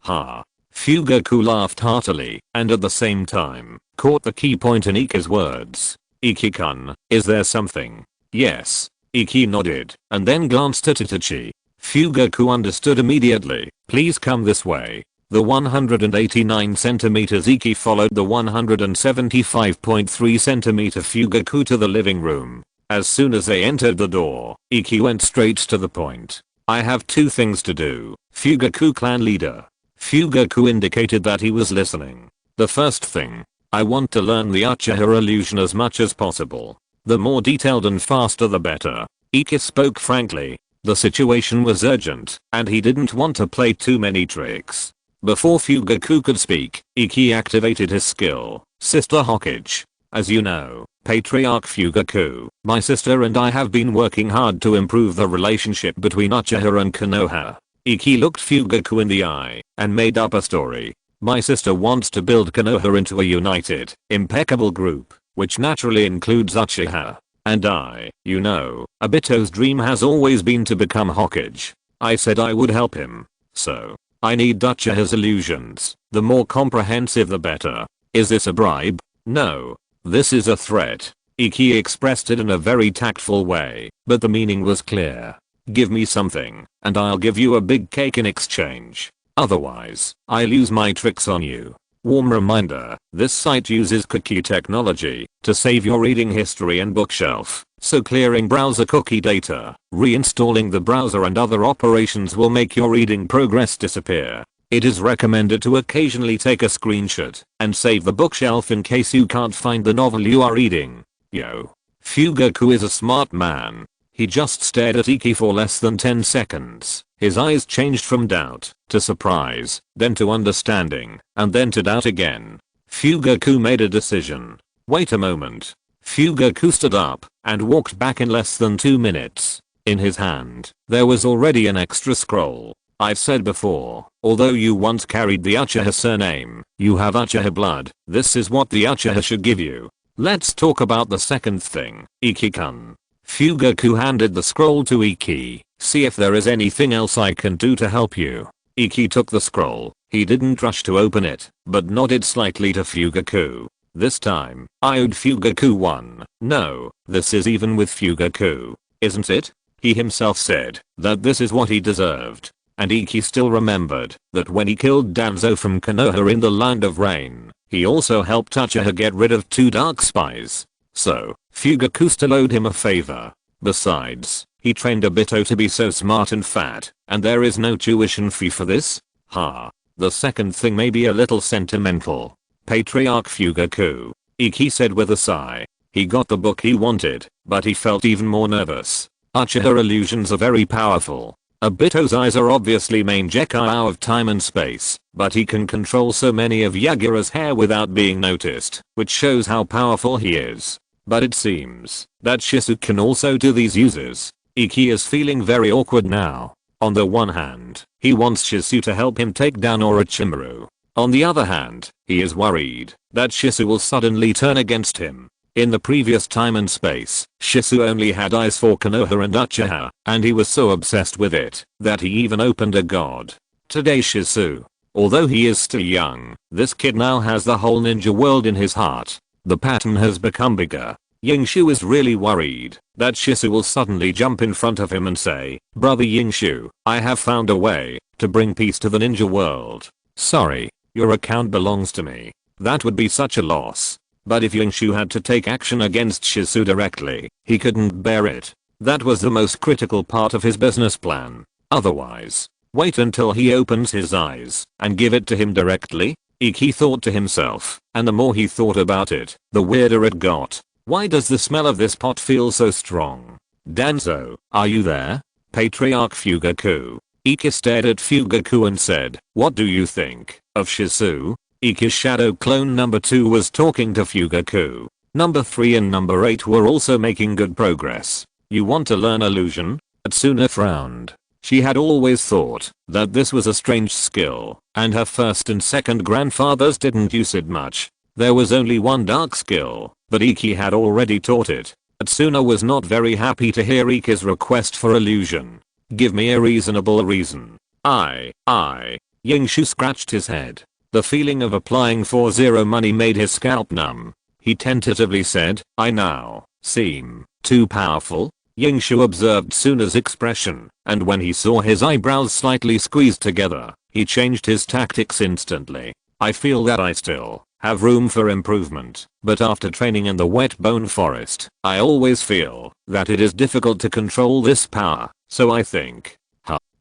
Ha. Fugaku laughed heartily and at the same time caught the key point in Iki's words. Iki-kun, is there something? Yes. Iki nodded and then glanced at Itachi. Fugaku understood immediately. Please come this way. The 189 centimeters Iki followed the 175.3 centimeter Fugaku to the living room. As soon as they entered the door, Iki went straight to the point. I have two things to do, Fugaku clan leader. Fugaku indicated that he was listening. The first thing, I want to learn the Uchiha illusion as much as possible. The more detailed and faster the better. Iki spoke frankly. The situation was urgent, and he didn't want to play too many tricks. Before Fugaku could speak, Iki activated his skill, Sister Hokage. As you know, Patriarch Fugaku, my sister and I have been working hard to improve the relationship between Uchiha and Konoha. Iki looked Fugaku in the eye and made up a story. My sister wants to build Konoha into a united, impeccable group, which naturally includes Uchiha. And Obito's dream has always been to become Hokage. I said I would help him. So, I need Uchiha's illusions. The more comprehensive the better. Is this a bribe? No. This is a threat. Iki expressed it in a very tactful way, but the meaning was clear. Give me something, and I'll give you a big cake in exchange. Otherwise, I'll use my tricks on you. Warm reminder, this site uses cookie technology to save your reading history and bookshelf, so clearing browser cookie data, reinstalling the browser and other operations will make your reading progress disappear. It is recommended to occasionally take a screenshot and save the bookshelf in case you can't find the novel you are reading. Yo. Fugaku is a smart man. He just stared at Iki for less than 10 seconds. His eyes changed from doubt to surprise, then to understanding, and then to doubt again. Fugaku made a decision. Wait a moment. Fugaku stood up and walked back in less than 2 minutes. In his hand, there was already an extra scroll. I've said before, although you once carried the Uchiha surname, you have Uchiha blood. This is what the Uchiha should give you. Let's talk about the second thing, Iki-kun. Fugaku handed the scroll to Iki. See if there is anything else I can do to help you. Iki took the scroll. He didn't rush to open it, but nodded slightly to Fugaku. This time, I owed Fugaku one. No, this is even with Fugaku, isn't it? He himself said that this is what he deserved. And Iki still remembered that when he killed Danzo from Konoha in the Land of Rain, he also helped Uchiha get rid of 2 dark spies. So, Fugaku still owed him a favor. Besides, he trained Obito to be so smart and fat, and there is no tuition fee for this? Ha. The second thing may be a little sentimental. Patriarch Fugaku, Iki said with a sigh. He got the book he wanted, but he felt even more nervous. Uchiha illusions are very powerful. Obito's eyes are obviously main Gekkai of time and space, but he can control so many of Yagura's hair without being noticed, which shows how powerful he is. But it seems that Shisu can also do these uses. Iki is feeling very awkward now. On the one hand, he wants Shisu to help him take down Orochimaru. On the other hand, he is worried that Shisu will suddenly turn against him. In the previous time and space, Shisu only had eyes for Konoha and Uchiha, and he was so obsessed with it that he even opened a god. Today Shisu, although he is still young, this kid now has the whole ninja world in his heart. The pattern has become bigger. Yingshu is really worried that Shisu will suddenly jump in front of him and say, "Brother Yingshu, I have found a way to bring peace to the ninja world. Sorry, your account belongs to me." That would be such a loss. But if Yingshu had to take action against Shisu directly, he couldn't bear it. That was the most critical part of his business plan. Otherwise, wait until he opens his eyes and give it to him directly? Iki thought to himself, and the more he thought about it, the weirder it got. Why does the smell of this pot feel so strong? Danzo, are you there? Patriarch Fugaku. Iki stared at Fugaku and said, "What do you think of Shizu?" Iki's shadow clone number 2 was talking to Fugaku. Number 3 and number 8 were also making good progress. "You want to learn illusion?" Atsuna frowned. She had always thought that this was a strange skill, and her first and second grandfathers didn't use it much. There was only one dark skill, but Iki had already taught it. Atsuna was not very happy to hear Iki's request for illusion. "Give me a reasonable reason." Yingshu scratched his head. The feeling of applying for zero money made his scalp numb. He tentatively said, "I now seem too powerful?" Yingshu observed Tsuna's expression, and when he saw his eyebrows slightly squeezed together, he changed his tactics instantly. "I feel that I still have room for improvement, but after training in the wet bone forest, I always feel that it is difficult to control this power, so I think."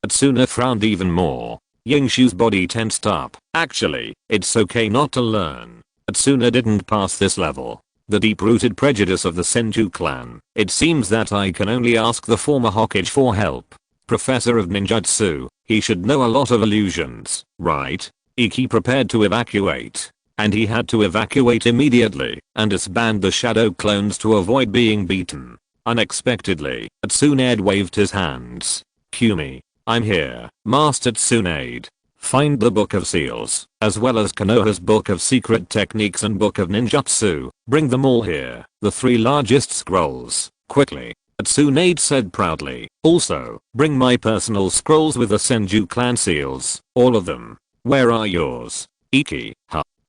Atsuna frowned even more. Yingshu's body tensed up. "Actually, it's okay not to learn. Atsuna didn't pass this level." The deep-rooted prejudice of the Senju clan. "It seems that I can only ask the former Hokage for help. Professor of ninjutsu, he should know a lot of illusions, right?" Iki prepared to evacuate. And he had to evacuate immediately and disband the shadow clones to avoid being beaten. Unexpectedly, Tsunade waved his hands. "Kumi, I'm here, Master Tsunade. Find the Book of Seals, as well as Konoha's Book of Secret Techniques and Book of Ninjutsu. Bring them all here, the 3 largest scrolls, quickly," Tsunade said proudly. "Also, bring my personal scrolls with the Senju clan seals, all of them." "Where are yours?" "Iki."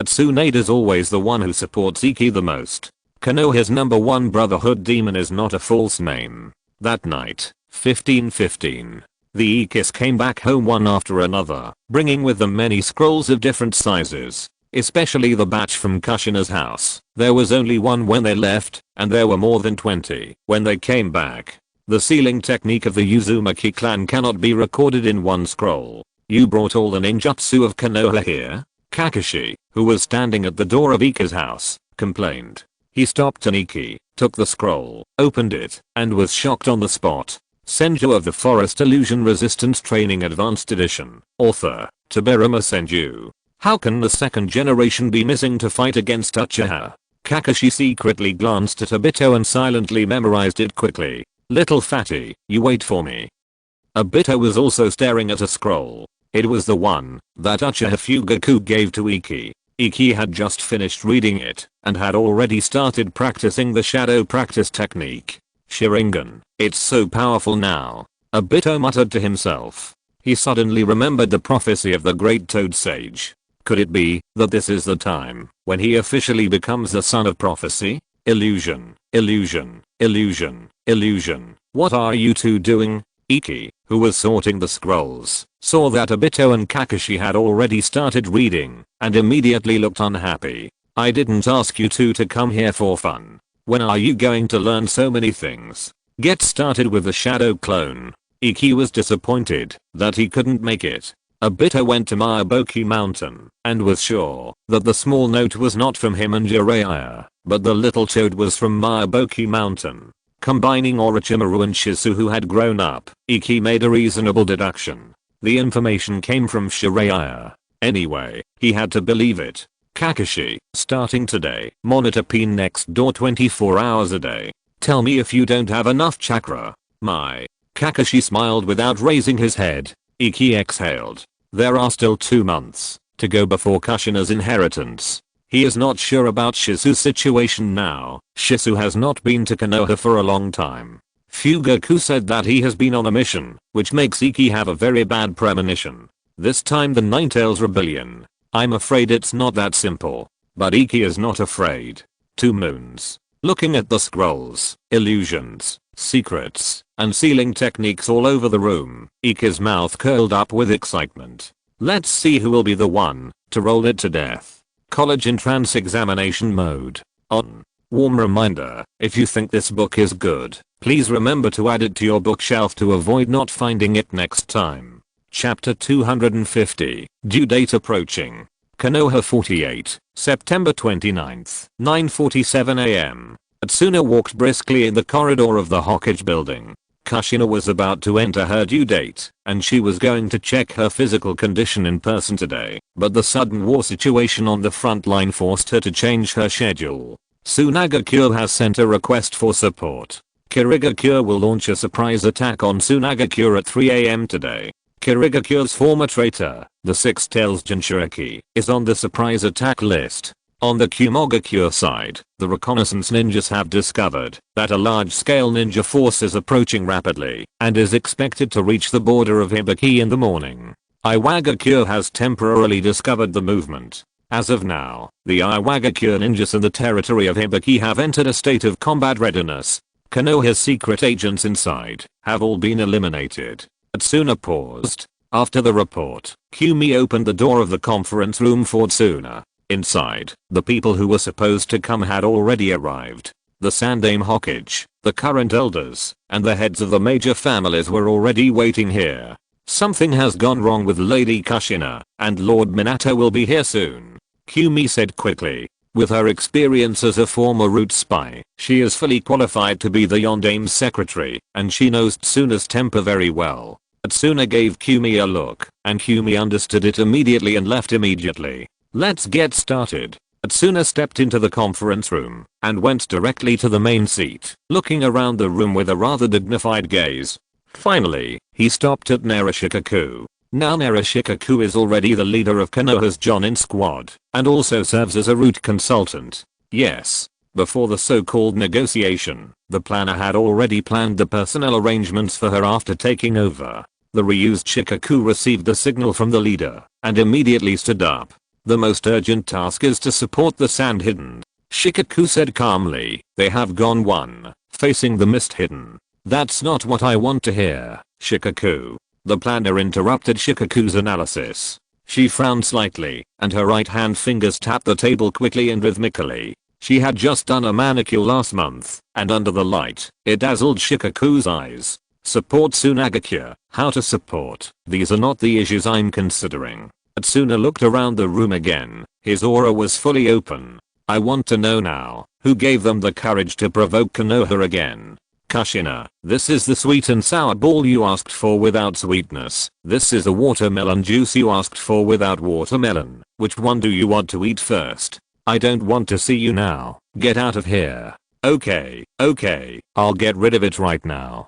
Tsunade is always the one who supports Iki the most. Konoha's number 1 brotherhood demon is not a false name. That night, 15:15. The Ikis came back home one after another, bringing with them many scrolls of different sizes, especially the batch from Kushina's house. There was only one when they left, and there were more than 20 when they came back. The sealing technique of the Uzumaki clan cannot be recorded in one scroll. "You brought all the ninjutsu of Konoha here?" Kakashi, who was standing at the door of Iki's house, complained. He stopped and Iki took the scroll, opened it, and was shocked on the spot. Senju of the Forest Illusion Resistance Training Advanced Edition. Author, Tobirama Senju. How can the second generation be missing to fight against Uchiha? Kakashi secretly glanced at Obito and silently memorized it quickly. "Little fatty, you wait for me." Obito was also staring at a scroll. It was the one that Uchiha Fugaku gave to Iki. Iki had just finished reading it and had already started practicing the shadow practice technique. "Sharingan, it's so powerful now," Obito muttered to himself. He suddenly remembered the prophecy of the great Toad Sage. Could it be that this is the time when he officially becomes the son of prophecy? Illusion, illusion, illusion, illusion. "What are you two doing?" Iki, who was sorting the scrolls, saw that Obito and Kakashi had already started reading and immediately looked unhappy. "I didn't ask you two to come here for fun. When are you going to learn so many things? Get started with the shadow clone." Iki was disappointed that he couldn't make it. Obito went to Miyaboki Mountain and was sure that the small note was not from him and Jiraiya, but the little toad was from Miyaboki Mountain. Combining Orochimaru and Shizu who had grown up, Iki made a reasonable deduction. The information came from Jiraiya. Anyway, he had to believe it. "Kakashi, starting today, monitor Pin next door 24 hours a day. Tell me if you don't have enough chakra." "My." Kakashi smiled without raising his head. Iki exhaled. There are still 2 months to go before Kushina's inheritance. He is not sure about Shizu's situation now. Shizu has not been to Konoha for a long time. Fugaku said that he has been on a mission, which makes Iki have a very bad premonition. This time the Ninetales Rebellion. I'm afraid it's not that simple. But Iki is not afraid. 2 moons. Looking at the scrolls, illusions, secrets, and sealing techniques all over the room, Iki's mouth curled up with excitement. Let's see who will be the one to roll it to death. College entrance examination mode on. Warm reminder, if you think this book is good, please remember to add it to your bookshelf to avoid not finding it next time. Chapter 250, due date approaching. Konoha 48, September 29th, 9:47 am. Atsuna walked briskly in the corridor of the Hokage building. Kushina was about to enter her due date, and she was going to check her physical condition in person today, but the sudden war situation on the front line forced her to change her schedule. Tsunagakure has sent a request for support. Kirigakure will launch a surprise attack on Tsunagakure at 3 AM today. Kirigakure's former traitor, the Six-Tails Jinchuriki, is on the surprise attack list. On the Kumogakure side, the reconnaissance ninjas have discovered that a large-scale ninja force is approaching rapidly and is expected to reach the border of Hibiki in the morning. Iwagakure has temporarily discovered the movement. As of now, the Iwagakure ninjas in the territory of Hibiki have entered a state of combat readiness. Konoha's secret agents inside have all been eliminated. Tsuna paused. After the report, Kumi opened the door of the conference room for Tsuna. Inside, the people who were supposed to come had already arrived. The Sandaime Hokage, the current elders, and the heads of the major families were already waiting here. Something has gone wrong with Lady Kushina, and Lord Minato will be here soon, Kumi said quickly. With her experience as a former root spy, she is fully qualified to be the Yondame's secretary, and she knows Tsuna's temper very well. Tsuna gave Kumi a look, and Kumi understood it immediately and left immediately. Let's get started. Tsuna stepped into the conference room and went directly to the main seat, looking around the room with a rather dignified gaze. Finally, he stopped at Narashikaku. Now Narashikaku is already the leader of Konoha's Jonin squad and also serves as a root consultant. Yes. Before the so-called negotiation, the planner had already planned the personnel arrangements for her after taking over. The reused Shikaku received the signal from the leader and immediately stood up. The most urgent task is to support the Sand Hidden. Shikaku said calmly. They have gone one, facing the Mist Hidden. That's not what I want to hear, Shikaku. The planner interrupted Shikaku's analysis. She frowned slightly, and her right hand fingers tapped the table quickly and rhythmically. She had just done a manicure last month, and under the light, it dazzled Shikaku's eyes. Support Tsunagakure. How to support? These are not the issues I'm considering. Tsuna looked around the room again. His aura was fully open. I want to know now, who gave them the courage to provoke Konoha again? Kushina, this is the sweet and sour ball you asked for without sweetness. This is the watermelon juice you asked for without watermelon. Which one do you want to eat first? I don't want to see you now. Get out of here. Okay, I'll get rid of it right now.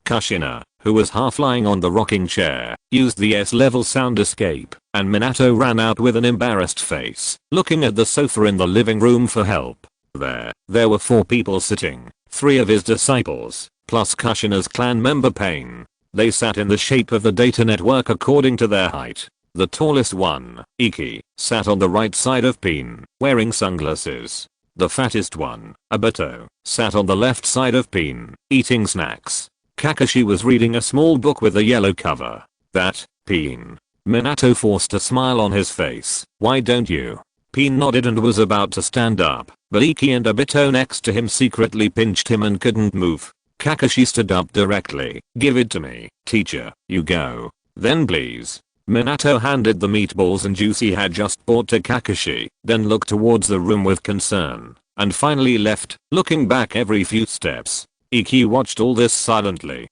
Kushina, who was half lying on the rocking chair, used the S-level sound escape, and Minato ran out with an embarrassed face, looking at the sofa in the living room for help. There were 4 people sitting, 3 of his disciples, plus Kushina's clan member Pain. They sat in the shape of the data network according to their height. The tallest one, Iki, sat on the right side of Pain, wearing sunglasses. The fattest one, Obito, sat on the left side of Pain, eating snacks. Kakashi was reading a small book with a yellow cover. That, Pain. Minato forced a smile on his face. Why don't you? Pain nodded and was about to stand up, but Iki and Obito next to him secretly pinched him and couldn't move. Kakashi stood up directly. Give it to me, teacher, you go. Then please. Minato handed the meatballs and juice he had just bought to Kakashi, then looked towards the room with concern, and finally left, looking back every few steps. Iki watched all this silently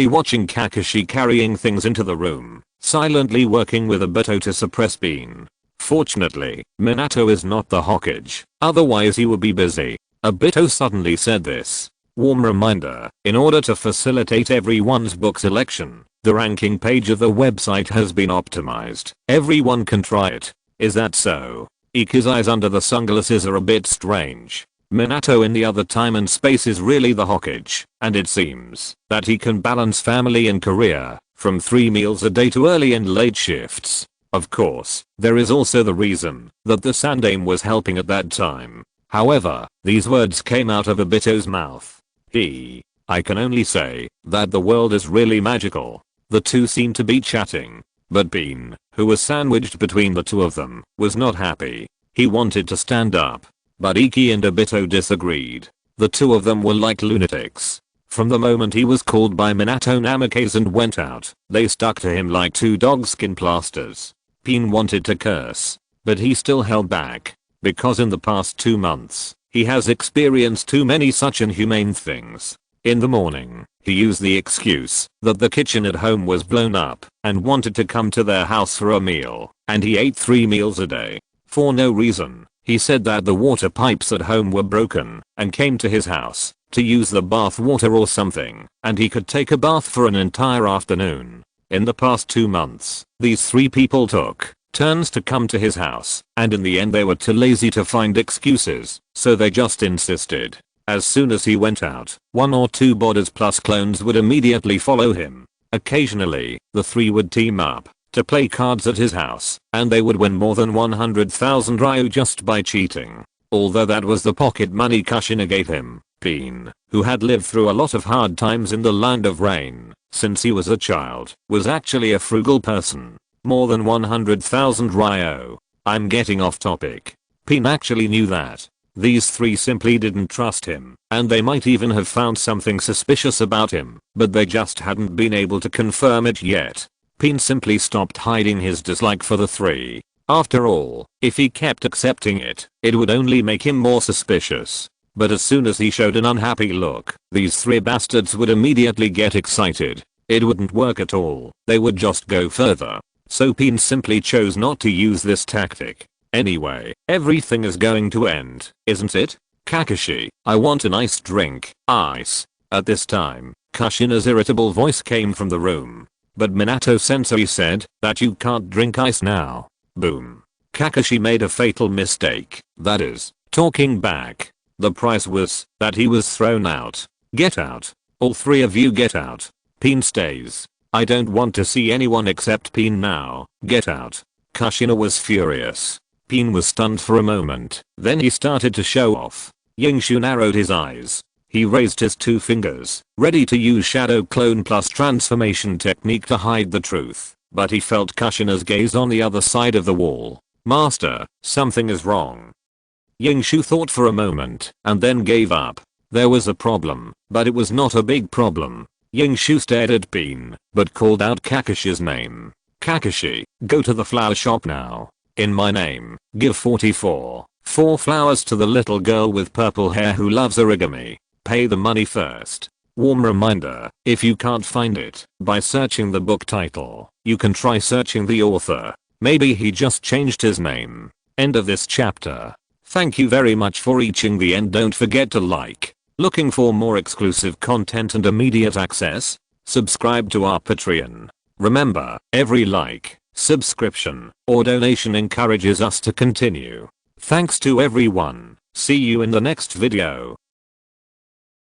watching Kakashi carrying things into the room, silently working with Obito to suppress Pain. Fortunately, Minato is not the Hokage, otherwise he would be busy. Obito suddenly said this. Warm reminder, in order to facilitate everyone's book selection, the ranking page of the website has been optimized. Everyone can try it. Is that so? Iki's eyes under the sunglasses are a bit strange. Minato in the other time and space is really the Hokage, and it seems that he can balance family and career, from 3 meals a day to early and late shifts. Of course, there is also the reason that the Sandaime was helping at that time. However, these words came out of Obito's mouth. I can only say that the world is really magical. The two seemed to be chatting, but Pain, who was sandwiched between the two of them, was not happy. He wanted to stand up, but Iki and Obito disagreed. The two of them were like lunatics. From the moment he was called by Minato Namikaze and went out, they stuck to him like 2 dogskin plasters. Pain wanted to curse, but he still held back, because in the past 2 months, he has experienced too many such inhumane things. In the morning, he used the excuse that the kitchen at home was blown up and wanted to come to their house for a meal, and he ate 3 meals a day. For no reason, he said that the water pipes at home were broken and came to his house to use the bath water or something, and he could take a bath for an entire afternoon. In the past 2 months, these 3 people took turns to come to his house, and in the end they were too lazy to find excuses, so they just insisted. As soon as he went out, 1 or 2 bodies plus clones would immediately follow him. Occasionally, the 3 would team up to play cards at his house, and they would win more than 100,000 ryu just by cheating. Although that was the pocket money Kushina gave him, Pain, who had lived through a lot of hard times in the land of rain since he was a child, was actually a frugal person. More than 100,000 ryu. I'm getting off topic. Pain actually knew that these 3 simply didn't trust him, and they might even have found something suspicious about him, but they just hadn't been able to confirm it yet. Pain simply stopped hiding his dislike for the 3. After all, if he kept accepting it, it would only make him more suspicious. But as soon as he showed an unhappy look, these 3 bastards would immediately get excited. It wouldn't work at all. They would just go further. So Pain simply chose not to use this tactic. Anyway, everything is going to end, isn't it? Kakashi, I want an iced drink. Ice. At this time, Kushina's irritable voice came from the room. But Minato sensei said that you can't drink ice now. Boom. Kakashi made a fatal mistake, that is, talking back. The price was that he was thrown out. Get out. All 3 of you get out. Pain stays. I don't want to see anyone except Pain now. Get out. Kushina was furious. Pain was stunned for a moment, then he started to show off. Yingshu narrowed his eyes. He raised his 2 fingers, ready to use shadow clone plus transformation technique to hide the truth, but he felt Kushina's gaze on the other side of the wall. Master, something is wrong. Yingshu thought for a moment, and then gave up. There was a problem, but it was not a big problem. Yingshu stared at Pain, but called out Kakashi's name. Kakashi, go to the flower shop now. In my name, give 4 flowers to the little girl with purple hair who loves origami. Pay the money first. Warm reminder, if you can't find it by searching the book title, you can try searching the author. Maybe he just changed his name. End of this chapter. Thank you very much for reaching the end. Don't forget to like. Looking for more exclusive content and immediate access? Subscribe to our Patreon. Remember, every like, subscription, or donation encourages us to continue. Thanks to everyone. See you in the next video.